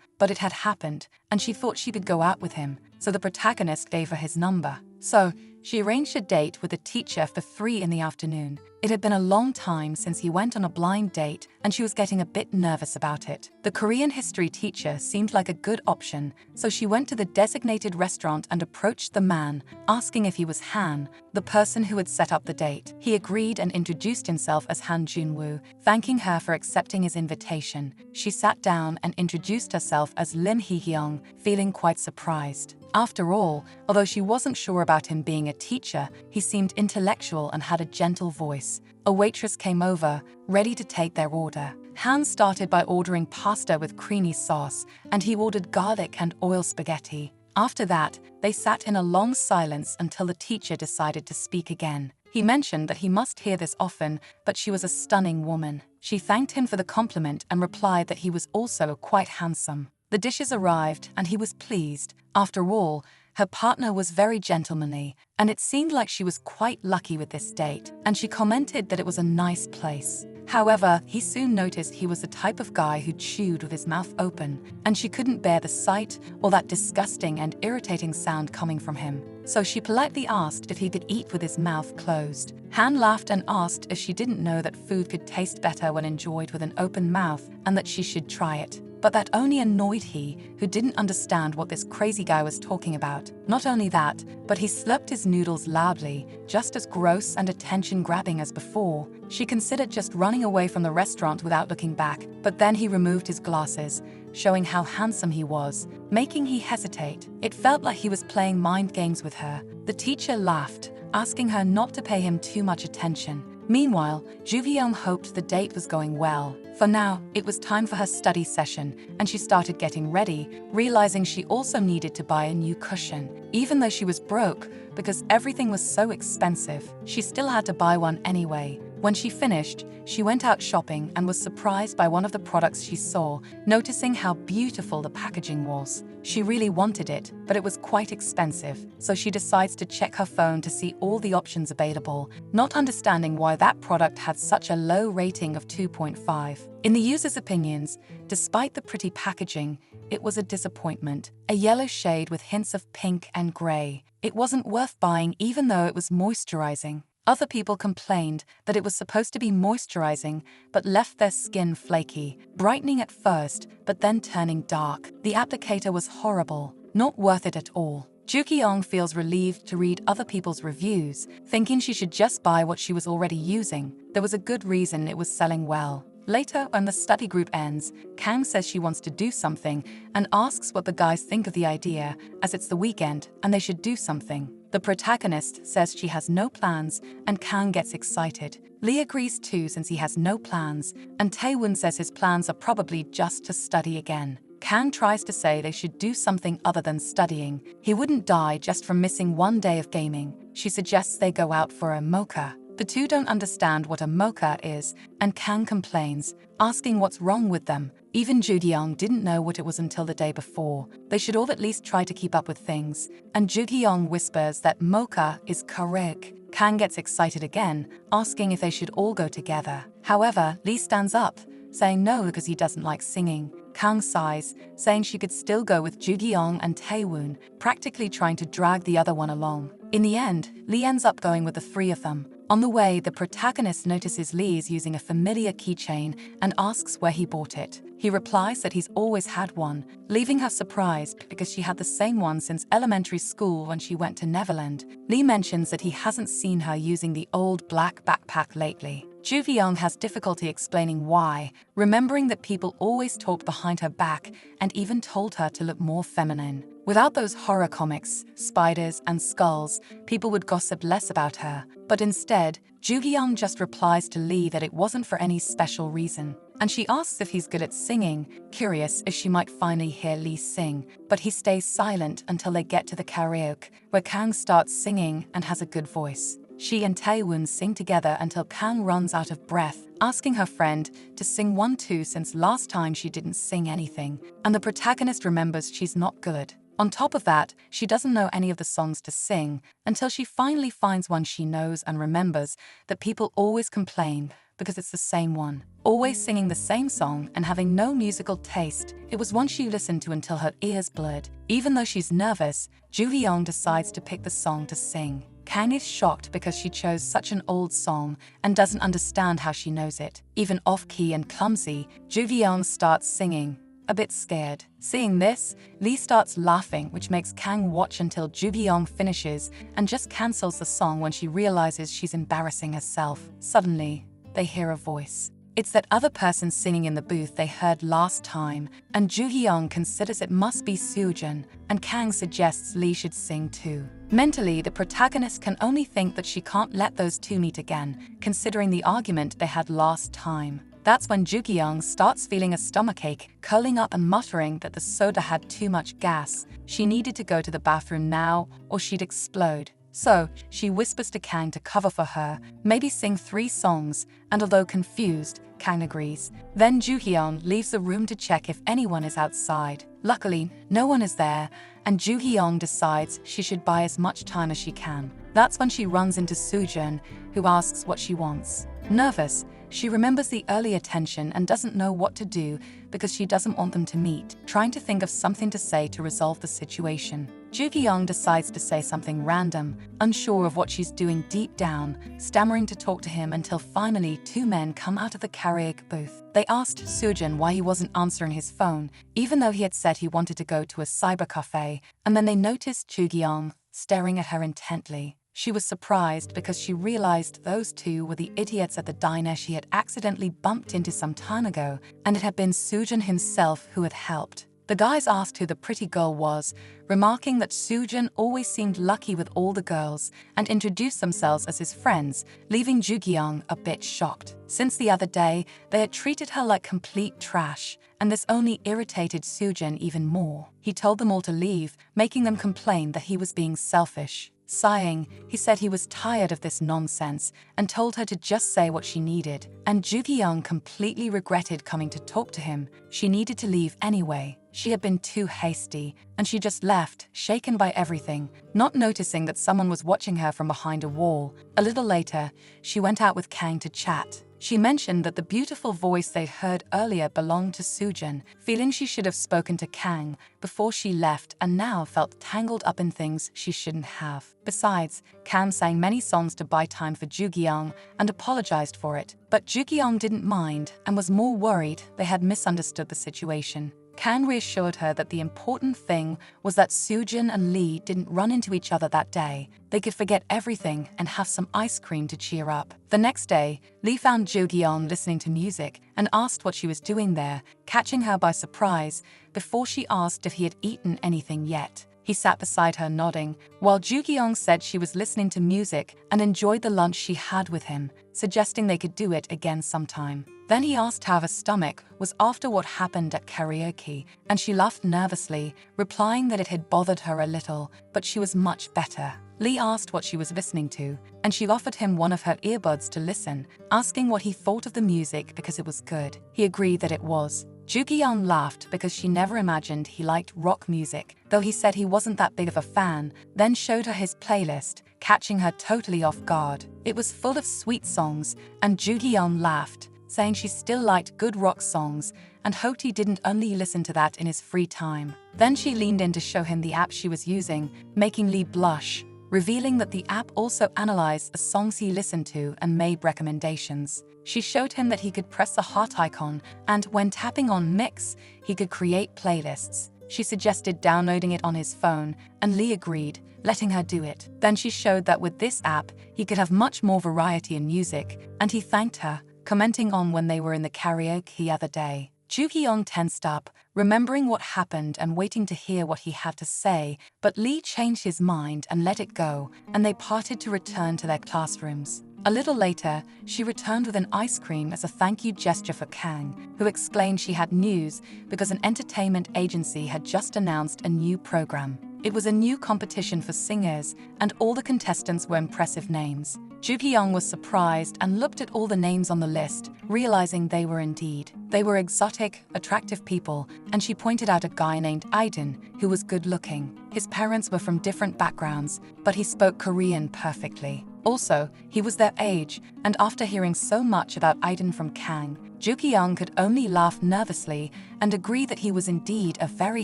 but it had happened, and she thought she could go out with him, so the protagonist gave her his number. So, she arranged a date with the teacher for 3 in the afternoon. It had been a long time since he went on a blind date, and she was getting a bit nervous about it. The Korean history teacher seemed like a good option, so she went to the designated restaurant and approached the man, asking if he was Han, the person who had set up the date. He agreed and introduced himself as Han Junwoo, thanking her for accepting his invitation. She sat down and introduced herself as Lim Hee-hyung, feeling quite surprised. After all, although she wasn't sure about him being a teacher, he seemed intellectual and had a gentle voice. A waitress came over, ready to take their order. Han started by ordering pasta with creamy sauce, and he ordered garlic and oil spaghetti. After that, they sat in a long silence until the teacher decided to speak again. He mentioned that he must hear this often, but she was a stunning woman. She thanked him for the compliment and replied that he was also quite handsome. The dishes arrived, and he was pleased. After all, her partner was very gentlemanly, and it seemed like she was quite lucky with this date, and she commented that it was a nice place. However, he soon noticed he was the type of guy who chewed with his mouth open, and she couldn't bear the sight or that disgusting and irritating sound coming from him. So she politely asked if he could eat with his mouth closed. Han laughed and asked if she didn't know that food could taste better when enjoyed with an open mouth and that she should try it. But that only annoyed he, who didn't understand what this crazy guy was talking about. Not only that, but he slurped his noodles loudly, just as gross and attention-grabbing as before. She considered just running away from the restaurant without looking back, but then he removed his glasses, showing how handsome he was, making he hesitate. It felt like he was playing mind games with her. The teacher laughed, asking her not to pay him too much attention. Meanwhile, Ju-gyung hoped the date was going well. For now, it was time for her study session, and she started getting ready, realizing she also needed to buy a new cushion. Even though she was broke, because everything was so expensive, she still had to buy one anyway. When she finished, she went out shopping and was surprised by one of the products she saw, noticing how beautiful the packaging was. She really wanted it, but it was quite expensive, so she decides to check her phone to see all the options available, not understanding why that product had such a low rating of 2.5. In the user's opinions, despite the pretty packaging, it was a disappointment. A yellow shade with hints of pink and gray. It wasn't worth buying even though it was moisturizing. Other people complained that it was supposed to be moisturizing, but left their skin flaky, brightening at first, but then turning dark. The applicator was horrible, not worth it at all. Ju-gyung feels relieved to read other people's reviews, thinking she should just buy what she was already using. There was a good reason it was selling well. Later, when the study group ends, Kang says she wants to do something and asks what the guys think of the idea, as it's the weekend and they should do something. The protagonist says she has no plans, and Kang gets excited. Lee agrees too since he has no plans, and Taewon says his plans are probably just to study again. Kang tries to say they should do something other than studying. He wouldn't die just from missing one day of gaming. She suggests they go out for a mocha. The two don't understand what a mocha is, and Kang complains, asking what's wrong with them. Even Ju-kyung didn't know what it was until the day before. They should all at least try to keep up with things. And Ju-kyung whispers that mocha is correct. Kang gets excited again, asking if they should all go together. However, Lee stands up, saying no because he doesn't like singing. Kang sighs, saying she could still go with Ju-kyung and Taewoon, practically trying to drag the other one along. In the end, Lee ends up going with the three of them. On the way, the protagonist notices Lee's using a familiar keychain and asks where he bought it. He replies that he's always had one, leaving her surprised because she had the same one since elementary school when she went to Neverland. Lee mentions that he hasn't seen her using the old black backpack lately. Ju-kyung has difficulty explaining why, remembering that people always talked behind her back and even told her to look more feminine. Without those horror comics, spiders, and skulls, people would gossip less about her. But instead, Ju-kyung just replies to Lee that it wasn't for any special reason. And she asks if he's good at singing, curious if she might finally hear Lee sing. But he stays silent until they get to the karaoke, where Kang starts singing and has a good voice. She and Taewoon sing together until Kang runs out of breath, asking her friend to sing one too since last time she didn't sing anything, and the protagonist remembers she's not good. On top of that, she doesn't know any of the songs to sing until she finally finds one she knows and remembers that people always complain because it's the same one. Always singing the same song and having no musical taste, it was one she listened to until her ears blurred. Even though she's nervous, Ju-kyung decides to pick the song to sing. Kang is shocked because she chose such an old song and doesn't understand how she knows it. Even off-key and clumsy, Ju-kyung starts singing, a bit scared. Seeing this, Lee starts laughing, which makes Kang watch until Ju-kyung finishes and just cancels the song when she realizes she's embarrassing herself. Suddenly, they hear a voice. It's that other person singing in the booth they heard last time, and Ju-kyung considers it must be Seojun, and Kang suggests Lee should sing too. Mentally, the protagonist can only think that she can't let those two meet again, considering the argument they had last time. That's when Ju-kyung starts feeling a stomachache, curling up and muttering that the soda had too much gas. She needed to go to the bathroom now, or she'd explode. So, she whispers to Kang to cover for her, maybe sing 3 songs, and although confused, Kang agrees. Then Ju-kyung leaves the room to check if anyone is outside. Luckily, no one is there, and Ju-kyung decides she should buy as much time as she can. That's when she runs into Seojun, who asks what she wants. Nervous, she remembers the earlier tension and doesn't know what to do because she doesn't want them to meet, trying to think of something to say to resolve the situation. Ju-kyung decides to say something random, unsure of what she's doing deep down, stammering to talk to him until finally 2 men come out of the karaoke booth. They asked Seojun why he wasn't answering his phone, even though he had said he wanted to go to a cyber cafe, and then they noticed Ju-kyung staring at her intently. She was surprised because she realized those 2 were the idiots at the diner she had accidentally bumped into some time ago, and it had been Seojun himself who had helped. The guys asked who the pretty girl was, remarking that Seojun always seemed lucky with all the girls, and introduced themselves as his friends, leaving Ju-kyung a bit shocked. Since the other day, they had treated her like complete trash, and this only irritated Seojun even more. He told them all to leave, making them complain that he was being selfish. Sighing, he said he was tired of this nonsense and told her to just say what she needed. And Ju-kyung completely regretted coming to talk to him. She needed to leave anyway. She had been too hasty, and she just left, shaken by everything, not noticing that someone was watching her from behind a wall. A little later, she went out with Kang to chat. She mentioned that the beautiful voice they'd heard earlier belonged to Seojun, feeling she should have spoken to Kang before she left and now felt tangled up in things she shouldn't have. Besides, Kang sang many songs to buy time for Ju-kyung and apologized for it, but Ju-kyung didn't mind and was more worried they had misunderstood the situation. Kang reassured her that the important thing was that Seojun and Lee didn't run into each other that day. They could forget everything and have some ice cream to cheer up. The next day, Lee found Ju-kyung listening to music and asked what she was doing there, catching her by surprise before she asked if he had eaten anything yet. He sat beside her nodding, while Ju-kyung said she was listening to music and enjoyed the lunch she had with him, suggesting they could do it again sometime. Then he asked how her stomach was after what happened at karaoke, and she laughed nervously, replying that it had bothered her a little, but she was much better. Lee asked what she was listening to, and she offered him one of her earbuds to listen, asking what he thought of the music because it was good. He agreed that it was. Ju-gi-young laughed because she never imagined he liked rock music, though he said he wasn't that big of a fan, then showed her his playlist, catching her totally off guard. It was full of sweet songs, and Ju-gi-young laughed, saying she still liked good rock songs and hoped he didn't only listen to that in his free time. Then she leaned in to show him the app she was using, making Lee blush, revealing that the app also analyzed the songs he listened to and made recommendations. She showed him that he could press the heart icon and, when tapping on Mix, he could create playlists. She suggested downloading it on his phone, and Lee agreed, letting her do it. Then she showed that with this app, he could have much more variety in music, and he thanked her, commenting on when they were in the karaoke the other day. Ju-gi-young tensed up, remembering what happened and waiting to hear what he had to say, but Lee changed his mind and let it go, and they parted to return to their classrooms. A little later, she returned with an ice cream as a thank you gesture for Kang, who explained she had news because an entertainment agency had just announced a new program. It was a new competition for singers, and all the contestants were impressive names. Ju-gi-young was surprised and looked at all the names on the list, realizing they were indeed. They were exotic, attractive people, and she pointed out a guy named Aiden, who was good-looking. His parents were from different backgrounds, but he spoke Korean perfectly. Also, he was their age, and after hearing so much about Aiden from Kang, Ju-gi-young could only laugh nervously and agree that he was indeed a very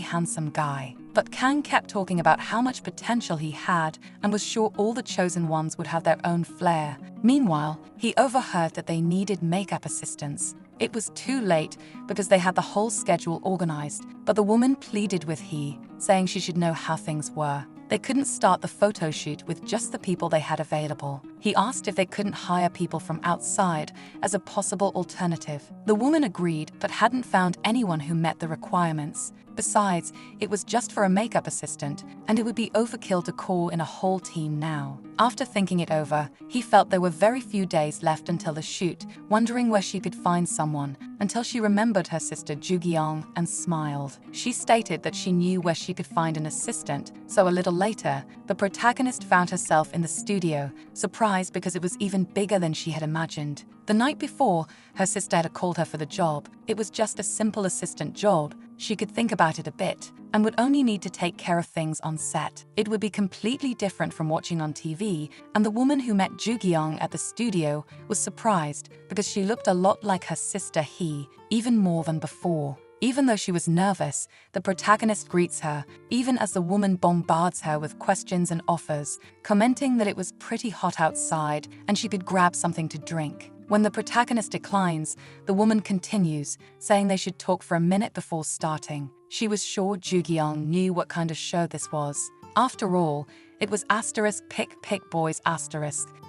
handsome guy. But Kang kept talking about how much potential he had and was sure all the chosen ones would have their own flair. Meanwhile, he overheard that they needed makeup assistants. It was too late because they had the whole schedule organized, but the woman pleaded with he, saying she should know how things were. They couldn't start the photo shoot with just the people they had available. He asked if they couldn't hire people from outside as a possible alternative. The woman agreed, but hadn't found anyone who met the requirements. Besides, it was just for a makeup assistant, and it would be overkill to call in a whole team now. After thinking it over, he felt there were very few days left until the shoot, wondering where she could find someone, until she remembered her sister Ju-gi-young and smiled. She stated that she knew where she could find an assistant, so a little later, the protagonist found herself in the studio, surprised because it was even bigger than she had imagined. The night before, her sister had called her for the job. It was just a simple assistant job. She could think about it a bit and would only need to take care of things on set. It would be completely different from watching on TV, and the woman who met Ju-gi-young at the studio was surprised because she looked a lot like her sister Hee, even more than before. Even though she was nervous, the protagonist greets her, even as the woman bombards her with questions and offers, commenting that it was pretty hot outside and she could grab something to drink. When the protagonist declines, the woman continues, saying they should talk for a minute before starting. She was sure Ju-gi-young knew what kind of show this was. After all, it was *Pick Boys*.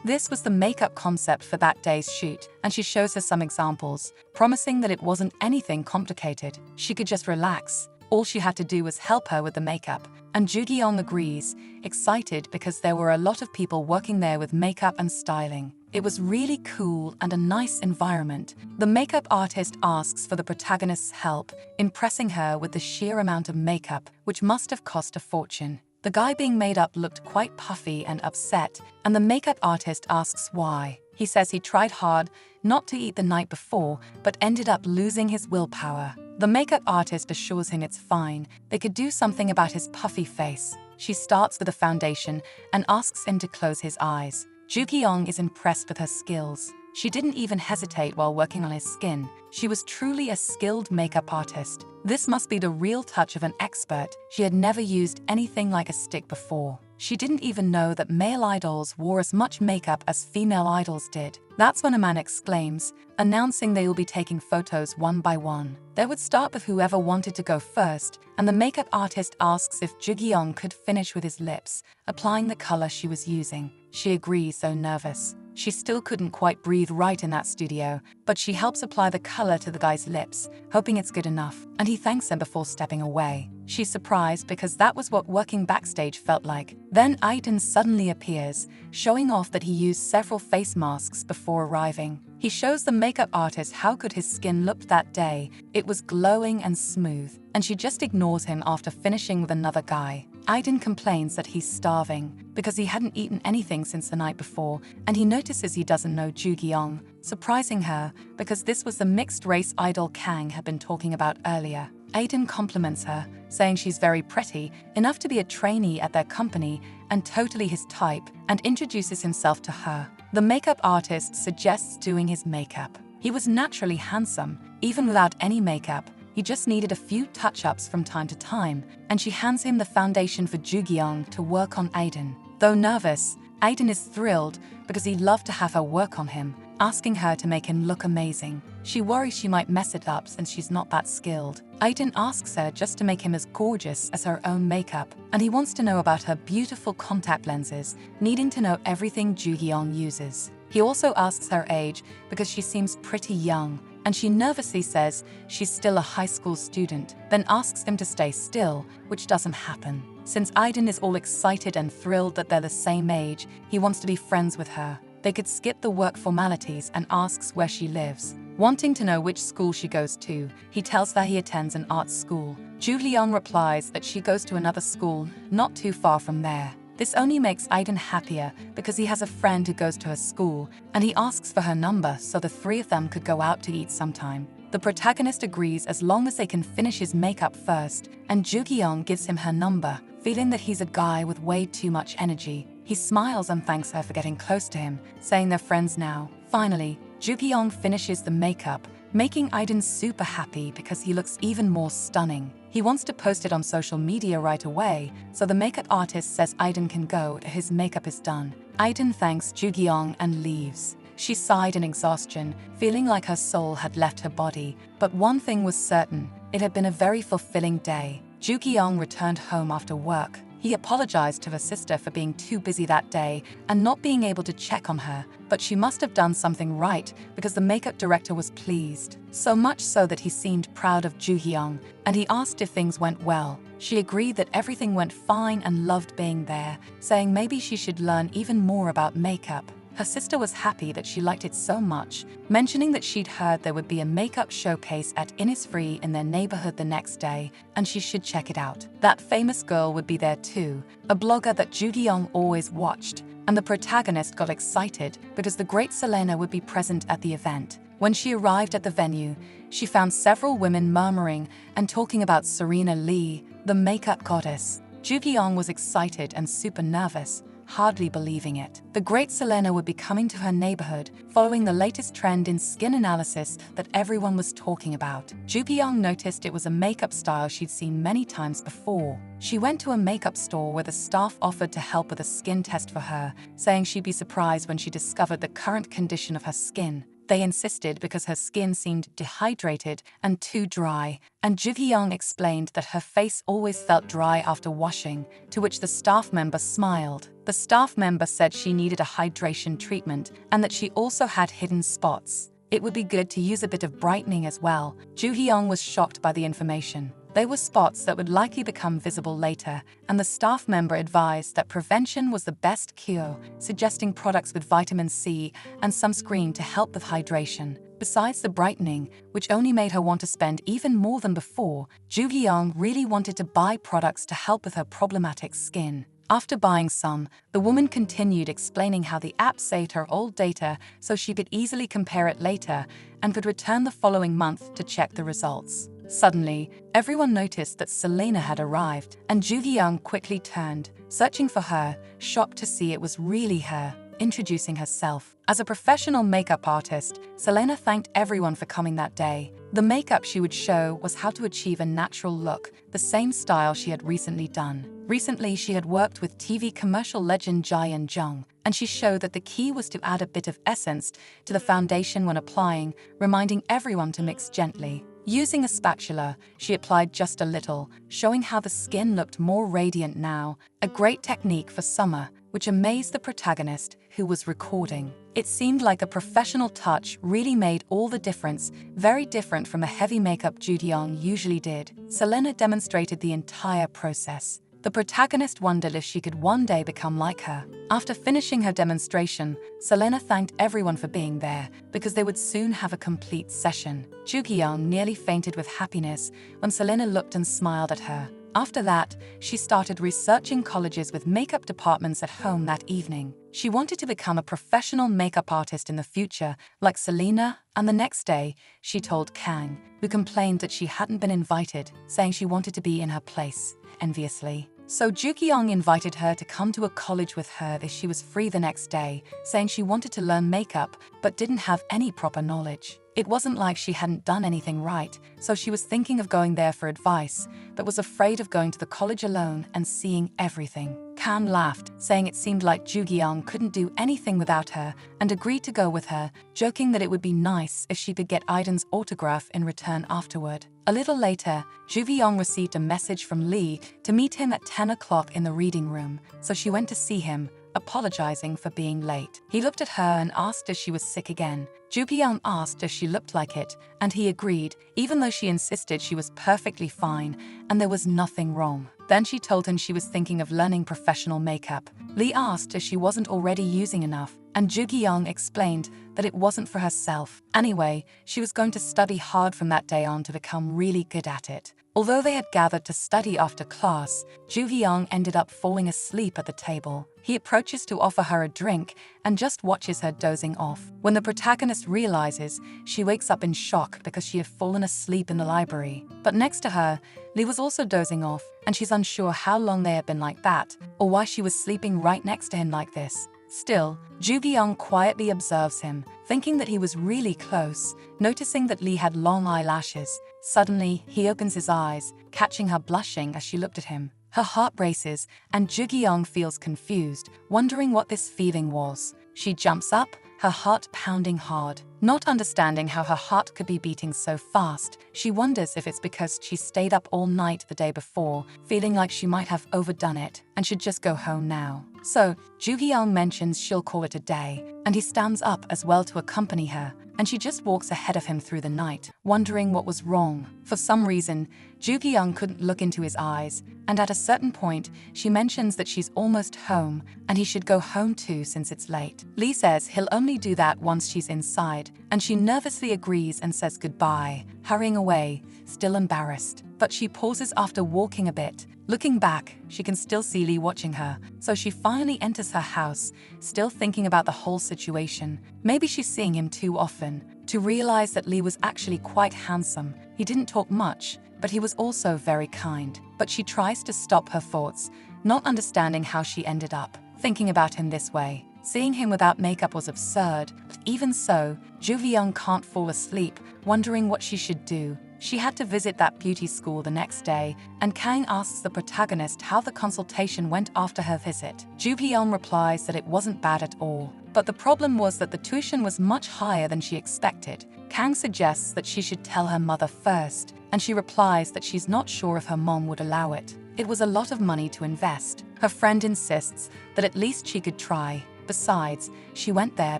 This was the makeup concept for that day's shoot, and she shows her some examples, promising that it wasn't anything complicated. She could just relax. All she had to do was help her with the makeup, and Ju-gi-young agrees, excited because there were a lot of people working there with makeup and styling. It was really cool and a nice environment. The makeup artist asks for the protagonist's help, impressing her with the sheer amount of makeup, which must have cost a fortune. The guy being made up looked quite puffy and upset, and the makeup artist asks why. He says he tried hard not to eat the night before, but ended up losing his willpower. The makeup artist assures him it's fine, they could do something about his puffy face. She starts with a foundation and asks him to close his eyes. Ju-gi-young is impressed with her skills. She didn't even hesitate while working on his skin. She was truly a skilled makeup artist. This must be the real touch of an expert. She had never used anything like a stick before. She didn't even know that male idols wore as much makeup as female idols did. That's when a man exclaims, announcing they will be taking photos one by one. They would start with whoever wanted to go first, and the makeup artist asks if Ju-gi-young could finish with his lips, applying the color she was using. She agrees, though nervous. She still couldn't quite breathe right in that studio, but she helps apply the color to the guy's lips, hoping it's good enough, and he thanks them before stepping away. She's surprised because that was what working backstage felt like. Then Aiden suddenly appears, showing off that he used several face masks before arriving. He shows the makeup artist how good his skin looked that day. It was glowing and smooth, and she just ignores him after finishing with another guy. Aiden complains that he's starving because he hadn't eaten anything since the night before, and he notices he doesn't know Ju-Gyeong, surprising her because this was the mixed-race idol Kang had been talking about earlier. Aiden compliments her, saying she's very pretty, enough to be a trainee at their company and totally his type, and introduces himself to her. The makeup artist suggests doing his makeup. He was naturally handsome, even without any makeup. He just needed a few touch-ups from time to time, and she hands him the foundation for Ju-Gyeong to work on Aiden. Though nervous, Aiden is thrilled because he'd love to have her work on him, asking her to make him look amazing. She worries she might mess it up since she's not that skilled. Aiden asks her just to make him as gorgeous as her own makeup, and he wants to know about her beautiful contact lenses, needing to know everything Ju-Gyeong uses. He also asks her age because she seems pretty young, and she nervously says she's still a high school student, then asks him to stay still, which doesn't happen. Since Aiden is all excited and thrilled that they're the same age, he wants to be friends with her. They could skip the work formalities and asks where she lives. Wanting to know which school she goes to, he tells her he attends an art school. Ju-Gyeong replies that she goes to another school not too far from there. This only makes Aiden happier because he has a friend who goes to her school, and he asks for her number so the three of them could go out to eat sometime. The protagonist agrees as long as they can finish his makeup first, and Ju-Gyeong gives him her number, feeling that he's a guy with way too much energy. He smiles and thanks her for getting close to him, saying they're friends now. Finally, Ju-Gyeong finishes the makeup, making Aiden super happy because he looks even more stunning. He wants to post it on social media right away, so the makeup artist says Aiden can go till his makeup is done. Aiden thanks Ju-Gyeong and leaves. She sighed in exhaustion, feeling like her soul had left her body. But one thing was certain, it had been a very fulfilling day. Ju-Gyeong returned home after work. He apologized to her sister for being too busy that day and not being able to check on her, but she must have done something right because the makeup director was pleased. So much so that he seemed proud of Ju-Gyeong, and he asked if things went well. She agreed that everything went fine and loved being there, saying maybe she should learn even more about makeup. Her sister was happy that she liked it so much, mentioning that she'd heard there would be a makeup showcase at Innisfree in their neighborhood the next day, and she should check it out. That famous girl would be there too, a blogger that Ju-Gyeong always watched, and the protagonist got excited because the great Selena would be present at the event. When she arrived at the venue, she found several women murmuring and talking about Serena Lee, the makeup goddess. Ju-Gyeong was excited and super nervous, hardly believing it. The great Selena would be coming to her neighborhood, following the latest trend in skin analysis that everyone was talking about. Ju-Gyeong noticed it was a makeup style she'd seen many times before. She went to a makeup store where the staff offered to help with a skin test for her, saying she'd be surprised when she discovered the current condition of her skin. They insisted because her skin seemed dehydrated and too dry, and Ju-Gyeong explained that her face always felt dry after washing, to which the staff member smiled. The staff member said she needed a hydration treatment and that she also had hidden spots. It would be good to use a bit of brightening as well. Ju-Gyeong was shocked by the information. They were spots that would likely become visible later, and the staff member advised that prevention was the best cure, suggesting products with vitamin C and sunscreen to help with hydration. Besides the brightening, which only made her want to spend even more than before, Ju-Gyeong really wanted to buy products to help with her problematic skin. After buying some, the woman continued explaining how the app saved her old data so she could easily compare it later and could return the following month to check the results. Suddenly, everyone noticed that Selena had arrived, and Ju-Gyeong quickly turned, searching for her, shocked to see it was really her, introducing herself. As a professional makeup artist, Selena thanked everyone for coming that day. The makeup she would show was how to achieve a natural look, the same style she had recently done. Recently, she had worked with TV commercial legend Jae Jung, and she showed that the key was to add a bit of essence to the foundation when applying, reminding everyone to mix gently. Using a spatula, she applied just a little, showing how the skin looked more radiant now, a great technique for summer, which amazed the protagonist, who was recording. It seemed like a professional touch really made all the difference, very different from the heavy makeup Ju-Gyeong usually did. Selena demonstrated the entire process. The protagonist wondered if she could one day become like her. After finishing her demonstration, Selena thanked everyone for being there because they would soon have a complete session. Ju-kyung nearly fainted with happiness when Selena looked and smiled at her. After that, she started researching colleges with makeup departments at home that evening. She wanted to become a professional makeup artist in the future, like Selena, and the next day, she told Kang, who complained that she hadn't been invited, saying she wanted to be in her place, enviously. So Ju-kyung invited her to come to a college with her if she was free the next day, saying she wanted to learn makeup but didn't have any proper knowledge. It wasn't like she hadn't done anything right, so she was thinking of going there for advice, but was afraid of going to the college alone and seeing everything. Kang laughed, saying it seemed like Ju-kyung couldn't do anything without her, and agreed to go with her, joking that it would be nice if she could get Aiden's autograph in return afterward. A little later, Ju-kyung received a message from Lee to meet him at 10 o'clock in the reading room, so she went to see him, apologizing for being late. He looked at her and asked if she was sick again. Ju-kyung asked if she looked like it, and he agreed, even though she insisted she was perfectly fine and there was nothing wrong. Then she told him she was thinking of learning professional makeup. Lee asked if she wasn't already using enough, and Ju-kyung explained that it wasn't for herself. Anyway, she was going to study hard from that day on to become really good at it. Although they had gathered to study after class, Ju-kyung ended up falling asleep at the table. He approaches to offer her a drink and just watches her dozing off. When the protagonist realizes, she wakes up in shock because she had fallen asleep in the library. But next to her, Lee was also dozing off, and she's unsure how long they had been like that, or why she was sleeping right next to him like this. Still, Ju-kyung quietly observes him, thinking that he was really close, noticing that Lee had long eyelashes. Suddenly, he opens his eyes, catching her blushing as she looked at him. Her heart races, and Ju-kyung feels confused, wondering what this feeling was. She jumps up, her heart pounding hard. Not understanding how her heart could be beating so fast, she wonders if it's because she stayed up all night the day before, feeling like she might have overdone it and should just go home now. So, Ju-kyung mentions she'll call it a day, and he stands up as well to accompany her, and she just walks ahead of him through the night, wondering what was wrong. For some reason, Ju-kyung couldn't look into his eyes, and at a certain point, she mentions that she's almost home, and he should go home too since it's late. Lee says he'll only do that once she's inside, and she nervously agrees and says goodbye, hurrying away, still embarrassed. But she pauses after walking a bit. Looking back, she can still see Lee watching her, so she finally enters her house, still thinking about the whole situation. Maybe she's seeing him too often, to realize that Lee was actually quite handsome. He didn't talk much, but he was also very kind. But she tries to stop her thoughts, not understanding how she ended up thinking about him this way. Seeing him without makeup was absurd, but even so, Ju-kyung can't fall asleep, wondering what she should do. She had to visit that beauty school the next day, and Kang asks the protagonist how the consultation went after her visit. Ju-kyung replies that it wasn't bad at all, but the problem was that the tuition was much higher than she expected. Kang suggests that she should tell her mother first, and she replies that she's not sure if her mom would allow it. It was a lot of money to invest. Her friend insists that at least she could try. Besides, she went there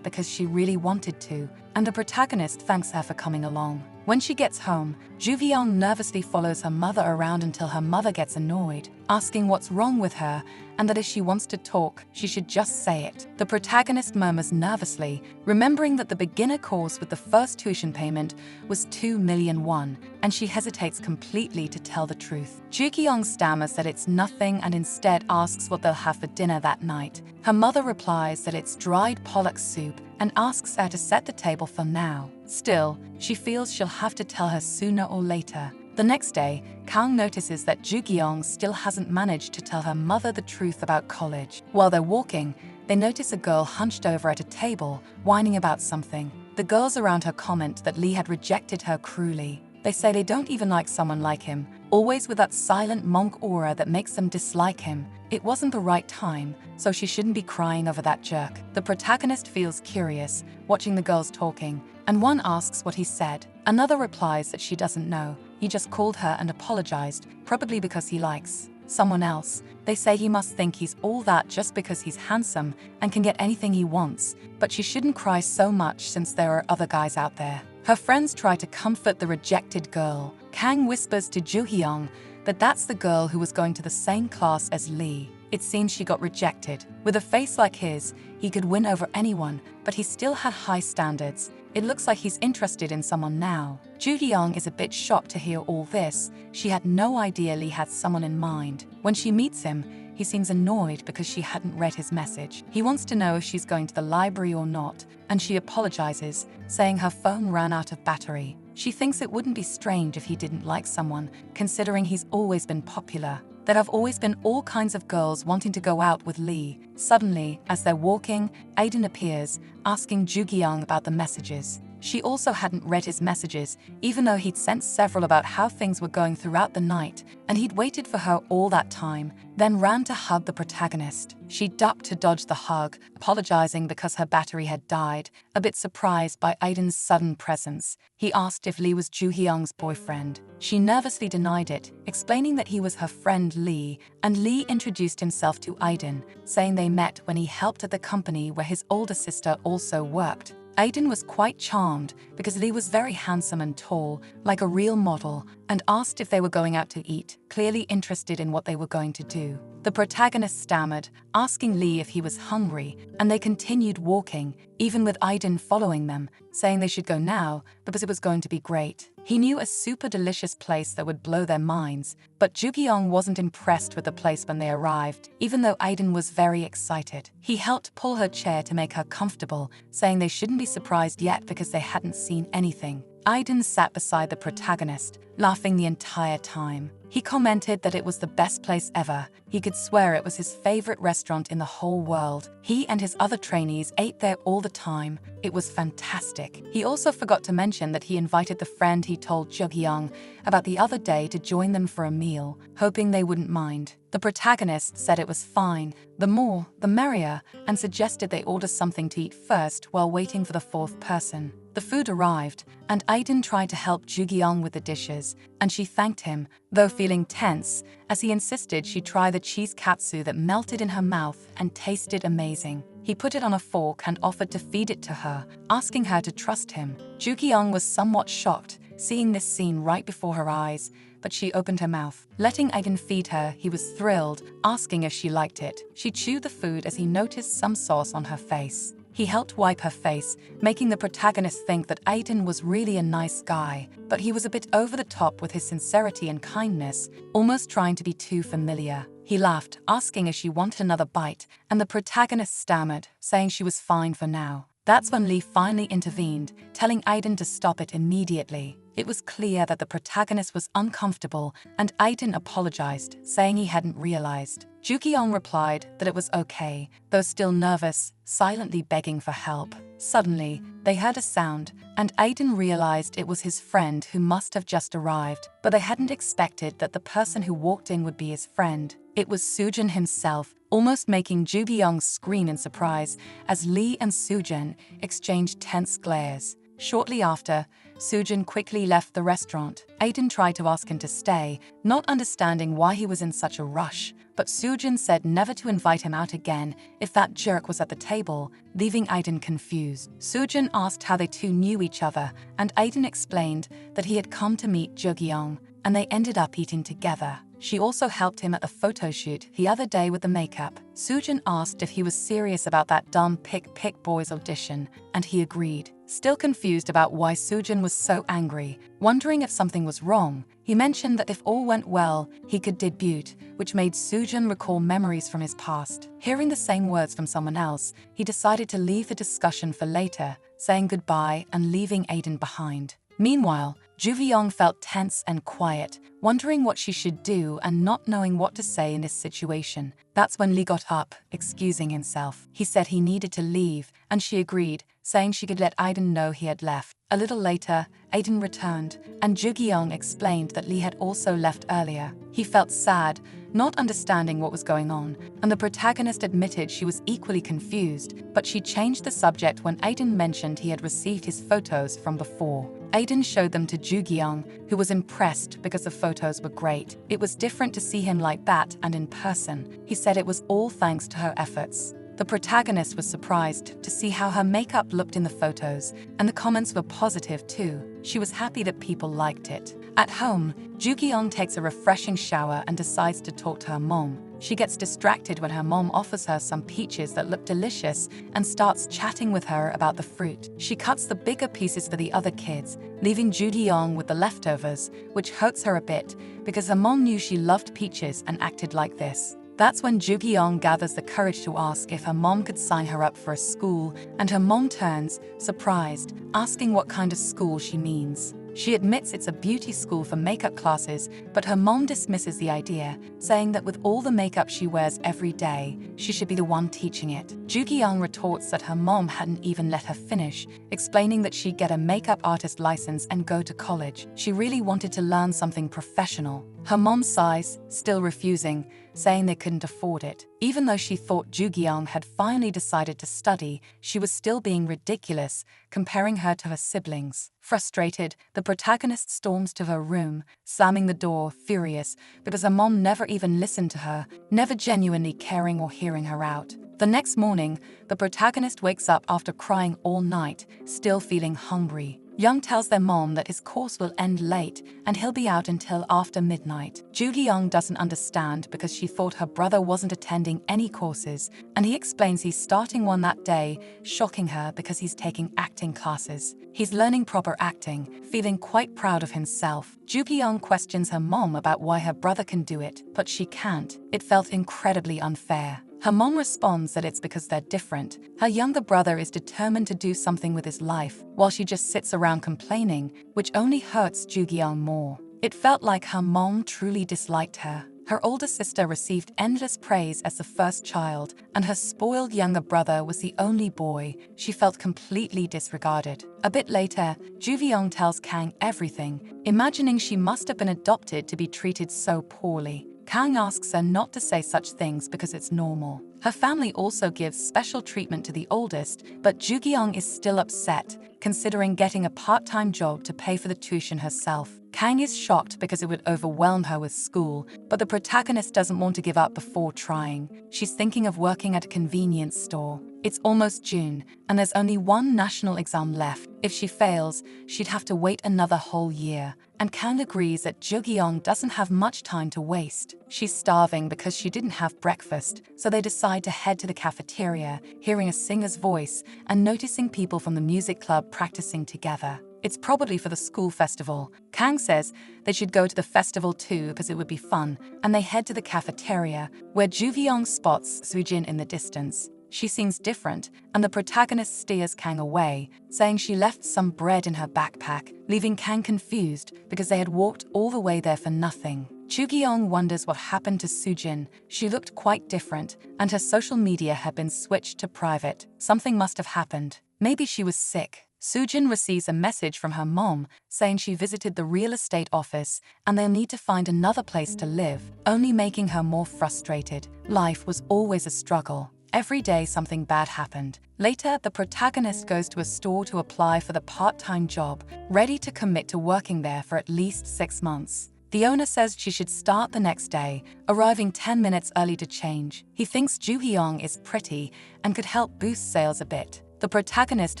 because she really wanted to, and the protagonist thanks her for coming along. When she gets home, Ju-kyung nervously follows her mother around until her mother gets annoyed, asking what's wrong with her and that if she wants to talk, she should just say it. The protagonist murmurs nervously, remembering that the beginner course with the first tuition payment was 2 million won, and she hesitates completely to tell the truth. Ju-kyung stammers that it's nothing and instead asks what they'll have for dinner that night. Her mother replies that it's dried pollock soup and asks her to set the table for now. Still, she feels she'll have to tell her sooner or later. The next day, Kang notices that Ju-kyung still hasn't managed to tell her mother the truth about college. While they're walking, they notice a girl hunched over at a table, whining about something. The girls around her comment that Lee had rejected her cruelly. They say they don't even like someone like him, always with that silent monk aura that makes them dislike him. It wasn't the right time, so she shouldn't be crying over that jerk. The protagonist feels curious, watching the girls talking, and one asks what he said. Another replies that she doesn't know. He just called her and apologized, probably because he likes someone else. They say he must think he's all that just because he's handsome and can get anything he wants, but she shouldn't cry so much since there are other guys out there. Her friends try to comfort the rejected girl. Kang whispers to Ju-kyung but that's the girl who was going to the same class as Lee. It seems she got rejected. With a face like his, he could win over anyone, but he still had high standards. It looks like he's interested in someone now. Ju-young is a bit shocked to hear all this. She had no idea Lee had someone in mind. When she meets him, he seems annoyed because she hadn't read his message. He wants to know if she's going to the library or not, and she apologizes, saying her phone ran out of battery. She thinks it wouldn't be strange if he didn't like someone, considering he's always been popular. There have always been all kinds of girls wanting to go out with Lee. Suddenly, as they're walking, Aiden appears, asking Ju-young about the messages. She also hadn't read his messages, even though he'd sent several about how things were going throughout the night, and he'd waited for her all that time, then ran to hug the protagonist. She ducked to dodge the hug, apologizing because her battery had died, a bit surprised by Aiden's sudden presence. He asked if Lee was Ju-young's boyfriend. She nervously denied it, explaining that he was her friend Lee, and Lee introduced himself to Aiden, saying they met when he helped at the company where his older sister also worked. Aiden was quite charmed because Lee was very handsome and tall, like a real model, and asked if they were going out to eat, clearly interested in what they were going to do. The protagonist stammered, asking Lee if he was hungry, and they continued walking, even with Aiden following them, saying they should go now because it was going to be great. He knew a super delicious place that would blow their minds, but Ju-young wasn't impressed with the place when they arrived, even though Aiden was very excited. He helped pull her chair to make her comfortable, saying they shouldn't be surprised yet because they hadn't seen anything. Aiden sat beside the protagonist, laughing the entire time. He commented that it was the best place ever. He could swear it was his favorite restaurant in the whole world. He and his other trainees ate there all the time. It was fantastic. He also forgot to mention that he invited the friend he told Ju-young about the other day to join them for a meal, hoping they wouldn't mind. The protagonist said it was fine, the more, the merrier, and suggested they order something to eat first while waiting for the fourth person. The food arrived, and Aiden tried to help Ju-young with the dishes, and she thanked him, though feeling tense, as he insisted she try the cheese katsu that melted in her mouth and tasted amazing. He put it on a fork and offered to feed it to her, asking her to trust him. Ju-young was somewhat shocked, seeing this scene right before her eyes, but she opened her mouth. Letting Aiden feed her, he was thrilled, asking if she liked it. She chewed the food as he noticed some sauce on her face. He helped wipe her face, making the protagonist think that Aiden was really a nice guy, but he was a bit over the top with his sincerity and kindness, almost trying to be too familiar. He laughed, asking if she wanted another bite, and the protagonist stammered, saying she was fine for now. That's when Lee finally intervened, telling Aiden to stop it immediately. It was clear that the protagonist was uncomfortable, and Aiden apologized, saying he hadn't realized. Ju-young replied that it was okay, though still nervous, silently begging for help. Suddenly, they heard a sound, and Aiden realized it was his friend who must have just arrived, but they hadn't expected that the person who walked in would be his friend. It was Sujin himself, almost making Ju-young scream in surprise as Lee and Sujin exchanged tense glares. Shortly after, Sujin quickly left the restaurant. Aiden tried to ask him to stay, not understanding why he was in such a rush, but Sujin said never to invite him out again if that jerk was at the table, leaving Aiden confused. Sujin asked how they two knew each other, and Aiden explained that he had come to meet Ju-young, and they ended up eating together. She also helped him at the photo shoot the other day with the makeup. Sujin asked if he was serious about that dumb Pick Boys audition, and he agreed. Still confused about why Sujin was so angry, wondering if something was wrong, he mentioned that if all went well, he could debut, which made Sujin recall memories from his past. Hearing the same words from someone else, he decided to leave the discussion for later, saying goodbye and leaving Aiden behind. Meanwhile, Ju-young felt tense and quiet, wondering what she should do and not knowing what to say in this situation. That's when Lee got up, excusing himself. He said he needed to leave, and she agreed, saying she could let Aiden know he had left. A little later, Aiden returned, and Ju-young explained that Lee had also left earlier. He felt sad, not understanding what was going on, and the protagonist admitted she was equally confused, but she changed the subject when Aiden mentioned he had received his photos from before. Aiden showed them to Ju-young, who was impressed because the photos were great. It was different to see him like that and in person. He said it was all thanks to her efforts. The protagonist was surprised to see how her makeup looked in the photos, and the comments were positive too. She was happy that people liked it. At home, Ju-kyung takes a refreshing shower and decides to talk to her mom. She gets distracted when her mom offers her some peaches that look delicious and starts chatting with her about the fruit. She cuts the bigger pieces for the other kids, leaving Ju-kyung with the leftovers, which hurts her a bit because her mom knew she loved peaches and acted like this. That's when Ju-kyung gathers the courage to ask if her mom could sign her up for a school, and her mom turns, surprised, asking what kind of school she means. She admits it's a beauty school for makeup classes, but her mom dismisses the idea, saying that with all the makeup she wears every day, she should be the one teaching it. Ju-kyung retorts that her mom hadn't even let her finish, explaining that she'd get a makeup artist license and go to college. She really wanted to learn something professional. Her mom sighs, still refusing, saying they couldn't afford it. Even though she thought Ju-kyung had finally decided to study, she was still being ridiculous, comparing her to her siblings. Frustrated, the protagonist storms to her room, slamming the door, furious, because her mom never even listened to her, never genuinely caring or hearing her out. The next morning, the protagonist wakes up after crying all night, still feeling hungry. Young tells their mom that his course will end late and he'll be out until after midnight. Ju-kyung doesn't understand because she thought her brother wasn't attending any courses, and he explains he's starting one that day, shocking her because he's taking acting classes. He's learning proper acting, feeling quite proud of himself. Ju-kyung questions her mom about why her brother can do it, but she can't. It felt incredibly unfair. Her mom responds that it's because they're different. Her younger brother is determined to do something with his life, while she just sits around complaining, which only hurts Ju-kyung more. It felt like her mom truly disliked her. Her older sister received endless praise as the first child, and her spoiled younger brother was the only boy. She felt completely disregarded. A bit later, Ju-kyung tells Kang everything, imagining she must have been adopted to be treated so poorly. Kang asks her not to say such things because it's normal. Her family also gives special treatment to the oldest, but Ju-kyung is still upset, considering getting a part-time job to pay for the tuition herself. Kang is shocked because it would overwhelm her with school, but the protagonist doesn't want to give up before trying. She's thinking of working at a convenience store. It's almost June, and there's only one national exam left. If she fails, she'd have to wait another whole year. And Kang agrees that Ju-kyung doesn't have much time to waste. She's starving because she didn't have breakfast, so they decide to head to the cafeteria, hearing a singer's voice and noticing people from the music club practicing together. It's probably for the school festival. Kang says they should go to the festival too because it would be fun, and they head to the cafeteria, where Ju-kyung spots Sujin in the distance. She seems different, and the protagonist steers Kang away, saying she left some bread in her backpack, leaving Kang confused because they had walked all the way there for nothing. Ju-kyung wonders what happened to Sujin. She looked quite different, and her social media had been switched to private. Something must have happened. Maybe she was sick. Sujin receives a message from her mom saying she visited the real estate office and they'll need to find another place to live, only making her more frustrated. Life was always a struggle. Every day something bad happened. Later, the protagonist goes to a store to apply for the part-time job, ready to commit to working there for at least 6 months. The owner says she should start the next day, arriving 10 minutes early to change. He thinks Ju-kyung is pretty and could help boost sales a bit. The protagonist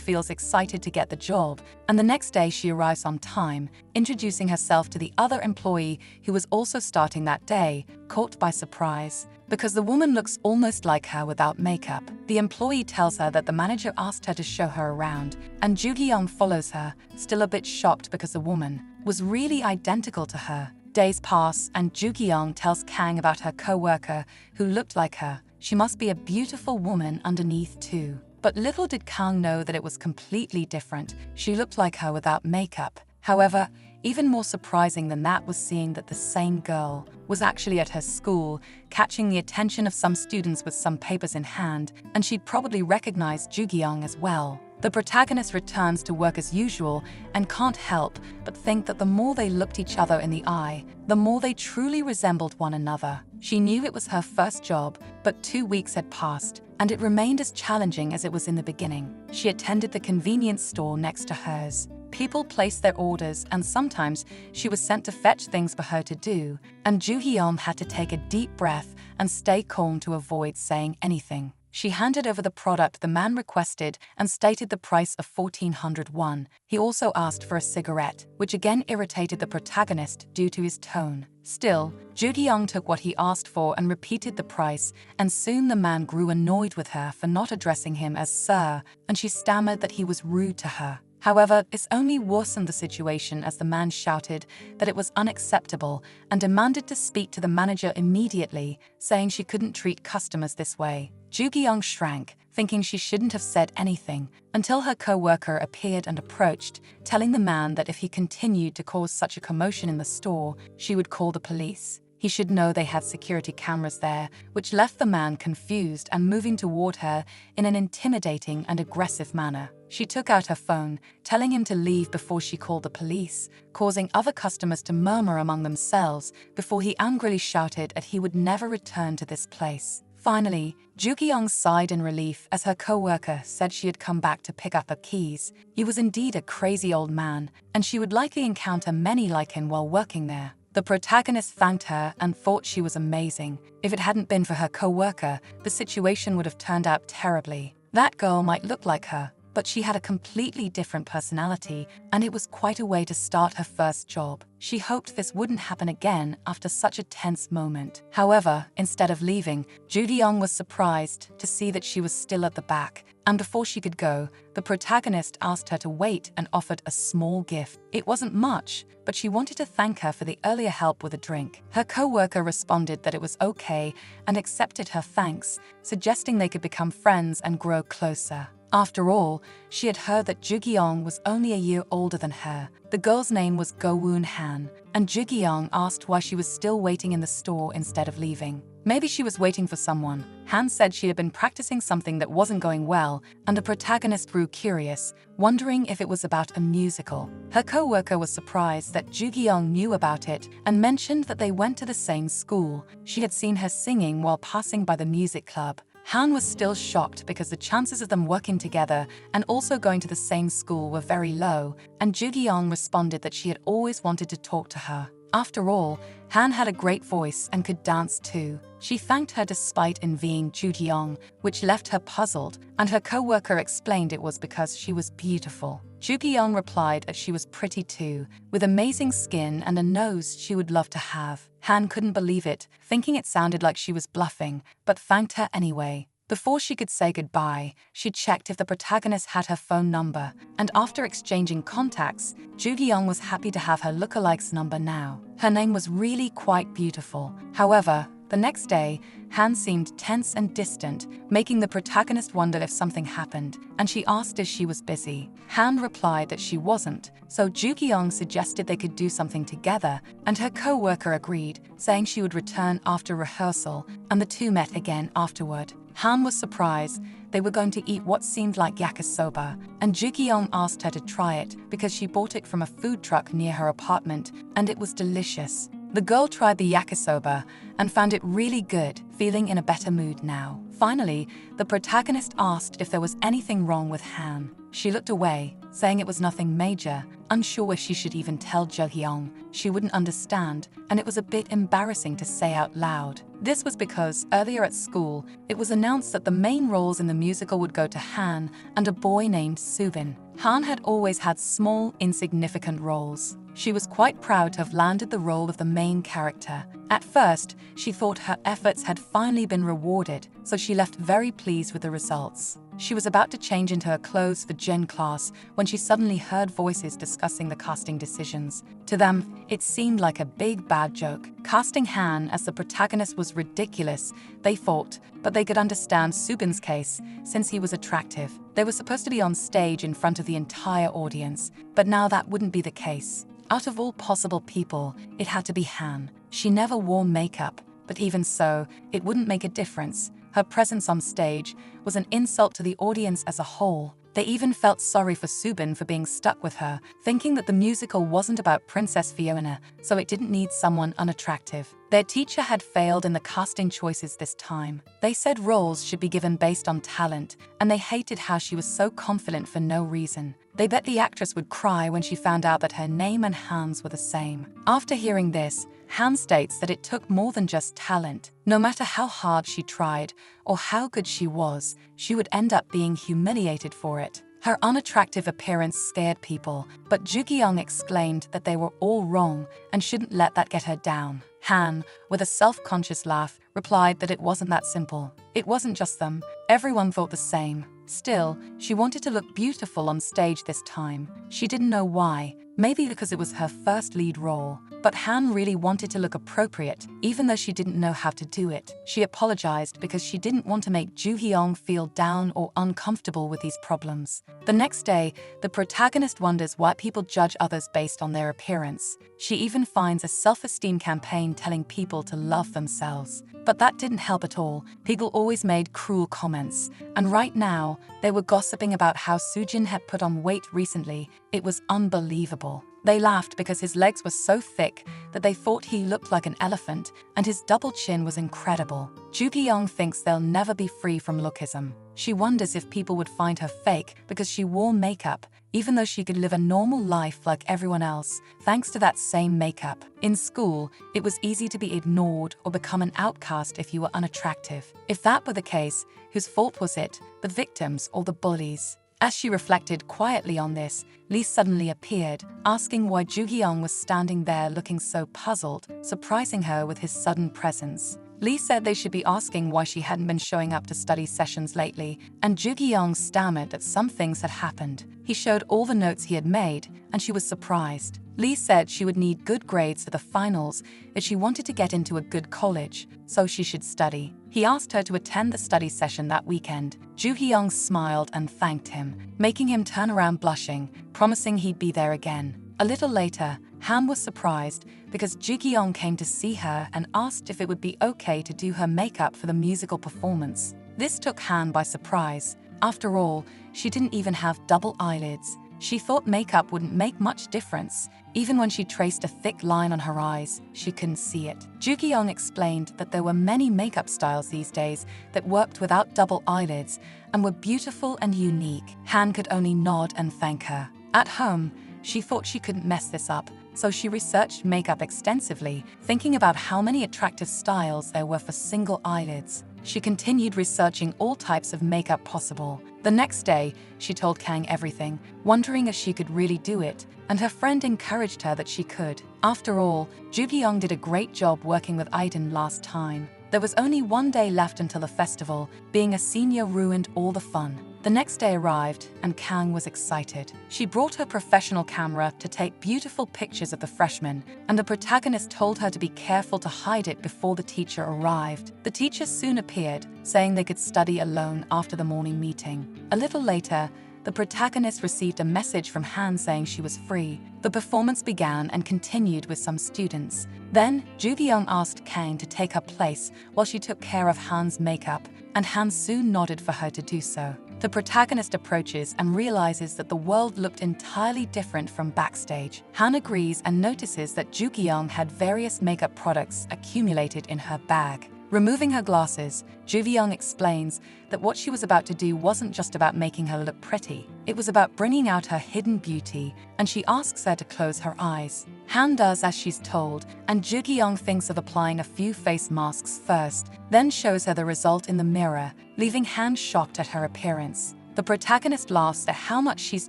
feels excited to get the job, and the next day she arrives on time, introducing herself to the other employee who was also starting that day, caught by surprise. Because the woman looks almost like her without makeup, the employee tells her that the manager asked her to show her around, and Ju-kyung follows her, still a bit shocked because the woman was really identical to her. Days pass, and Ju-kyung tells Kang about her co-worker who looked like her. She must be a beautiful woman underneath too. But little did Kang know that it was completely different. She looked like her without makeup. However, even more surprising than that was seeing that the same girl was actually at her school, catching the attention of some students with some papers in hand, and she'd probably recognized Ju-kyung as well. The protagonist returns to work as usual and can't help but think that the more they looked each other in the eye, the more they truly resembled one another. She knew it was her first job, but 2 weeks had passed, and it remained as challenging as it was in the beginning. She attended the convenience store next to hers. People placed their orders, and sometimes she was sent to fetch things for her to do, and Ju-kyung had to take a deep breath and stay calm to avoid saying anything. She handed over the product the man requested and stated the price of 1400 won. He also asked for a cigarette, which again irritated the protagonist due to his tone. Still, Joo Ki-young took what he asked for and repeated the price, and soon the man grew annoyed with her for not addressing him as sir, and she stammered that he was rude to her. However, this only worsened the situation as the man shouted that it was unacceptable and demanded to speak to the manager immediately, saying she couldn't treat customers this way. Joo Ki-young shrank, thinking she shouldn't have said anything, until her co-worker appeared and approached, telling the man that if he continued to cause such a commotion in the store, she would call the police. He should know they had security cameras there, which left the man confused and moving toward her in an intimidating and aggressive manner. She took out her phone, telling him to leave before she called the police, causing other customers to murmur among themselves before he angrily shouted that he would never return to this place. Finally, Joo Ki-young sighed in relief as her co-worker said she had come back to pick up her keys. He was indeed a crazy old man, and she would likely encounter many like him while working there. The protagonist thanked her and thought she was amazing. If it hadn't been for her co-worker, the situation would have turned out terribly. That girl might look like her, but she had a completely different personality, and it was quite a way to start her first job. She hoped this wouldn't happen again after such a tense moment. However, instead of leaving, Joo Ki-young was surprised to see that she was still at the back, and before she could go, the protagonist asked her to wait and offered a small gift. It wasn't much, but she wanted to thank her for the earlier help with a drink. Her co-worker responded that it was okay and accepted her thanks, suggesting they could become friends and grow closer. After all, she had heard that Joo Ki-young was only a year older than her. The girl's name was Go-woon Han, and Joo Ki-young asked why she was still waiting in the store instead of leaving. Maybe she was waiting for someone. Han said she had been practicing something that wasn't going well, and the protagonist grew curious, wondering if it was about a musical. Her co-worker was surprised that Joo Ki-young knew about it and mentioned that they went to the same school. She had seen her singing while passing by the music club. Han was still shocked because the chances of them working together and also going to the same school were very low, and Joo Ki-young responded that she had always wanted to talk to her. After all, Han had a great voice and could dance too. She thanked her despite envying Joo Ki-young, which left her puzzled, and her co-worker explained it was because she was beautiful. Joo Ki-young replied that she was pretty too, with amazing skin and a nose she would love to have. Han couldn't believe it, thinking it sounded like she was bluffing, but thanked her anyway. Before she could say goodbye, she checked if the protagonist had her phone number, and after exchanging contacts, Joo Ki-young was happy to have her lookalike's number now. Her name was really quite beautiful. However, the next day, Han seemed tense and distant, making the protagonist wonder if something happened, and she asked if she was busy. Han replied that she wasn't, so Joo Ki-young suggested they could do something together, and her co-worker agreed, saying she would return after rehearsal, and the two met again afterward. Han was surprised. They were going to eat what seemed like yakisoba, and Joo Ki-young asked her to try it because she bought it from a food truck near her apartment, and it was delicious. The girl tried the yakisoba and found it really good, feeling in a better mood now. Finally, the protagonist asked if there was anything wrong with Han. She looked away, saying it was nothing major, unsure if she should even tell Joo Ki-young. She wouldn't understand, and it was a bit embarrassing to say out loud. This was because earlier at school, it was announced that the main roles in the musical would go to Han and a boy named Subin. Han had always had small, insignificant roles. She was quite proud to have landed the role of the main character. At first, she thought her efforts had finally been rewarded, so she left very pleased with the results. She was about to change into her clothes for gym class when she suddenly heard voices discussing the casting decisions. To them, it seemed like a big bad joke. Casting Han as the protagonist was ridiculous, they thought, but they could understand Subin's case since he was attractive. They were supposed to be on stage in front of the entire audience, but now that wouldn't be the case. Out of all possible people, it had to be Han. She never wore makeup, but even so, it wouldn't make a difference. Her presence on stage was an insult to the audience as a whole. They even felt sorry for Subin for being stuck with her, thinking that the musical wasn't about Princess Fiona, so it didn't need someone unattractive. Their teacher had failed in the casting choices this time. They said roles should be given based on talent, and they hated how she was so confident for no reason. They bet the actress would cry when she found out that her name and Han's were the same. After hearing this, Han states that it took more than just talent. No matter how hard she tried or how good she was, she would end up being humiliated for it. Her unattractive appearance scared people, but Jukyung exclaimed that they were all wrong and shouldn't let that get her down. Han, with a self-conscious laugh, replied that it wasn't that simple. It wasn't just them. Everyone thought the same. Still, she wanted to look beautiful on stage this time. She didn't know why. Maybe because it was her first lead role. But Han really wanted to look appropriate, even though she didn't know how to do it. She apologized because she didn't want to make Joo Hyung feel down or uncomfortable with these problems. The next day, the protagonist wonders why people judge others based on their appearance. She even finds a self-esteem campaign telling people to love themselves. But that didn't help at all. People always made cruel comments. And right now, they were gossiping about how Soojin had put on weight recently. It was unbelievable. They laughed because his legs were so thick that they thought he looked like an elephant, and his double chin was incredible. Joo Hyung thinks they'll never be free from lookism. She wonders if people would find her fake because she wore makeup, even though she could live a normal life like everyone else, thanks to that same makeup. In school, it was easy to be ignored or become an outcast if you were unattractive. If that were the case, whose fault was it, the victims or the bullies? As she reflected quietly on this, Lee suddenly appeared, asking why Joo Hyung was standing there looking so puzzled, surprising her with his sudden presence. Lee said they should be asking why she hadn't been showing up to study sessions lately, and Joo Hyung stammered that some things had happened. He showed all the notes he had made, and she was surprised. Lee said she would need good grades for the finals if she wanted to get into a good college, so she should study. He asked her to attend the study session that weekend. Joo Hyung smiled and thanked him, making him turn around blushing, promising he'd be there again. A little later, Han was surprised because Joo Hyung came to see her and asked if it would be okay to do her makeup for the musical performance. This took Han by surprise. After all, she didn't even have double eyelids. She thought makeup wouldn't make much difference. Even when she traced a thick line on her eyes, she couldn't see it. Joo Hyung explained that there were many makeup styles these days that worked without double eyelids and were beautiful and unique. Han could only nod and thank her. At home, she thought she couldn't mess this up, so she researched makeup extensively, thinking about how many attractive styles there were for single eyelids. She continued researching all types of makeup possible. The next day, she told Kang everything, wondering if she could really do it, and her friend encouraged her that she could. After all, Joo Hyung did a great job working with Aiden last time. There was only one day left until the festival. Being a senior ruined all the fun. The next day arrived, and Kang was excited. She brought her professional camera to take beautiful pictures of the freshmen, and the protagonist told her to be careful to hide it before the teacher arrived. The teacher soon appeared, saying they could study alone after the morning meeting. A little later, the protagonist received a message from Han saying she was free. The performance began and continued with some students. Then, Joo Hyung asked Kang to take her place while she took care of Han's makeup, and Han soon nodded for her to do so. The protagonist approaches and realizes that the world looked entirely different from backstage. Han agrees and notices that Joo Hyung had various makeup products accumulated in her bag. Removing her glasses, Joo Hyung explains that what she was about to do wasn't just about making her look pretty. It was about bringing out her hidden beauty, and she asks her to close her eyes. Han does as she's told, and Joo Hyung thinks of applying a few face masks first, then shows her the result in the mirror, leaving Han shocked at her appearance. The protagonist laughs at how much she's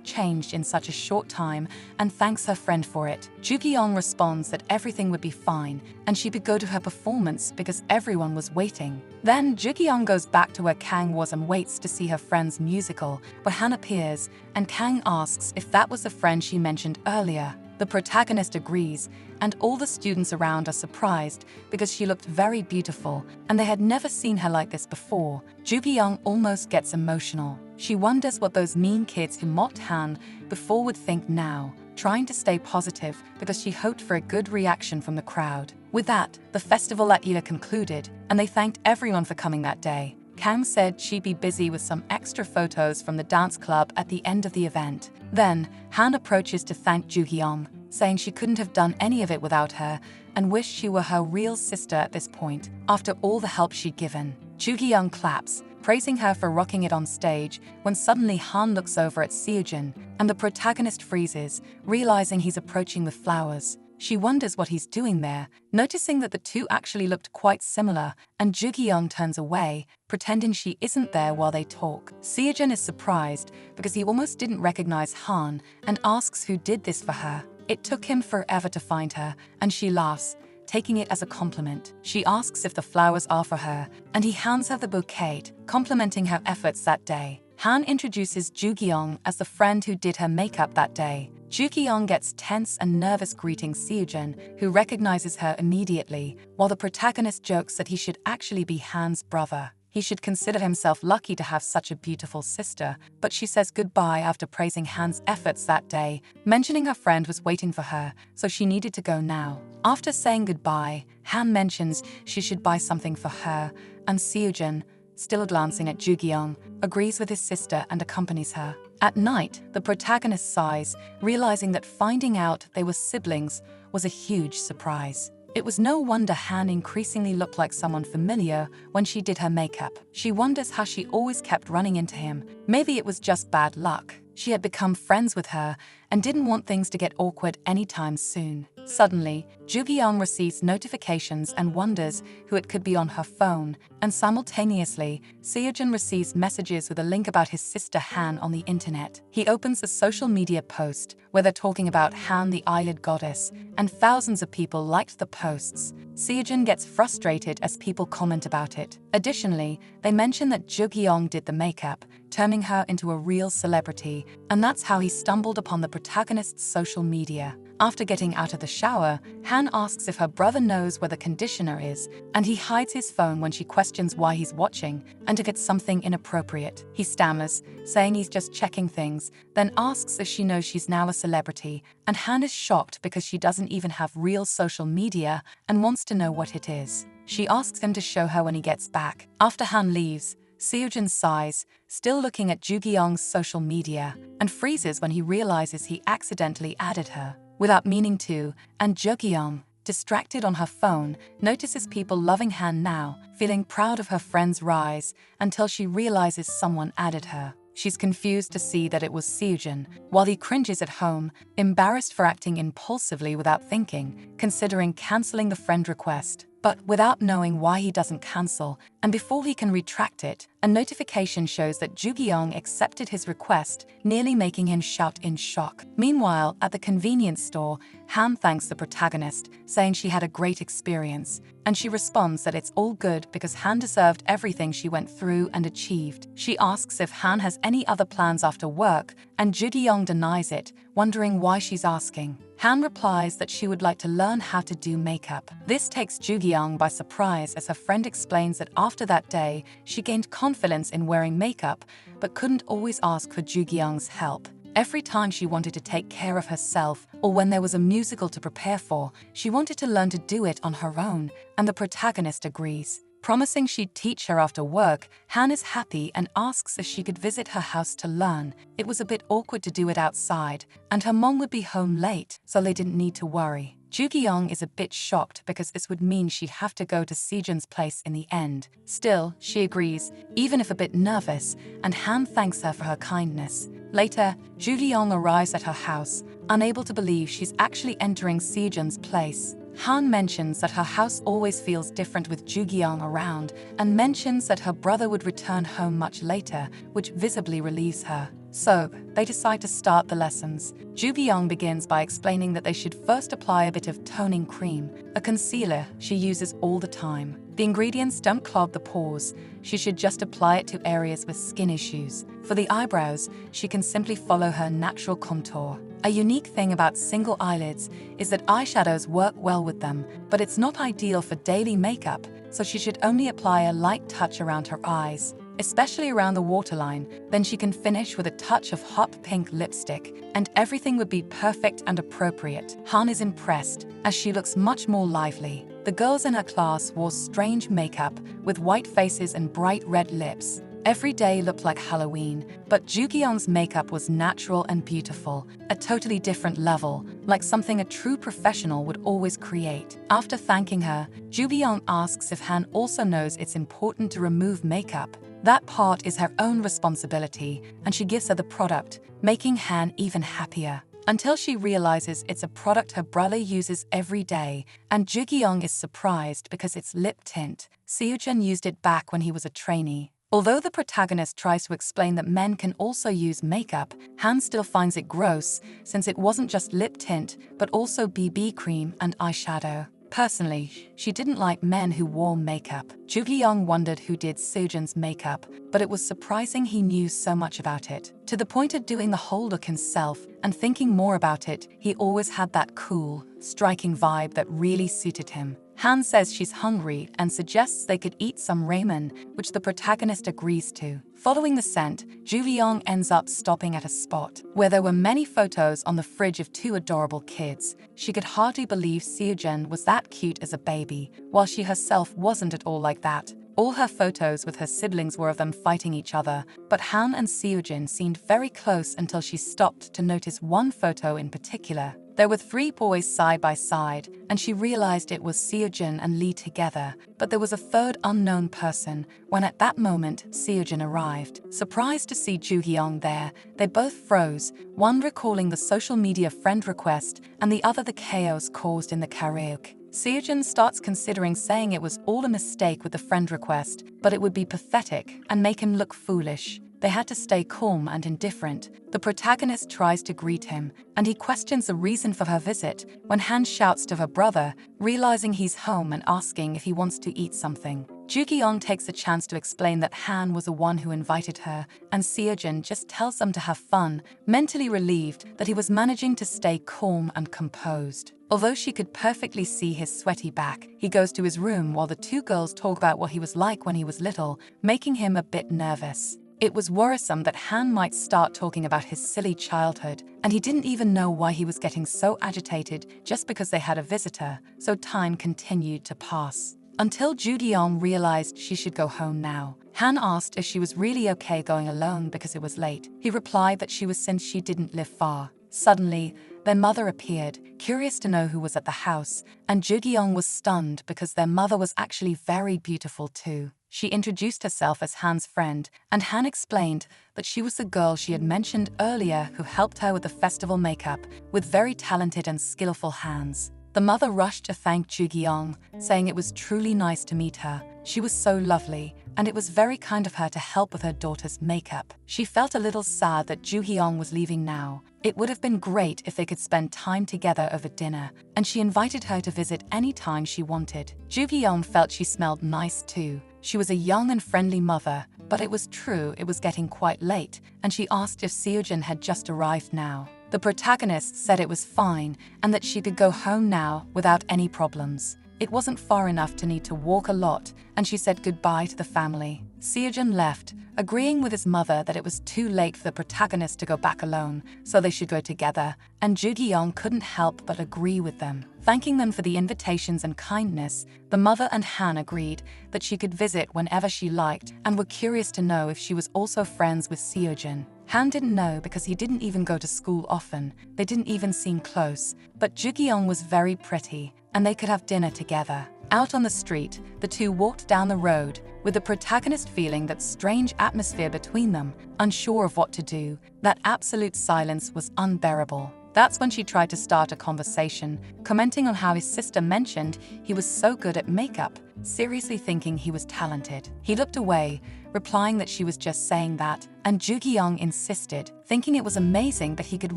changed in such a short time and thanks her friend for it. Joo Hyung responds that everything would be fine and she could go to her performance because everyone was waiting. Then Joo Hyung goes back to where Kang was and waits to see her friend's musical, where Han appears and Kang asks if that was the friend she mentioned earlier. The protagonist agrees, and all the students around are surprised because she looked very beautiful and they had never seen her like this before. Joo Hyung almost gets emotional. She wonders what those mean kids who mocked Han before would think now, trying to stay positive because she hoped for a good reaction from the crowd. With that, the festival at Ila concluded, and they thanked everyone for coming that day. Kang said she'd be busy with some extra photos from the dance club at the end of the event. Then, Han approaches to thank Joo Hyung, saying she couldn't have done any of it without her and wished she were her real sister at this point, after all the help she'd given. Joo Hyung claps, praising her for rocking it on stage, when suddenly Han looks over at Seojin, and the protagonist freezes, realizing he's approaching with flowers. She wonders what he's doing there, noticing that the two actually looked quite similar, and Ju-Young turns away, pretending she isn't there while they talk. Seojun is surprised because he almost didn't recognize Han and asks who did this for her. It took him forever to find her, and she laughs, taking it as a compliment. She asks if the flowers are for her, and he hands her the bouquet, complimenting her efforts that day. Han introduces Ju-Young as the friend who did her makeup that day. Ju-Young gets tense and nervous greeting Seojun, who recognizes her immediately, while the protagonist jokes that he should actually be Han's brother. He should consider himself lucky to have such a beautiful sister, but she says goodbye after praising Han's efforts that day, mentioning her friend was waiting for her, so she needed to go now. After saying goodbye, Han mentions she should buy something for her, and Seojun, still glancing at Ju-Young, agrees with his sister and accompanies her. At night, the protagonist sighs, realizing that finding out they were siblings was a huge surprise. It was no wonder Han increasingly looked like someone familiar when she did her makeup. She wonders how she always kept running into him. Maybe it was just bad luck. She had become friends with her and didn't want things to get awkward anytime soon. Suddenly, Ju-Young receives notifications and wonders who it could be on her phone, and simultaneously, Seojun receives messages with a link about his sister Han on the internet. He opens a social media post where they're talking about Han the eyelid goddess, and thousands of people liked the posts. Seojun gets frustrated as people comment about it. Additionally, they mention that Ju-Young did the makeup, turning her into a real celebrity, and that's how he stumbled upon the protagonist's social media. After getting out of the shower, Han asks if her brother knows where the conditioner is, and he hides his phone when she questions why he's watching and if it's something inappropriate. He stammers, saying he's just checking things, then asks if she knows she's now a celebrity, and Han is shocked because she doesn't even have real social media and wants to know what it is. She asks him to show her when he gets back. After Han leaves, Seojun sighs, still looking at Ju-Young's social media, and freezes when he realizes he accidentally added her without meaning to, and Ju-Young, distracted on her phone, notices people loving Han now, feeling proud of her friend's rise, until she realizes someone added her. She's confused to see that it was Seojun, while he cringes at home, embarrassed for acting impulsively without thinking, considering canceling the friend request. But without knowing why he doesn't cancel, and before he can retract it, a notification shows that Ju-Young accepted his request, nearly making him shout in shock. Meanwhile, at the convenience store, Han thanks the protagonist, saying she had a great experience, and she responds that it's all good because Han deserved everything she went through and achieved. She asks if Han has any other plans after work, and Ju-Young denies it, wondering why she's asking. Han replies that she would like to learn how to do makeup. This takes Ju-Young by surprise as her friend explains that after that day, she gained confidence in wearing makeup, but couldn't always ask for Ju-Young's help. Every time she wanted to take care of herself, or when there was a musical to prepare for, she wanted to learn to do it on her own, and the protagonist agrees. Promising she'd teach her after work, Han is happy and asks if she could visit her house to learn. It was a bit awkward to do it outside, and her mom would be home late, so they didn't need to worry. Ju-Young is a bit shocked because this would mean she'd have to go to Seojun's place in the end. Still, she agrees, even if a bit nervous, and Han thanks her for her kindness. Later, Ju-Young arrives at her house, unable to believe she's actually entering Seojun's place. Han mentions that her house always feels different with Ju-Young around, and mentions that her brother would return home much later, which visibly relieves her. So, they decide to start the lessons. Ju-Young begins by explaining that they should first apply a bit of toning cream, a concealer she uses all the time. The ingredients don't clog the pores, she should just apply it to areas with skin issues. For the eyebrows, she can simply follow her natural contour. A unique thing about single eyelids is that eyeshadows work well with them, but it's not ideal for daily makeup, so she should only apply a light touch around her eyes, especially around the waterline. Then she can finish with a touch of hot pink lipstick, and everything would be perfect and appropriate. Han is impressed, as she looks much more lively. The girls in her class wore strange makeup, with white faces and bright red lips. Every day looked like Halloween, but Ju-Young's makeup was natural and beautiful, a totally different level, like something a true professional would always create. After thanking her, Ju-Young asks if Han also knows it's important to remove makeup. That part is her own responsibility, and she gives her the product, making Han even happier. until she realizes it's a product her brother uses every day, and Jugi-young is surprised because it's lip tint. Seo-jin used it back when he was a trainee. Although the protagonist tries to explain that men can also use makeup, Han still finds it gross since it wasn't just lip tint but also BB cream and eyeshadow. Personally, she didn't like men who wore makeup. Jugi-young wondered who did Seo-jin's makeup, but it was surprising he knew so much about it. To the point of doing the whole look himself and thinking more about it, he always had that cool, striking vibe that really suited him. Han says she's hungry and suggests they could eat some ramen, which the protagonist agrees to. Following the scent, Jugi-young ends up stopping at a spot where there were many photos on the fridge of two adorable kids. She could hardly believe Seo-jin was that cute as a baby, while she herself wasn't at all like that. All her photos with her siblings were of them fighting each other, but Han and Seo-jin seemed very close until she stopped to notice one photo in particular. There were three boys side by side, and she realized it was Seo-jin and Lee together, but there was a third unknown person when at that moment Seo-jin arrived. Surprised to see Jugi-young there, they both froze, one recalling the social media friend request and the other the chaos caused in the karaoke. Seo-jin starts considering saying it was all a mistake with the friend request, but it would be pathetic and make him look foolish. They had to stay calm and indifferent. The protagonist tries to greet him, and he questions the reason for her visit when Han shouts to her brother, realizing he's home and asking if he wants to eat something. Jugi-young takes a chance to explain that Han was the one who invited her, and Seo-jin just tells them to have fun, mentally relieved that he was managing to stay calm and composed. Although she could perfectly see his sweaty back, he goes to his room while the two girls talk about what he was like when he was little, making him a bit nervous. It was worrisome that Han might start talking about his silly childhood, and he didn't even know why he was getting so agitated just because they had a visitor, so time continued to pass. Until Jugi-young realized she should go home now. Han asked if she was really okay going alone because it was late. He replied that she was since she didn't live far. Suddenly, their mother appeared, curious to know who was at the house, and Jugi-young was stunned because their mother was actually very beautiful too. She introduced herself as Han's friend, and Han explained that she was the girl she had mentioned earlier who helped her with the festival makeup, with very talented and skillful hands. The mother rushed to thank Jugi-young, saying it was truly nice to meet her. She was so lovely, and it was very kind of her to help with her daughter's makeup. She felt a little sad that Jugi-young was leaving now. It would have been great if they could spend time together over dinner, and she invited her to visit any time she wanted. Jugi-young felt she smelled nice too. She was a young and friendly mother, but it was true it was getting quite late, and she asked if Seo-jin had just arrived now. The protagonist said it was fine and that she could go home now without any problems. It wasn't far enough to need to walk a lot, and she said goodbye to the family. Seo-jin left, agreeing with his mother that it was too late for the protagonist to go back alone, so they should go together, and Jugi-young couldn't help but agree with them. Thanking them for the invitations and kindness, the mother and Han agreed that she could visit whenever she liked and were curious to know if she was also friends with Seo-jin. Han didn't know because he didn't even go to school often. They didn't even seem close, but Jugi-young was very pretty, and they could have dinner together. Out on the street, the two walked down the road, with the protagonist feeling that strange atmosphere between them, unsure of what to do. That absolute silence was unbearable. That's when she tried to start a conversation, commenting on how his sister mentioned he was so good at makeup, seriously thinking he was talented. He looked away, replying that she was just saying that, and Jugi-young insisted, thinking it was amazing that he could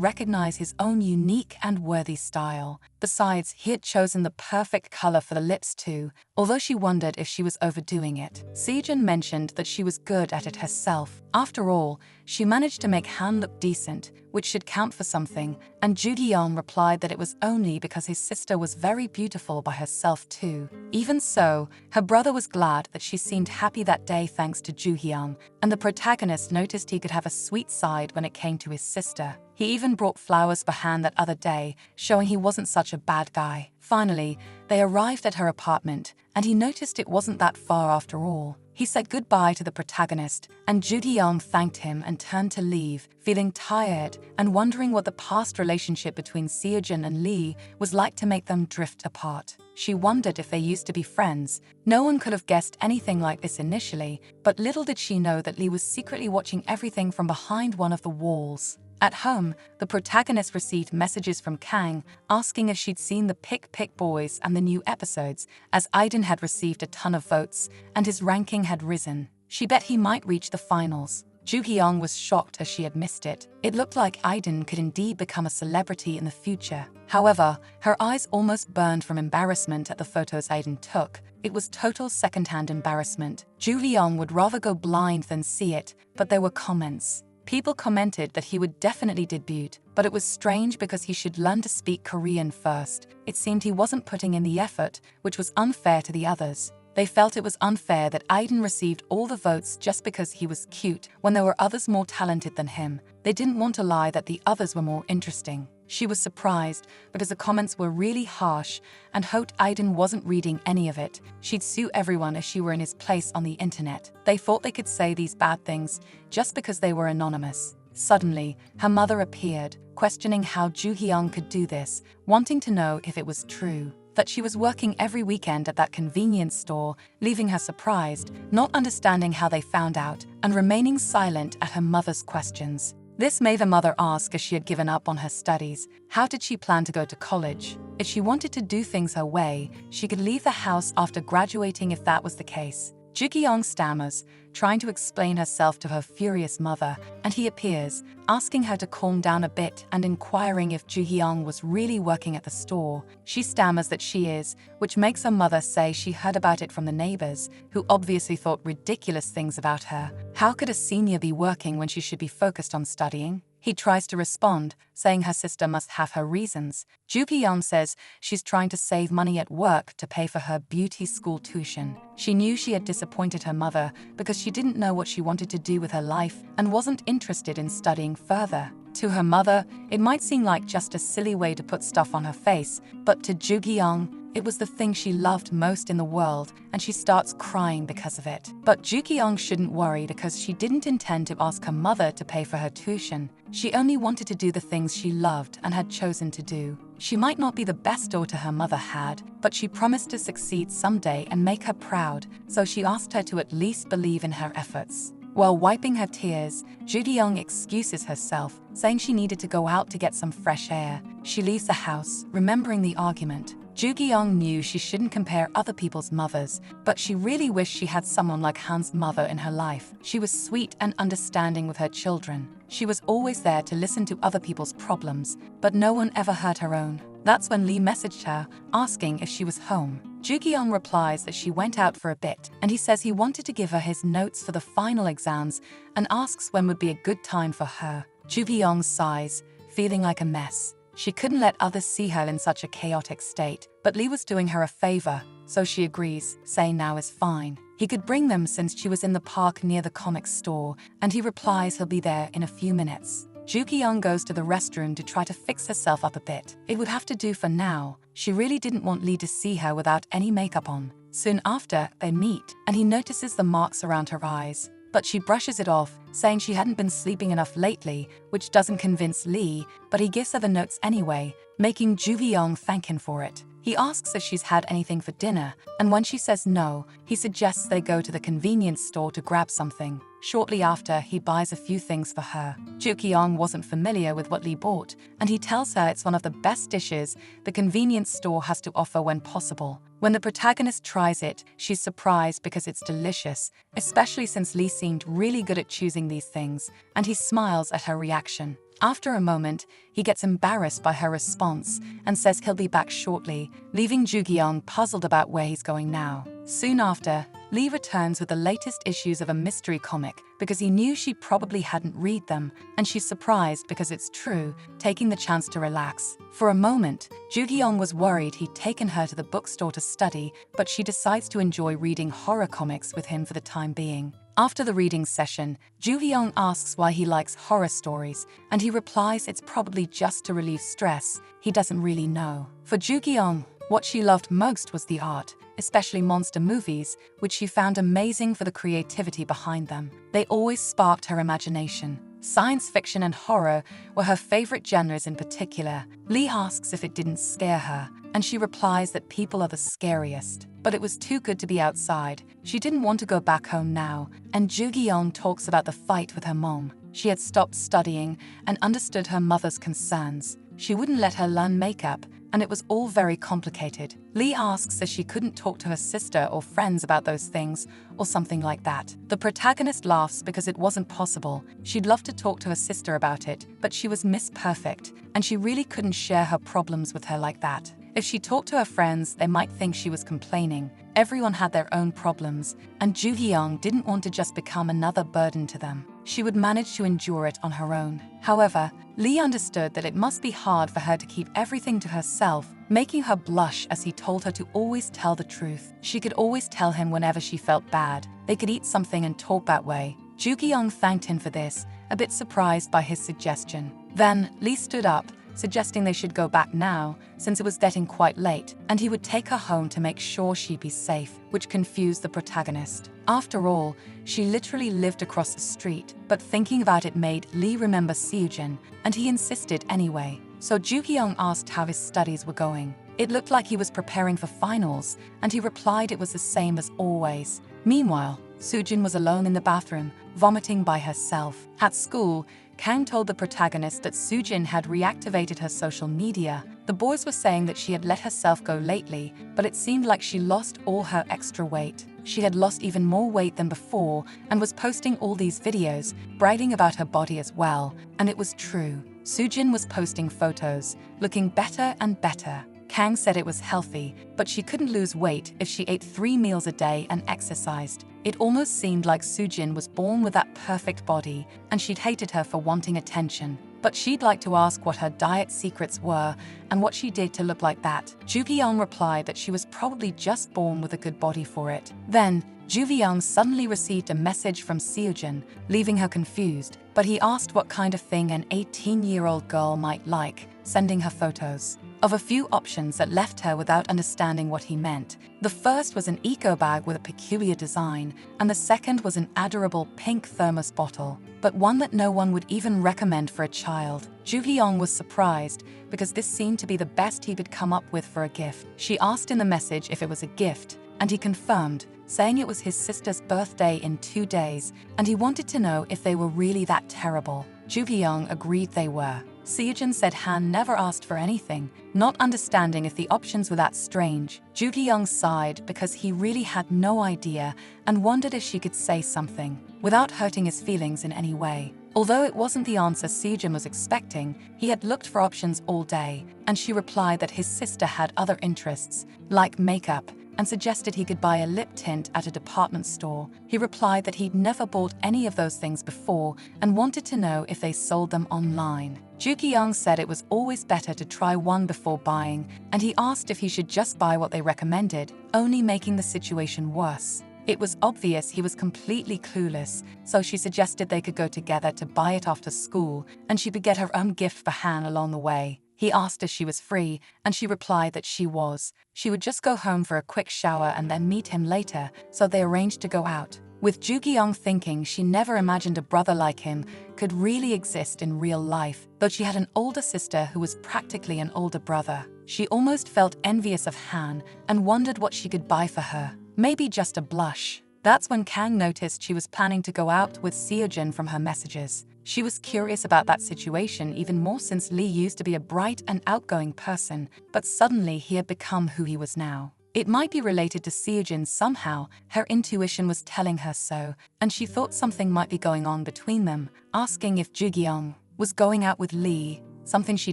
recognize his own unique and worthy style. Besides, he had chosen the perfect color for the lips too, although she wondered if she was overdoing it. Seo-jin mentioned that she was good at it herself. After all, she managed to make Han look decent, which should count for something, and Jugi-young replied that it was only because his sister was very beautiful by herself too. Even so, her brother was glad that she seemed happy that day thanks to Jugi-young, and the protagonist noticed he could have a sweet side when it came to his sister. He even brought flowers for Han that other day, showing he wasn't such a bad guy. Finally, they arrived at her apartment, and he noticed it wasn't that far after all. He said goodbye to the protagonist, and Jugi-young thanked him and turned to leave, feeling tired and wondering what the past relationship between Seo-jin and Lee was like to make them drift apart. She wondered if they used to be friends. No one could have guessed anything like this initially, but little did she know that Lee was secretly watching everything from behind one of the walls. At home, the protagonist received messages from Kang asking if she'd seen the Pick Pick Boys and the new episodes, as Aiden had received a ton of votes and his ranking had risen. She bet he might reach the finals. Ju Hyung was shocked as she had missed it. It looked like Aiden could indeed become a celebrity in the future. However, her eyes almost burned from embarrassment at the photos Aiden took. It was total secondhand embarrassment. Ju Hyung would rather go blind than see it, but there were comments. People commented that he would definitely debut, but it was strange because he should learn to speak Korean first. It seemed he wasn't putting in the effort, which was unfair to the others. They felt it was unfair that Aiden received all the votes just because he was cute when there were others more talented than him. They didn't want to lie that the others were more interesting. She was surprised because the comments were really harsh and hoped Aiden wasn't reading any of it. She'd sue everyone if she were in his place on the internet. They thought they could say these bad things just because they were anonymous. Suddenly, her mother appeared, questioning how Ju Hyung could do this, wanting to know if it was true that she was working every weekend at that convenience store, leaving her surprised, not understanding how they found out, and remaining silent at her mother's questions. This made the mother ask if she had given up on her studies. How did she plan to go to college? If she wanted to do things her way, she could leave the house after graduating if that was the case. Ju Hyung stammers, trying to explain herself to her furious mother, and he appears, asking her to calm down a bit and inquiring if Ju Hyung was really working at the store. She stammers that she is, which makes her mother say she heard about it from the neighbors, who obviously thought ridiculous things about her. How could a senior be working when she should be focused on studying? He tries to respond, saying her sister must have her reasons. Ju Hyun says she's trying to save money at work to pay for her beauty school tuition. She knew she had disappointed her mother because she didn't know what she wanted to do with her life and wasn't interested in studying further. To her mother, it might seem like just a silly way to put stuff on her face, but to Ju Hyun, it was the thing she loved most in the world, and she starts crying because of it. But Ju Hyun shouldn't worry because she didn't intend to ask her mother to pay for her tuition. She only wanted to do the things she loved and had chosen to do. She might not be the best daughter her mother had, but she promised to succeed someday and make her proud, so she asked her to at least believe in her efforts. While wiping her tears, Ju Hyun excuses herself, saying she needed to go out to get some fresh air. She leaves the house, remembering the argument. Ju Hyun knew she shouldn't compare other people's mothers, but she really wished she had someone like Han's mother in her life. She was sweet and understanding with her children. She was always there to listen to other people's problems, but no one ever heard her own. That's when Lee messaged her, asking if she was home. Ju Hyun replies that she went out for a bit, and he says he wanted to give her his notes for the final exams and asks when would be a good time for her. Ju Hyun sighs, feeling like a mess. She couldn't let others see her in such a chaotic state, but Lee was doing her a favor, so she agrees, saying now is fine. He could bring them since she was in the park near the comic store, and he replies he'll be there in a few minutes. Ju Hyun goes to the restroom to try to fix herself up a bit. It would have to do for now. She really didn't want Lee to see her without any makeup on. Soon after, they meet, and he notices the marks around her eyes. But she brushes it off, saying she hadn't been sleeping enough lately, which doesn't convince Lee, but he gives her the notes anyway, making Ju Hyun thank him for it. He asks if she's had anything for dinner, and when she says no, he suggests they go to the convenience store to grab something. Shortly after, he buys a few things for her. Ju Hyun wasn't familiar with what Lee bought, and he tells her it's one of the best dishes the convenience store has to offer when possible. When the protagonist tries it, she's surprised because it's delicious, especially since Lee seemed really good at choosing these things, and he smiles at her reaction. After a moment, he gets embarrassed by her response and says he'll be back shortly, leaving Ju Hyun puzzled about where he's going now. Soon after, Lee returns with the latest issues of a mystery comic because he knew she probably hadn't read them, and she's surprised because it's true, taking the chance to relax. For a moment, Ju Hyun was worried he'd taken her to the bookstore to study, but she decides to enjoy reading horror comics with him for the time being. After the reading session, Ju Hyun asks why he likes horror stories, and he replies it's probably just to relieve stress. He doesn't really know. For Ju Hyun, what she loved most was the art, especially monster movies, which she found amazing for the creativity behind them. They always sparked her imagination. Science fiction and horror were her favorite genres in particular. Lee asks if it didn't scare her, and she replies that people are the scariest. But it was too good to be outside. She didn't want to go back home now, and Ju Hyun talks about the fight with her mom. She had stopped studying and understood her mother's concerns. She wouldn't let her learn makeup, and it was all very complicated. Lee asks if she couldn't talk to her sister or friends about those things, or something like that. The protagonist laughs because it wasn't possible. She'd love to talk to her sister about it, but she was Miss Perfect, and she really couldn't share her problems with her like that. If she talked to her friends, they might think she was complaining. Everyone had their own problems, and Ju Hyung didn't want to just become another burden to them. She would manage to endure it on her own. However, Lee understood that it must be hard for her to keep everything to herself, making her blush as he told her to always tell the truth. She could always tell him whenever she felt bad. They could eat something and talk that way. Ju Hyung thanked him for this, a bit surprised by his suggestion. Then Lee stood up, suggesting they should go back now, since it was getting quite late, and he would take her home to make sure she'd be safe, which confused the protagonist. After all, she literally lived across the street, but thinking about it made Lee remember Seojin, and he insisted anyway. So Ju Hyung asked how his studies were going. It looked like he was preparing for finals, and he replied it was the same as always. Meanwhile, Seojin was alone in the bathroom, vomiting by herself. At school, Kang told the protagonist that Seojin had reactivated her social media. The boys were saying that she had let herself go lately, but it seemed like she lost all her extra weight. She had lost even more weight than before and was posting all these videos, bragging about her body as well. And it was true. Seojin was posting photos, looking better and better. Kang said it was healthy, but she couldn't lose weight if she ate 3 meals a day and exercised. It almost seemed like Seojin was born with that perfect body, and she'd hated her for wanting attention. But she'd like to ask what her diet secrets were and what she did to look like that. Ju Hyung replied that she was probably just born with a good body for it. Then, Ju Hyung suddenly received a message from Seojin, leaving her confused, but he asked what kind of thing an 18-year-old girl might like, sending her photos of a few options that left her without understanding what he meant. The first was an eco bag with a peculiar design, and the second was an adorable pink thermos bottle, but one that no one would even recommend for a child. Ju Hyung was surprised because this seemed to be the best he could come up with for a gift. She asked in the message if it was a gift, and he confirmed, saying it was his sister's birthday in 2 days, and he wanted to know if they were really that terrible. Ju Hyung agreed they were. Seojin said Han never asked for anything, not understanding if the options were that strange. Ju Hyung sighed because he really had no idea and wondered if she could say something, without hurting his feelings in any way. Although it wasn't the answer Seojin was expecting, he had looked for options all day, and she replied that his sister had other interests, like makeup, and suggested he could buy a lip tint at a department store. He replied that he'd never bought any of those things before and wanted to know if they sold them online. Ju Hyung said it was always better to try one before buying, and he asked if he should just buy what they recommended, only making the situation worse. It was obvious he was completely clueless, so she suggested they could go together to buy it after school, and she would get her own gift for Han along the way. He asked if she was free, and she replied that she was. She would just go home for a quick shower and then meet him later, so they arranged to go out. With Ju Hyung thinking she never imagined a brother like him could really exist in real life, though she had an older sister who was practically an older brother. She almost felt envious of Han and wondered what she could buy for her. Maybe just a blush. That's when Kang noticed she was planning to go out with Seojin from her messages. She was curious about that situation even more since Lee used to be a bright and outgoing person, but suddenly he had become who he was now. It might be related to Seojin somehow, her intuition was telling her so, and she thought something might be going on between them, asking if Ju Hyung was going out with Lee, something she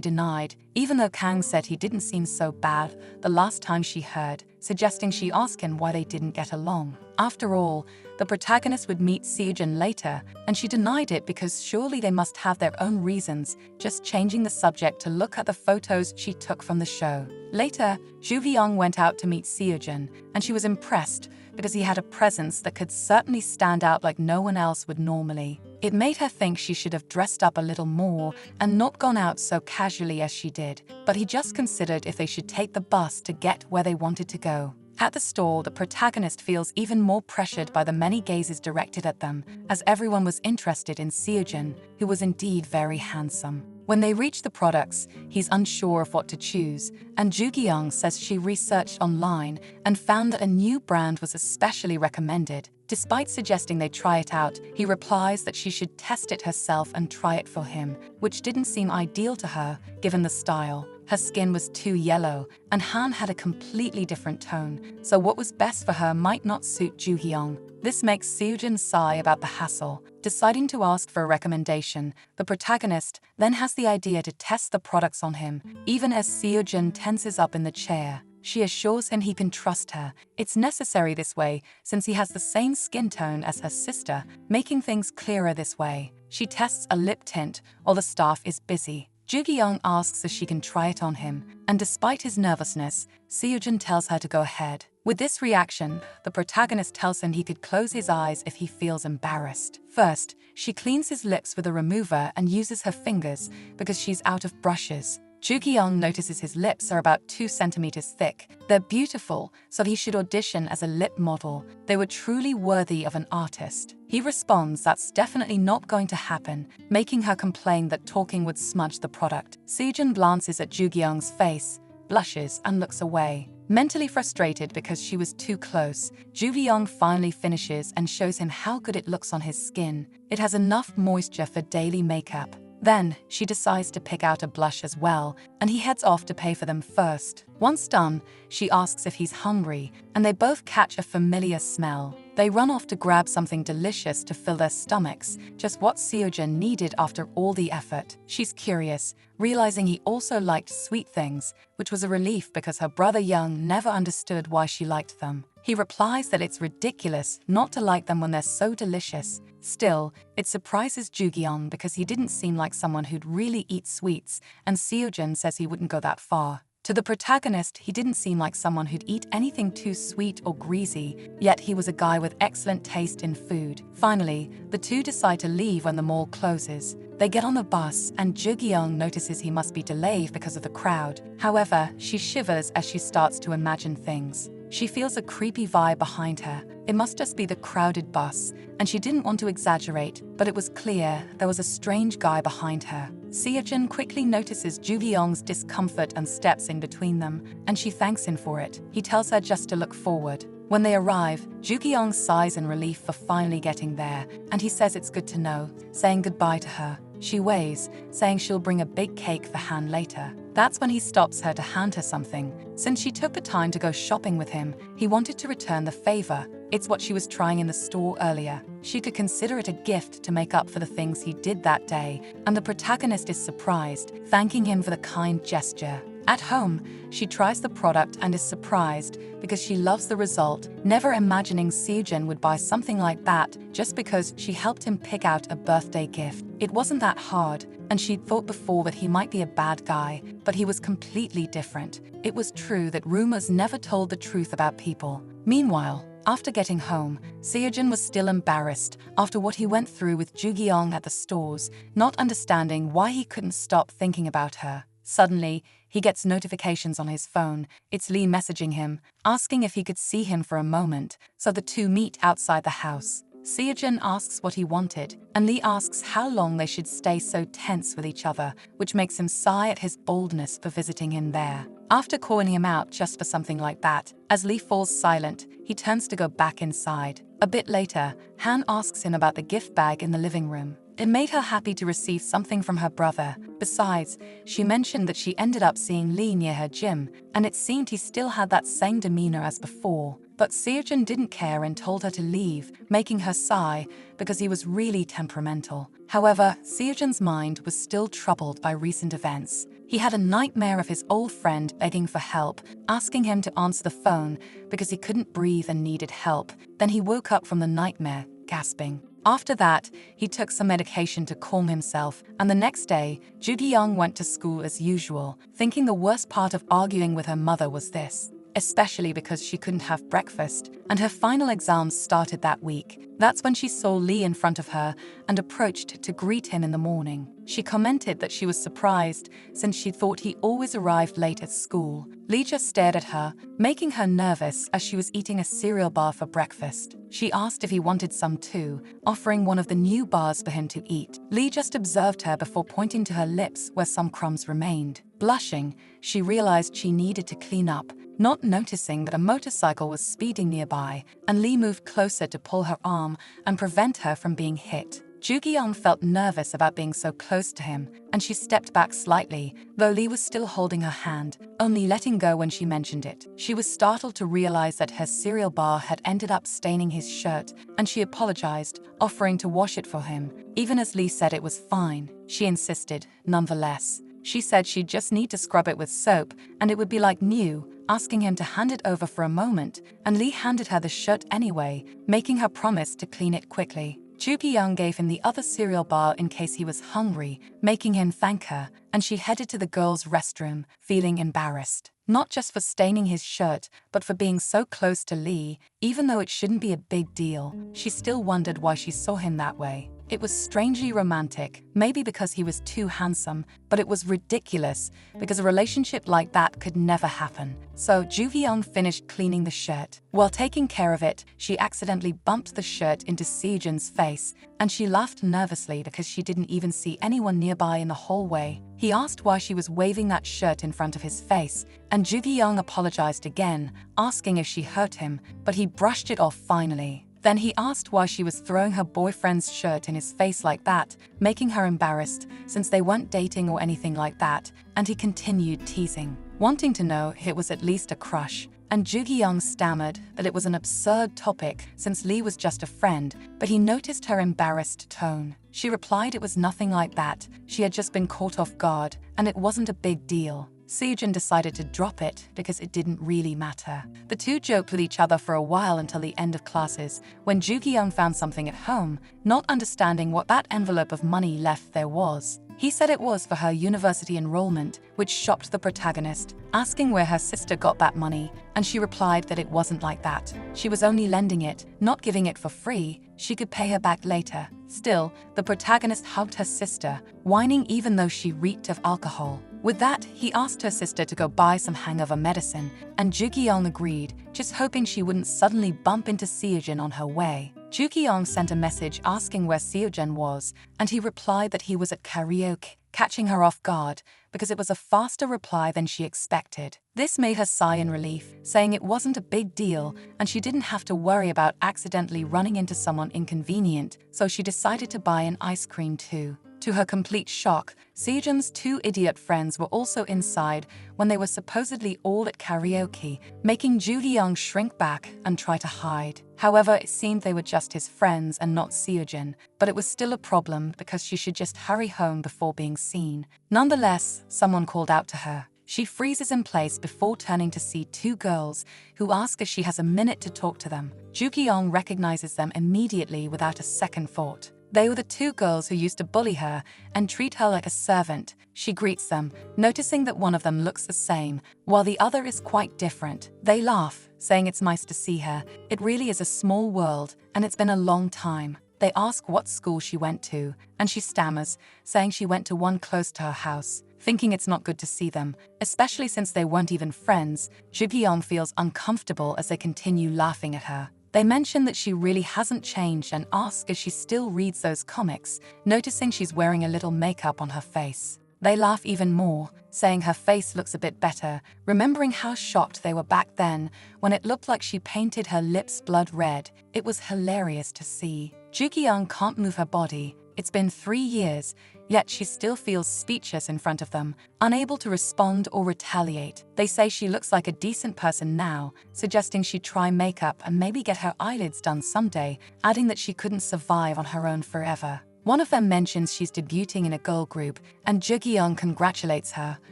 denied, even though Kang said he didn't seem so bad the last time she heard, suggesting she ask him why they didn't get along. After all, the protagonist would meet Seojin later, and she denied it because surely they must have their own reasons, just changing the subject to look at the photos she took from the show. Later, Ju Hyung went out to meet Seojin, and she was impressed because he had a presence that could certainly stand out like no one else would normally. It made her think she should have dressed up a little more and not gone out so casually as she did, but he just considered if they should take the bus to get where they wanted to go. At the store, the protagonist feels even more pressured by the many gazes directed at them, as everyone was interested in Seojin, who was indeed very handsome. When they reach the products, he's unsure of what to choose, and Ju Hyung says she researched online and found that a new brand was especially recommended, Despite suggesting they try it out, he replies that she should test it herself and try it for him, which didn't seem ideal to her, given the style. Her skin was too yellow, and Han had a completely different tone, so what was best for her might not suit Ju-hyung. This makes Seojin sigh about the hassle. Deciding to ask for a recommendation, the protagonist then has the idea to test the products on him, even as Seojin tenses up in the chair. She assures him he can trust her. It's necessary this way, since he has the same skin tone as her sister, making things clearer this way. She tests a lip tint, while the staff is busy. Ju-hyung asks if she can try it on him, and despite his nervousness, Seojin tells her to go ahead. With this reaction, the protagonist tells him he could close his eyes if he feels embarrassed. First, she cleans his lips with a remover and uses her fingers because she's out of brushes. Ju-hyung notices his lips are about 2 centimeters thick. They're beautiful, so he should audition as a lip model. They were truly worthy of an artist. He responds that's definitely not going to happen, making her complain that talking would smudge the product. Seojin glances at Ju-hyung's face, blushes, and looks away. Mentally frustrated because she was too close, Ju-hyung finally finishes and shows him how good it looks on his skin. It has enough moisture for daily makeup. Then, she decides to pick out a blush as well, and he heads off to pay for them first. Once done, she asks if he's hungry, and they both catch a familiar smell. They run off to grab something delicious to fill their stomachs, just what Seojin needed after all the effort. She's curious, realizing he also liked sweet things, which was a relief because her brother Young never understood why she liked them. He replies that it's ridiculous not to like them when they're so delicious. Still, it surprises Ju-hyung because he didn't seem like someone who'd really eat sweets, and Seojin says he wouldn't go that far. To the protagonist, he didn't seem like someone who'd eat anything too sweet or greasy, yet he was a guy with excellent taste in food. Finally, the two decide to leave when the mall closes. They get on the bus, and Ju-hyung notices he must be delayed because of the crowd. However, she shivers as she starts to imagine things. She feels a creepy vibe behind her. It must just be the crowded bus, and she didn't want to exaggerate, but it was clear there was a strange guy behind her. Seojin quickly notices Ju-hyung's discomfort and steps in between them, and she thanks him for it. He tells her just to look forward. When they arrive, Ju-hyung sighs in relief for finally getting there, and he says it's good to know, saying goodbye to her. She waves, saying she'll bring a big cake for Han later. That's when he stops her to hand her something. Since she took the time to go shopping with him, he wanted to return the favor. It's what she was trying in the store earlier. She could consider it a gift to make up for the things he did that day, and the protagonist is surprised, thanking him for the kind gesture. At home, she tries the product and is surprised because she loves the result, never imagining Seojin would buy something like that just because she helped him pick out a birthday gift. It wasn't that hard, and she'd thought before that he might be a bad guy, but he was completely different. It was true that rumors never told the truth about people. Meanwhile, after getting home, Seojin was still embarrassed after what he went through with Ju-hyung at the stores, not understanding why he couldn't stop thinking about her. Suddenly, he gets notifications on his phone. It's Lee messaging him, asking if he could see him for a moment, so the two meet outside the house. Seojin asks what he wanted, and Lee asks how long they should stay so tense with each other, which makes him sigh at his boldness for visiting him there. After calling him out just for something like that, as Lee falls silent, he turns to go back inside. A bit later, Han asks him about the gift bag in the living room. It made her happy to receive something from her brother. Besides, she mentioned that she ended up seeing Lee near her gym, and it seemed he still had that same demeanor as before. But Seojin didn't care and told her to leave, making her sigh because he was really temperamental. However, Seojin's mind was still troubled by recent events. He had a nightmare of his old friend begging for help, asking him to answer the phone because he couldn't breathe and needed help. Then he woke up from the nightmare, gasping. After that, he took some medication to calm himself, and the next day, Ju-hyung went to school as usual, thinking the worst part of arguing with her mother was this, especially because she couldn't have breakfast, and her final exams started that week. That's when she saw Lee in front of her and approached to greet him in the morning. She commented that she was surprised since she thought he always arrived late at school. Lee just stared at her, making her nervous as she was eating a cereal bar for breakfast. She asked if he wanted some too, offering one of the new bars for him to eat. Lee just observed her before pointing to her lips where some crumbs remained. Blushing, she realized she needed to clean up, not noticing that a motorcycle was speeding nearby, and Lee moved closer to pull her arm and prevent her from being hit. Ju-gi-young felt nervous about being so close to him, and she stepped back slightly, though Lee was still holding her hand, only letting go when she mentioned it. She was startled to realize that her cereal bar had ended up staining his shirt, and she apologized, offering to wash it for him. Even as Lee said it was fine, she insisted, nonetheless. She said she'd just need to scrub it with soap, and it would be like new, asking him to hand it over for a moment, and Lee handed her the shirt anyway, making her promise to clean it quickly. Ju-gi-young gave him the other cereal bar in case he was hungry, making him thank her, and she headed to the girls' restroom, feeling embarrassed. Not just for staining his shirt, but for being so close to Lee. Even though it shouldn't be a big deal, she still wondered why she saw him that way. It was strangely romantic, maybe because he was too handsome, but it was ridiculous, because a relationship like that could never happen. So Ju-gi-young finished cleaning the shirt. While taking care of it, she accidentally bumped the shirt into Sejun's face, and she laughed nervously because she didn't even see anyone nearby in the hallway. He asked why she was waving that shirt in front of his face, and Ju-gi-young apologized again, asking if she hurt him, but he brushed it off finally. Then he asked why she was throwing her boyfriend's shirt in his face like that, making her embarrassed, since they weren't dating or anything like that, and he continued teasing, wanting to know if it was at least a crush. And Ju-gi-young stammered that it was an absurd topic since Lee was just a friend, but he noticed her embarrassed tone. She replied it was nothing like that, she had just been caught off guard, and it wasn't a big deal. Sejun decided to drop it because it didn't really matter. The two joked with each other for a while until the end of classes, when Ju-gi-young found something at home, not understanding what that envelope of money left there was. He said it was for her university enrollment, which shocked the protagonist, asking where her sister got that money, and she replied that it wasn't like that. She was only lending it, not giving it for free. She could pay her back later. Still, the protagonist hugged her sister, whining even though she reeked of alcohol. With that, he asked her sister to go buy some hangover medicine, and Ju-gi-young agreed, just hoping she wouldn't suddenly bump into Sejun on her way. Ju-gi-young sent a message asking where Sejun was, and he replied that he was at karaoke, catching her off guard because it was a faster reply than she expected. This made her sigh in relief, saying it wasn't a big deal and she didn't have to worry about accidentally running into someone inconvenient, so she decided to buy an ice cream too. To her complete shock, Sejun's two idiot friends were also inside when they were supposedly all at karaoke, making Ju-gi-young shrink back and try to hide. However, it seemed they were just his friends and not Sejun, but it was still a problem because she should just hurry home before being seen. Nonetheless, someone called out to her. She freezes in place before turning to see two girls who ask if she has a minute to talk to them. Ju-gi-young recognizes them immediately without a second thought. They were the two girls who used to bully her and treat her like a servant. She greets them, noticing that one of them looks the same, while the other is quite different. They laugh, saying it's nice to see her. It really is a small world, and it's been a long time. They ask what school she went to, and she stammers, saying she went to one close to her house. Thinking it's not good to see them, especially since they weren't even friends, Ju-gi-young feels uncomfortable as they continue laughing at her. They mention that she really hasn't changed and ask if she still reads those comics, noticing she's wearing a little makeup on her face. They laugh even more, saying her face looks a bit better, remembering how shocked they were back then when it looked like she painted her lips blood red. It was hilarious to see. Ju-gi-young can't move her body. It's been 3 years, yet she still feels speechless in front of them, unable to respond or retaliate. They say she looks like a decent person now, suggesting she try makeup and maybe get her eyelids done someday, adding that she couldn't survive on her own forever. One of them mentions she's debuting in a girl group, and Ju-gi-young congratulates her,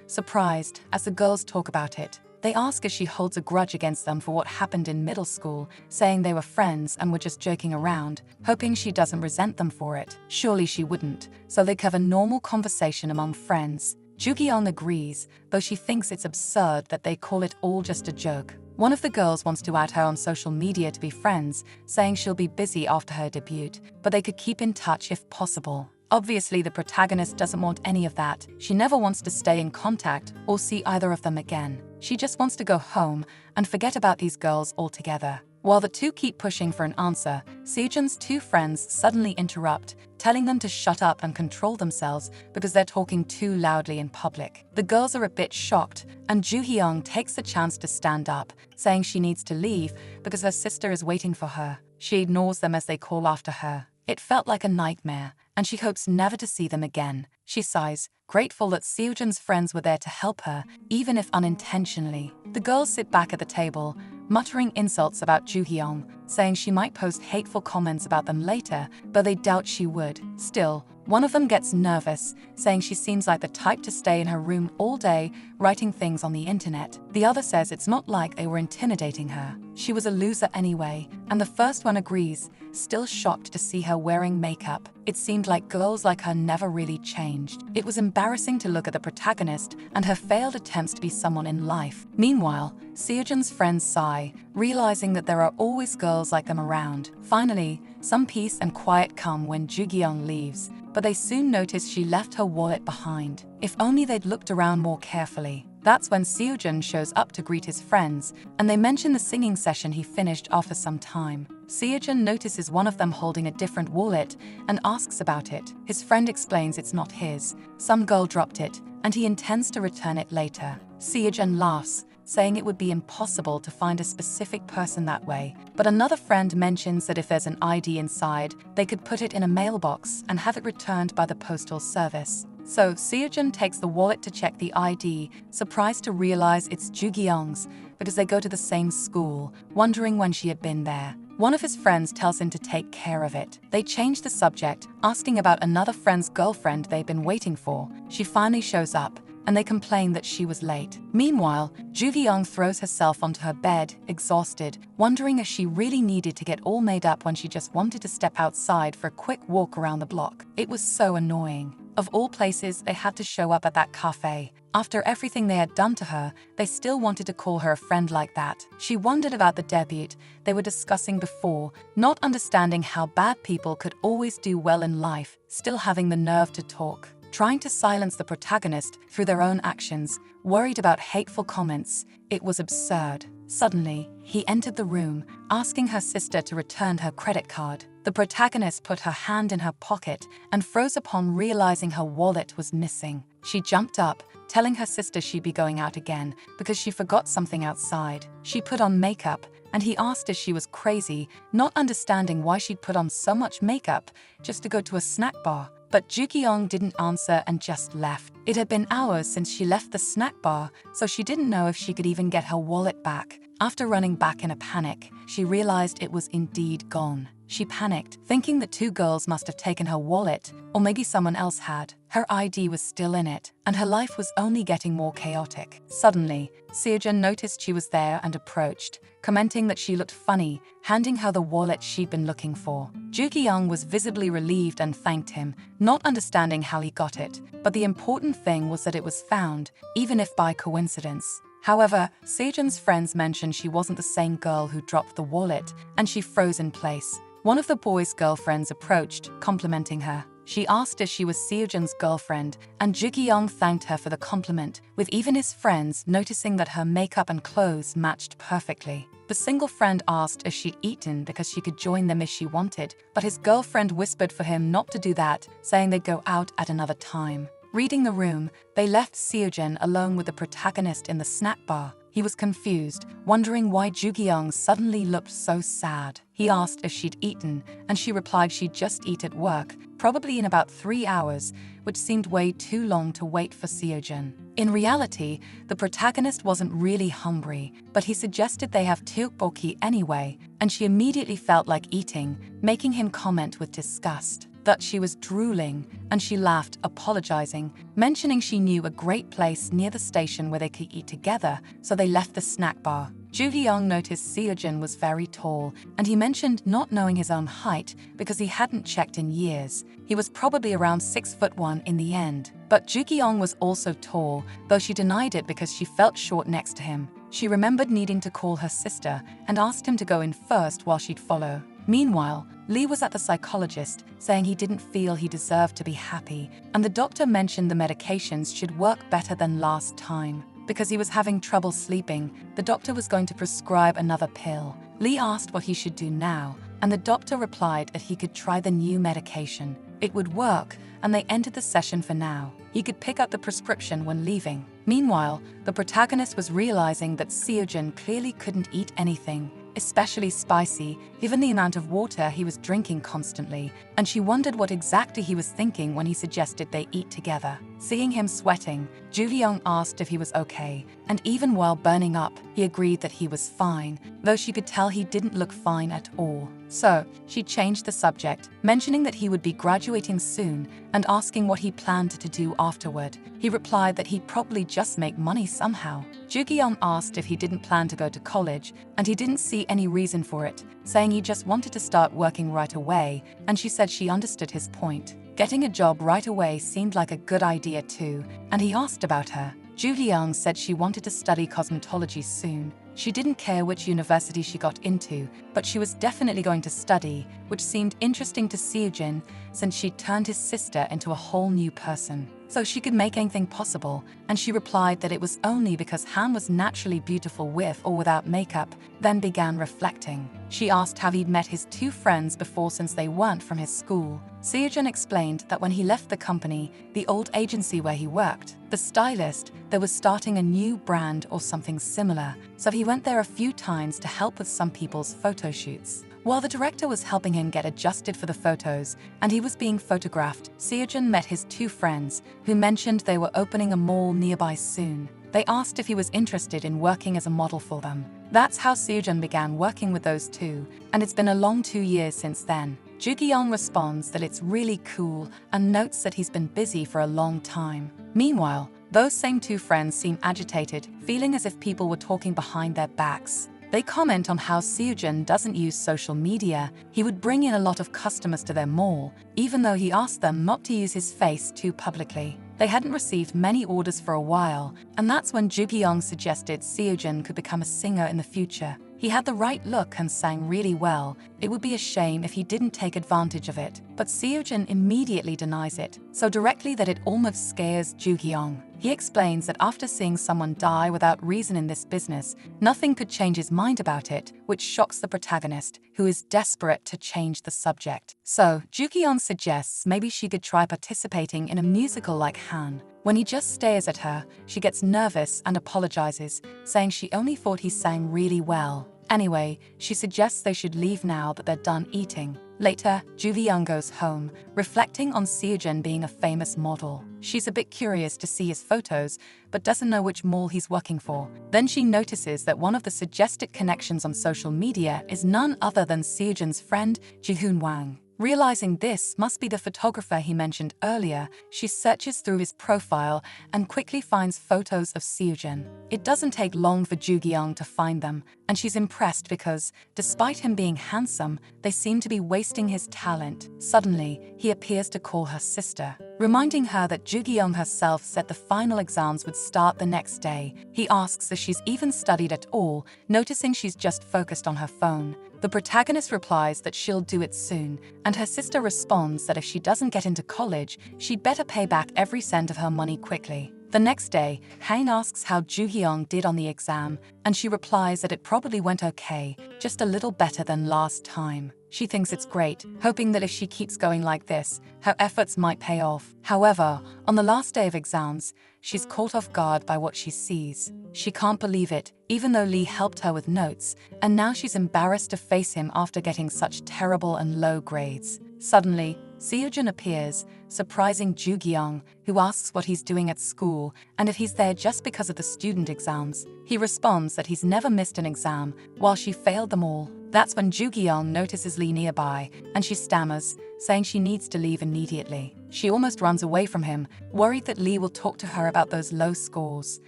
surprised, as the girls talk about it. They ask if she holds a grudge against them for what happened in middle school, saying they were friends and were just joking around, hoping she doesn't resent them for it. Surely she wouldn't, so they have a normal conversation among friends. Ju-gi-young agrees, though she thinks it's absurd that they call it all just a joke. One of the girls wants to add her on social media to be friends, saying she'll be busy after her debut, but they could keep in touch if possible. Obviously, the protagonist doesn't want any of that. She never wants to stay in contact or see either of them again. She just wants to go home and forget about these girls altogether. While the two keep pushing for an answer, Seojun's two friends suddenly interrupt, telling them to shut up and control themselves because they're talking too loudly in public. The girls are a bit shocked, and Joo Hyung takes the chance to stand up, saying she needs to leave because her sister is waiting for her. She ignores them as they call after her. It felt like a nightmare, and she hopes never to see them again. She sighs, grateful that Seojun's friends were there to help her, even if unintentionally. The girls sit back at the table, muttering insults about Joo Hyung, saying she might post hateful comments about them later, but they doubt she would. Still, one of them gets nervous, saying she seems like the type to stay in her room all day, writing things on the internet. The other says it's not like they were intimidating her. She was a loser anyway, and the first one agrees, still shocked to see her wearing makeup. It seemed like girls like her never really changed. It was embarrassing to look at the protagonist and her failed attempts to be someone in life. Meanwhile, Seojun's friends sigh, realizing that there are always girls like them around. Finally, some peace and quiet come when Joo Hyung leaves, but they soon notice she left her wallet behind. If only they'd looked around more carefully. That's when Seojun shows up to greet his friends, and they mention the singing session he finished after some time. Seojun notices one of them holding a different wallet and asks about it. His friend explains it's not his. Some girl dropped it, and he intends to return it later. Seojun laughs, saying it would be impossible to find a specific person that way. But another friend mentions that if there's an ID inside, they could put it in a mailbox and have it returned by the postal service. So Seojun takes the wallet to check the ID, surprised to realize it's Joo Hyung's because they go to the same school, wondering when she had been there. One of his friends tells him to take care of it. They change the subject, asking about another friend's girlfriend they've been waiting for. She finally shows up, and they complain that she was late. Meanwhile, Joo Hyung throws herself onto her bed, exhausted, wondering if she really needed to get all made up when she just wanted to step outside for a quick walk around the block. It was so annoying. Of all places, they had to show up at that cafe. After everything they had done to her, they still wanted to call her a friend like that. She wondered about the debut they were discussing before, not understanding how bad people could always do well in life, still having the nerve to talk. Trying to silence the protagonist through their own actions, worried about hateful comments. It was absurd. Suddenly, he entered the room, asking her sister to return her credit card. The protagonist put her hand in her pocket and froze upon realizing her wallet was missing. She jumped up, telling her sister she'd be going out again because she forgot something outside. She put on makeup, and he asked if she was crazy, not understanding why she'd put on so much makeup just to go to a snack bar. But Joo Hyung didn't answer and just left. It had been hours since she left the snack bar, so she didn't know if she could even get her wallet back. After running back in a panic, she realized it was indeed gone. She panicked, thinking the two girls must have taken her wallet, or maybe someone else had. Her ID was still in it, and her life was only getting more chaotic. Suddenly, Seojun noticed she was there and approached, commenting that she looked funny, handing her the wallet she'd been looking for. Joo Hyung was visibly relieved and thanked him, not understanding how he got it. But the important thing was that it was found, even if by coincidence. However, Seojun's friends mentioned she wasn't the same girl who dropped the wallet, and she froze in place. One of the boys' girlfriends approached, complimenting her. She asked if she was Seojun's girlfriend, and Joo Hyung thanked her for the compliment, with even his friends noticing that her makeup and clothes matched perfectly. The single friend asked if she'd eaten because she could join them if she wanted, but his girlfriend whispered for him not to do that, saying they'd go out at another time. Reading the room, they left Seojun alone with the protagonist in the snack bar. He was confused, wondering why Joo Hyung suddenly looked so sad. He asked if she'd eaten, and she replied she'd just eat at work, probably in about 3 hours, which seemed way too long to wait for Seojun. In reality, the protagonist wasn't really hungry, but he suggested they have tteokbokki anyway, and she immediately felt like eating, making him comment with disgust that she was drooling, and she laughed, apologizing, mentioning she knew a great place near the station where they could eat together, so they left the snack bar. Joo Hyung noticed Seojun was very tall, and he mentioned not knowing his own height because he hadn't checked in years. He was probably around 6'1" in the end. But Joo Hyung was also tall, though she denied it because she felt short next to him. She remembered needing to call her sister and asked him to go in first while she'd follow. Meanwhile, Lee was at the psychologist, saying he didn't feel he deserved to be happy, and the doctor mentioned the medications should work better than last time. because he was having trouble sleeping, the doctor was going to prescribe another pill. Lee asked what he should do now, and the doctor replied that he could try the new medication. It would work, and they ended the session for now. He could pick up the prescription when leaving. Meanwhile, the protagonist was realizing that Seojin clearly couldn't eat anything, especially spicy, given the amount of water he was drinking constantly, and she wondered what exactly he was thinking when he suggested they eat together. Seeing him sweating, Ju-hyung asked if he was okay, and even while burning up, he agreed that he was fine, though she could tell he didn't look fine at all. So, she changed the subject, mentioning that he would be graduating soon and asking what he planned to do afterward. He replied that he'd probably just make money somehow. Ju-hyung asked if he didn't plan to go to college, and he didn't see any reason for it, saying he just wanted to start working right away, and she said she understood his point. Getting a job right away seemed like a good idea too, and he asked about her. Ju-hyung said she wanted to study cosmetology soon. She didn't care which university she got into, but she was definitely going to study, which seemed interesting to Seojin since she'd turned his sister into a whole new person. So she could make anything possible, and she replied that it was only because Han was naturally beautiful with or without makeup, then began reflecting. She asked how he'd met his two friends before since they weren't from his school. Seojin explained that when he left the company, the old agency where he worked, the stylist, there was starting a new brand or something similar, so he went there a few times to help with some people's photo shoots. While the director was helping him get adjusted for the photos and he was being photographed, Seojin met his two friends, who mentioned they were opening a mall nearby soon. They asked if he was interested in working as a model for them. That's how Seojin began working with those two, and it's been a long 2 years since then. Ju-hyung responds that it's really cool and notes that he's been busy for a long time. Meanwhile, those same two friends seem agitated, feeling as if people were talking behind their backs. They comment on how Seojin doesn't use social media. He would bring in a lot of customers to their mall, even though he asked them not to use his face too publicly. They hadn't received many orders for a while, and that's when Ju-hyung suggested Seojin could become a singer in the future. He had the right look and sang really well. It would be a shame if he didn't take advantage of it. But Seojin immediately denies it, so directly that it almost scares Ju-hyung. He explains that after seeing someone die without reason in this business, nothing could change his mind about it, which shocks the protagonist, who is desperate to change the subject. So, Ju-hyung suggests maybe she could try participating in a musical like Han. When he just stares at her, she gets nervous and apologizes, saying she only thought he sang really well. Anyway, she suggests they should leave now that they're done eating. Later, Ju-hyung goes home, reflecting on Seojin being a famous model. She's a bit curious to see his photos, but doesn't know which mall he's working for. Then she notices that one of the suggested connections on social media is none other than Seojin's friend, Ji-hoon Wang. Realizing this must be the photographer he mentioned earlier, she searches through his profile and quickly finds photos of Seojin. It doesn't take long for Ju-hyung to find them, and she's impressed because, despite him being handsome, they seem to be wasting his talent. Suddenly, he appears to call her sister, reminding her that Ju-hyung herself said the final exams would start the next day. He asks if she's even studied at all, noticing she's just focused on her phone. The protagonist replies that she'll do it soon, and her sister responds that if she doesn't get into college, she'd better pay back every cent of her money quickly. The next day, Han asks how Ju-hyung did on the exam, and she replies that it probably went okay, just a little better than last time. She thinks it's great, hoping that if she keeps going like this, her efforts might pay off. However, on the last day of exams, she's caught off guard by what she sees. She can't believe it, even though Lee helped her with notes, and now she's embarrassed to face him after getting such terrible and low grades. Suddenly, Seojin appears, surprising Ju-hyung, who asks what he's doing at school and if he's there just because of the student exams. He responds that he's never missed an exam, while she failed them all. That's when Ju-hyung notices Lee nearby, and she stammers, saying she needs to leave immediately. She almost runs away from him, worried that Lee will talk to her about those low scores.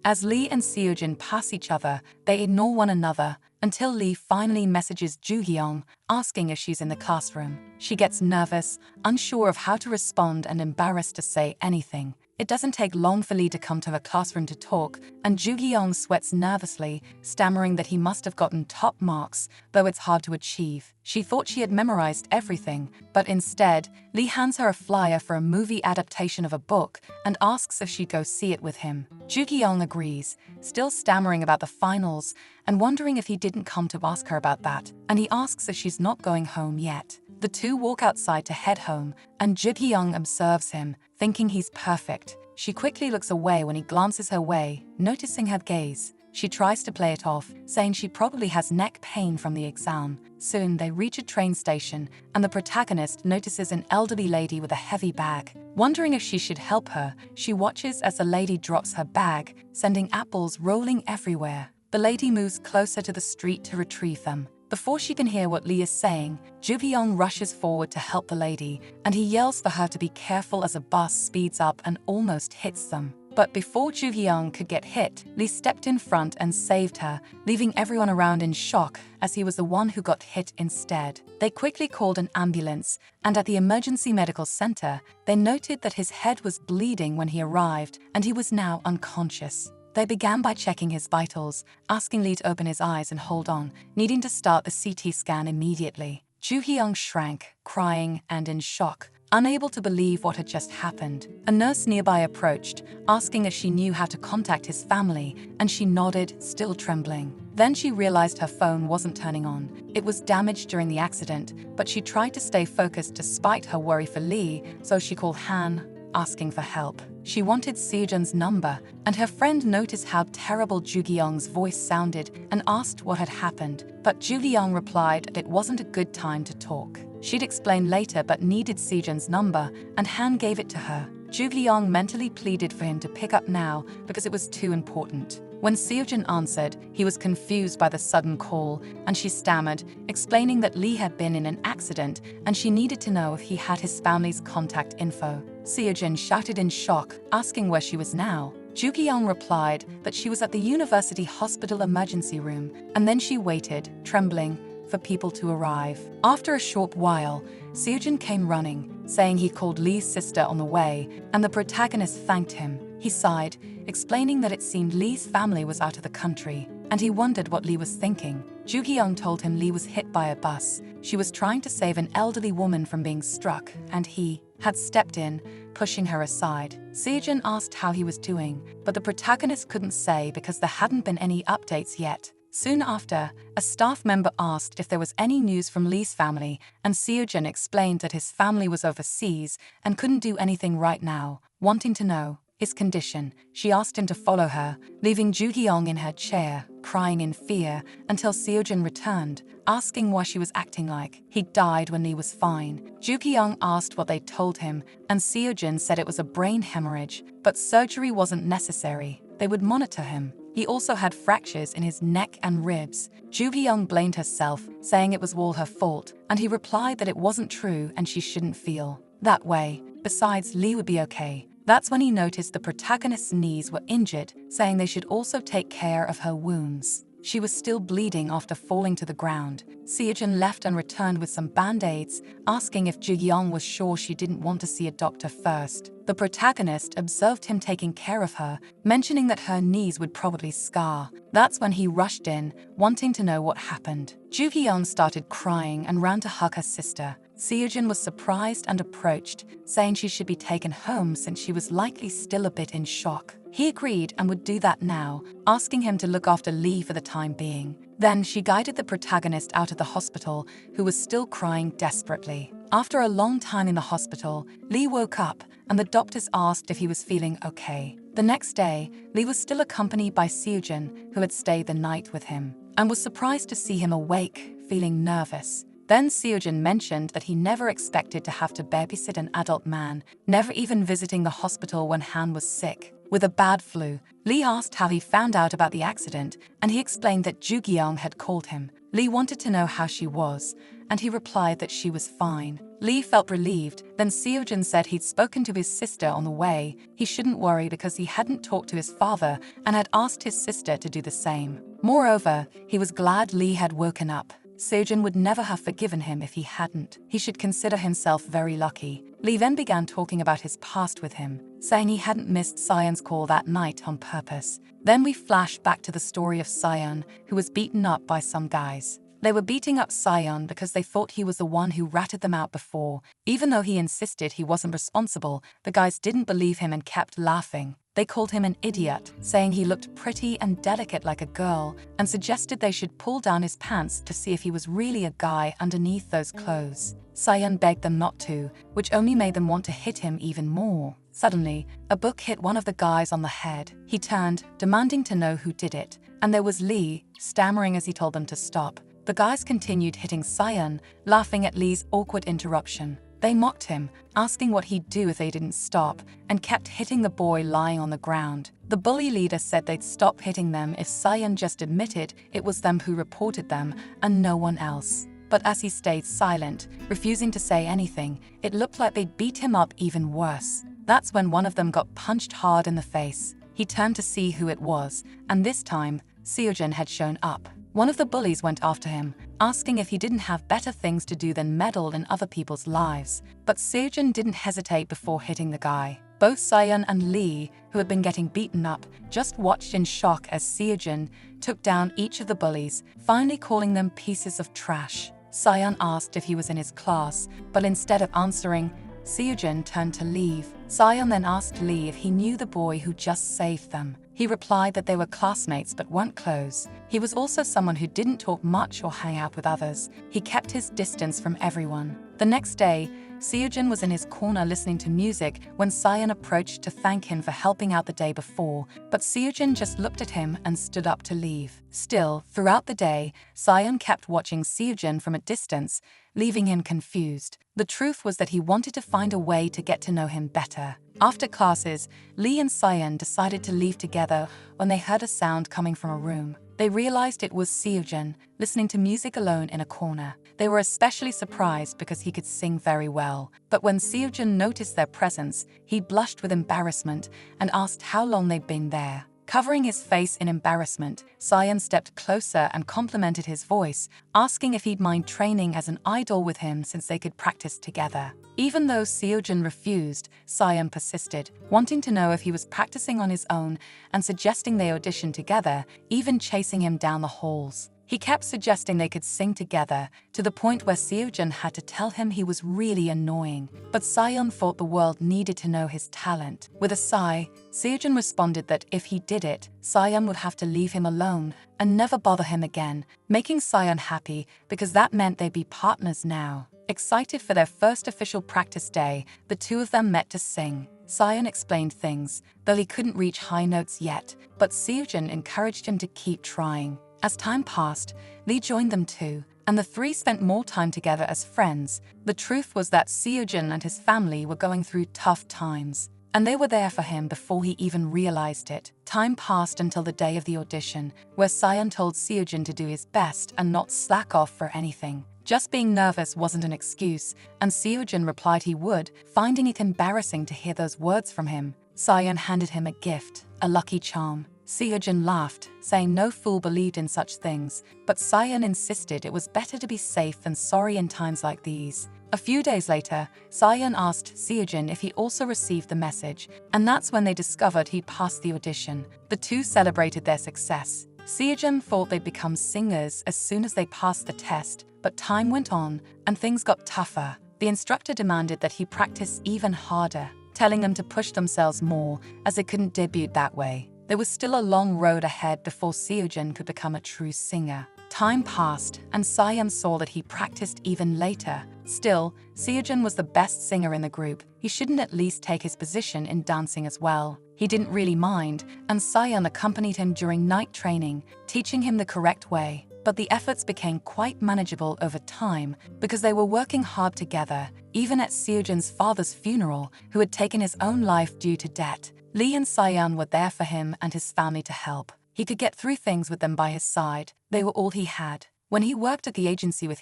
As Lee and Seojin pass each other, they ignore one another, until Lee finally messages Ju-hyung, asking if she's in the classroom. She gets nervous, unsure of how to respond and embarrassed to say anything. It doesn't take long for Lee to come to her classroom to talk, and Ju Hyung sweats nervously, stammering that he must have gotten top marks, though it's hard to achieve. She thought she had memorized everything, but instead, Lee hands her a flyer for a movie adaptation of a book and asks if she'd go see it with him. Ju Hyung agrees, still stammering about the finals and wondering if he didn't come to ask her about that, and he asks if she's not going home yet. The two walk outside to head home, and Ju Hyung observes him, thinking he's perfect. She quickly looks away when he glances her way, noticing her gaze. She tries to play it off, saying she probably has neck pain from the exam. Soon they reach a train station, and the protagonist notices an elderly lady with a heavy bag. Wondering if she should help her, she watches as the lady drops her bag, sending apples rolling everywhere. The lady moves closer to the street to retrieve them. Before she can hear what Lee is saying, Ju Hyung rushes forward to help the lady, and he yells for her to be careful as a bus speeds up and almost hits them. But before Ju Hyung could get hit, Lee stepped in front and saved her, leaving everyone around in shock as he was the one who got hit instead. They quickly called an ambulance, and at the emergency medical center, they noted that his head was bleeding when he arrived, and he was now unconscious. They began by checking his vitals, asking Lee to open his eyes and hold on, needing to start the CT scan immediately. Ju Hyung shrank, crying and in shock, unable to believe what had just happened. A nurse nearby approached, asking if she knew how to contact his family, and she nodded, still trembling. Then she realized her phone wasn't turning on. It was damaged during the accident, but she tried to stay focused despite her worry for Lee, so she called Han, asking for help. She wanted Seojun's number, and her friend noticed how terrible Ju Hyung's voice sounded and asked what had happened, but Ju Hyung replied that it wasn't a good time to talk. She'd explain later but needed Seojun's number, and Han gave it to her. Ju Hyung mentally pleaded for him to pick up now because it was too important. When Seojun answered, he was confused by the sudden call, and she stammered, explaining that Lee had been in an accident and she needed to know if he had his family's contact info. Seojun shouted in shock, asking where she was now. Ju Hyung replied that she was at the university hospital emergency room, and then she waited, trembling, for people to arrive. After a short while, Seojun came running, saying he called Lee's sister on the way, and the protagonist thanked him. He sighed, explaining that it seemed Lee's family was out of the country, and he wondered what Lee was thinking. Ju Hyung told him Lee was hit by a bus. She was trying to save an elderly woman from being struck, and he had stepped in, pushing her aside. Seojun asked how he was doing, but the protagonist couldn't say because there hadn't been any updates yet. Soon after, a staff member asked if there was any news from Lee's family, and Seojun explained that his family was overseas and couldn't do anything right now. Wanting to know his condition, she asked him to follow her, leaving Ju Hyung in her chair, crying in fear, until Seojun returned, asking why she was acting like he died when Lee was fine. Ju Hyung asked what they told him, and Seojun said it was a brain hemorrhage, but surgery wasn't necessary. They would monitor him. He also had fractures in his neck and ribs. Ju Hyung blamed herself, saying it was all her fault, and he replied that it wasn't true and she shouldn't feel that way. Besides, Lee would be okay. That's when he noticed the protagonist's knees were injured, saying they should also take care of her wounds. She was still bleeding after falling to the ground. Seojun left and returned with some band-aids, asking if Ju Hyung was sure she didn't want to see a doctor first. The protagonist observed him taking care of her, mentioning that her knees would probably scar. That's when he rushed in, wanting to know what happened. Ju Hyung started crying and ran to hug her sister. Seojun was surprised and approached, saying she should be taken home since she was likely still a bit in shock. He agreed and would do that now, asking him to look after Lee for the time being. Then she guided the protagonist out of the hospital, who was still crying desperately. After a long time in the hospital, Lee woke up, and the doctors asked if he was feeling okay. The next day, Lee was still accompanied by Seojun, who had stayed the night with him, and was surprised to see him awake, feeling nervous. Then Seojun mentioned that he never expected to have to babysit an adult man, never even visiting the hospital when Han was sick with a bad flu. Lee asked how he found out about the accident, and he explained that Ju Hyung had called him. Lee wanted to know how she was, and he replied that she was fine. Lee felt relieved. Then Seojun said he'd spoken to his sister on the way. He shouldn't worry because he hadn't talked to his father and had asked his sister to do the same. Moreover, he was glad Lee had woken up. Seojin would never have forgiven him if he hadn't. He should consider himself very lucky. Lee then began talking about his past with him, saying he hadn't missed Sion's call that night on purpose. Then we flash back to the story of Sion, who was beaten up by some guys. They were beating up Sion because they thought he was the one who ratted them out before. Even though he insisted he wasn't responsible, the guys didn't believe him and kept laughing. They called him an idiot, saying he looked pretty and delicate like a girl, and suggested they should pull down his pants to see if he was really a guy underneath those clothes. Sion begged them not to, which only made them want to hit him even more. Suddenly, a book hit one of the guys on the head. He turned, demanding to know who did it, and there was Lee, stammering as he told them to stop. The guys continued hitting Sion, laughing at Lee's awkward interruption. They mocked him, asking what he'd do if they didn't stop, and kept hitting the boy lying on the ground. The bully leader said they'd stop hitting them if Sion just admitted it was them who reported them and no one else. But as he stayed silent, refusing to say anything, it looked like they'd beat him up even worse. That's when one of them got punched hard in the face. He turned to see who it was, and this time, Seojin had shown up. One of the bullies went after him, asking if he didn't have better things to do than meddle in other people's lives. But Seojin didn't hesitate before hitting the guy. Both Sion and Lee, who had been getting beaten up, just watched in shock as Seojin took down each of the bullies, finally calling them pieces of trash. Sion asked if he was in his class, but instead of answering, Seojin turned to leave. Sion then asked Lee if he knew the boy who just saved them. He replied that they were classmates but weren't close. He was also someone who didn't talk much or hang out with others. He kept his distance from everyone. The next day, Seojin was in his corner listening to music when Sion approached to thank him for helping out the day before, but Seojin just looked at him and stood up to leave. Still, throughout the day, Sion kept watching Seojin from a distance, leaving him confused. The truth was that he wanted to find a way to get to know him better. After classes, Lee and Sion decided to leave together when they heard a sound coming from a room. They realized it was Seojin, listening to music alone in a corner. They were especially surprised because he could sing very well. But when Seojin noticed their presence, he blushed with embarrassment and asked how long they'd been there. Covering his face in embarrassment, Sion stepped closer and complimented his voice, asking if he'd mind training as an idol with him since they could practice together. Even though Seojin refused, Sion persisted, wanting to know if he was practicing on his own and suggesting they audition together, even chasing him down the halls. He kept suggesting they could sing together, to the point where Seojin had to tell him he was really annoying. But Sion thought the world needed to know his talent. With a sigh, Seojin responded that if he did it, Sion would have to leave him alone and never bother him again, making Sion happy because that meant they'd be partners now. Excited for their first official practice day, the two of them met to sing. Sion explained things, though he couldn't reach high notes yet, but Seojin encouraged him to keep trying. As time passed, Lee joined them too, and the three spent more time together as friends. The truth was that Seojin and his family were going through tough times, and they were there for him before he even realized it. Time passed until the day of the audition, where Sion told Seojin to do his best and not slack off for anything. Just being nervous wasn't an excuse, and Seojin replied he would, finding it embarrassing to hear those words from him. Sion handed him a gift, a lucky charm. Seojin laughed, saying no fool believed in such things, but Sion insisted it was better to be safe than sorry in times like these. A few days later, Sion asked Seojin if he also received the message, and that's when they discovered he'd passed the audition. The two celebrated their success. Seojin thought they'd become singers as soon as they passed the test, but time went on, and things got tougher. The instructor demanded that he practice even harder, telling them to push themselves more, as they couldn't debut that way. There was still a long road ahead before Seojin could become a true singer. Time passed, and Sion saw that he practiced even later. Still, Seojin was the best singer in the group. He shouldn't at least take his position in dancing as well. He didn't really mind, and Sion accompanied him during night training, teaching him the correct way. But the efforts became quite manageable over time because they were working hard together, even at Seojin's father's funeral, who had taken his own life due to debt. Lee and Sion were there for him and his family to help. He could get through things with them by his side. They were all he had. When he worked at the agency with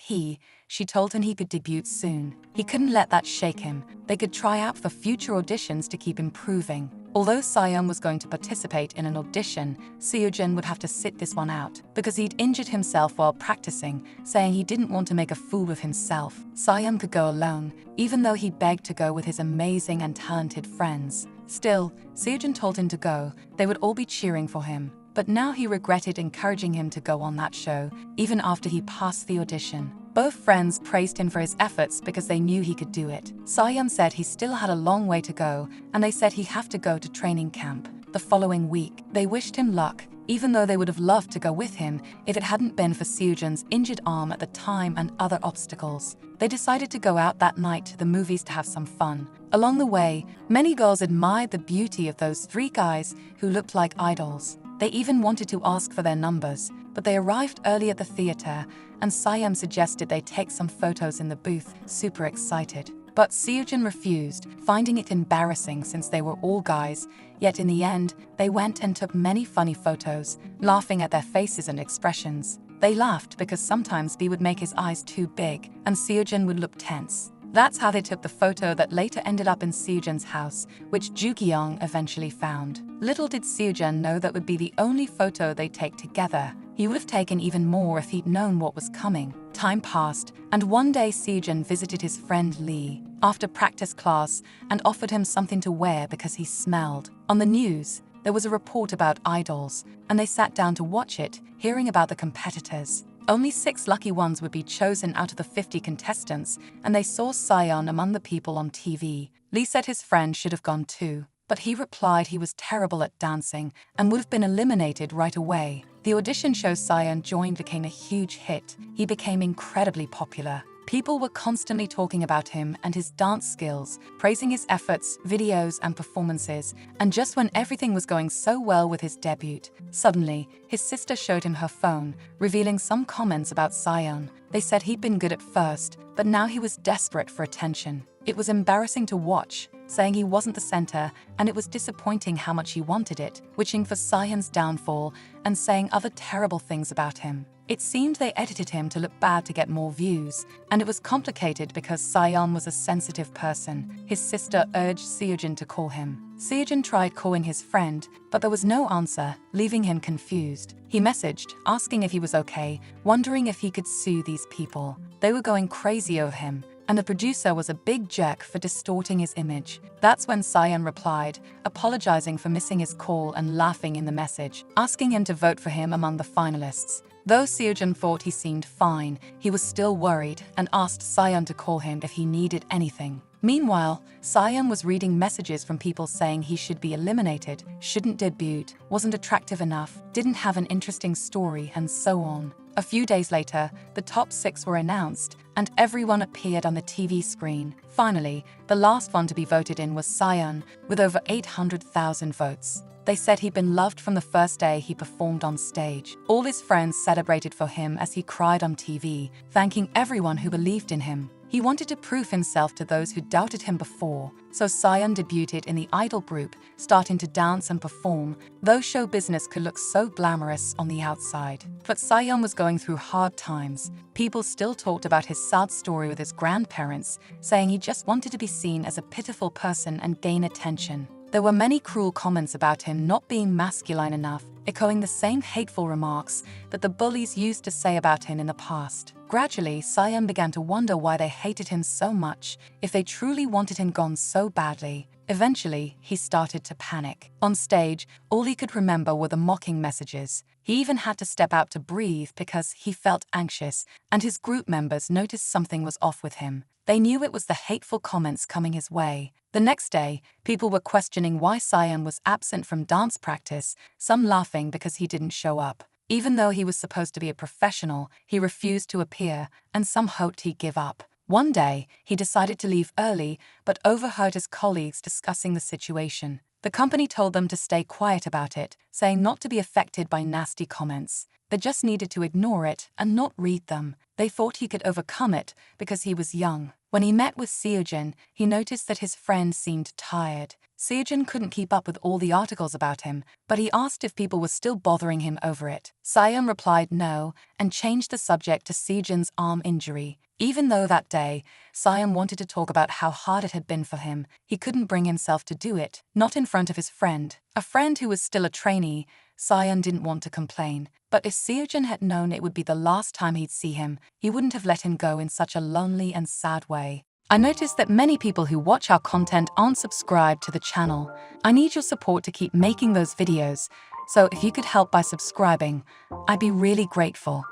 she told him he could debut soon. He couldn't let that shake him. They could try out for future auditions to keep improving. Although Sayeon was going to participate in an audition, Seojin would have to sit this one out because he'd injured himself while practicing, saying he didn't want to make a fool of himself. Sayeon could go alone, even though he begged to go with his amazing and talented friends. Still, Seojin told him to go. They would all be cheering for him. But now he regretted encouraging him to go on that show, even after he passed the audition. Both friends praised him for his efforts because they knew he could do it. Sayeon said he still had a long way to go, and they said he'd have to go to training camp the following week. They wished him luck, even though they would have loved to go with him if it hadn't been for Seojin's injured arm at the time and other obstacles. They decided to go out that night to the movies to have some fun. Along the way, many girls admired the beauty of those three guys who looked like idols. They even wanted to ask for their numbers, but they arrived early at the theater, and Sayeon suggested they take some photos in the booth, super excited. But Seojin refused, finding it embarrassing since they were all guys, yet in the end, they went and took many funny photos, laughing at their faces and expressions. They laughed because sometimes B would make his eyes too big, and Seojin would look tense. That's how they took the photo that later ended up in Seojin's house, which Ju-kyung eventually found. Little did Seojin know that would be the only photo they'd take together. He would have taken even more if he'd known what was coming. Time passed, and one day Seojin visited his friend Lee after practice class and offered him something to wear because he smelled. On the news, there was a report about idols, and they sat down to watch it, hearing about the competitors. Only 6 lucky ones would be chosen out of the 50 contestants, and they saw Sayeon among the people on TV. Lee said his friend should have gone too, but he replied he was terrible at dancing and would have been eliminated right away. The audition show Sayeon joined became a huge hit. He became incredibly popular. People were constantly talking about him and his dance skills, praising his efforts, videos, and performances. And just when everything was going so well with his debut, suddenly, his sister showed him her phone, revealing some comments about Sayeon. They said he'd been good at first, but now he was desperate for attention. It was embarrassing to watch, saying he wasn't the center, and it was disappointing how much he wanted it, wishing for Sayeon's downfall and saying other terrible things about him. It seemed they edited him to look bad to get more views, and it was complicated because Sayeon was a sensitive person. His sister urged Seojin to call him. Seojin tried calling his friend, but there was no answer, leaving him confused. He messaged, asking if he was okay, wondering if he could sue these people. They were going crazy over him, and the producer was a big jerk for distorting his image. That's when Sayeon replied, apologizing for missing his call and laughing in the message, asking him to vote for him among the finalists. Though Seojin thought he seemed fine, he was still worried and asked Sayeon to call him if he needed anything. Meanwhile, Sayeon was reading messages from people saying he should be eliminated, shouldn't debut, wasn't attractive enough, didn't have an interesting story, and so on. A few days later, the top 6 were announced, and everyone appeared on the TV screen. Finally, the last one to be voted in was Sayeon, with over 800,000 votes. They said he'd been loved from the first day he performed on stage. All his friends celebrated for him as he cried on TV, thanking everyone who believed in him. He wanted to prove himself to those who doubted him before, so Sayeon debuted in the idol group, starting to dance and perform, though show business could look so glamorous on the outside. But Sayeon was going through hard times. People still talked about his sad story with his grandparents, saying he just wanted to be seen as a pitiful person and gain attention. There were many cruel comments about him not being masculine enough, echoing the same hateful remarks that the bullies used to say about him in the past. Gradually, Sayeon began to wonder why they hated him so much, if they truly wanted him gone so badly. Eventually, he started to panic. On stage, all he could remember were the mocking messages. He even had to step out to breathe because he felt anxious, and his group members noticed something was off with him. They knew it was the hateful comments coming his way. The next day, people were questioning why Sayeon was absent from dance practice, some laughing because he didn't show up. Even though he was supposed to be a professional, he refused to appear, and some hoped he'd give up. One day, he decided to leave early, but overheard his colleagues discussing the situation. The company told them to stay quiet about it, saying not to be affected by nasty comments. They just needed to ignore it and not read them. They thought he could overcome it because he was young. When he met with Seojin, he noticed that his friend seemed tired. Seojin couldn't keep up with all the articles about him, but he asked if people were still bothering him over it. Seon replied no and changed the subject to Seojin's arm injury. Even though that day, Seon wanted to talk about how hard it had been for him, he couldn't bring himself to do it, not in front of his friend. A friend who was still a trainee, Seon didn't want to complain. But if Seojin had known it would be the last time he'd see him, he wouldn't have let him go in such a lonely and sad way. I noticed that many people who watch our content aren't subscribed to the channel. I need your support to keep making those videos, so if you could help by subscribing, I'd be really grateful.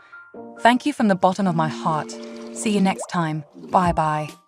Thank you from the bottom of my heart. See you next time. Bye-bye.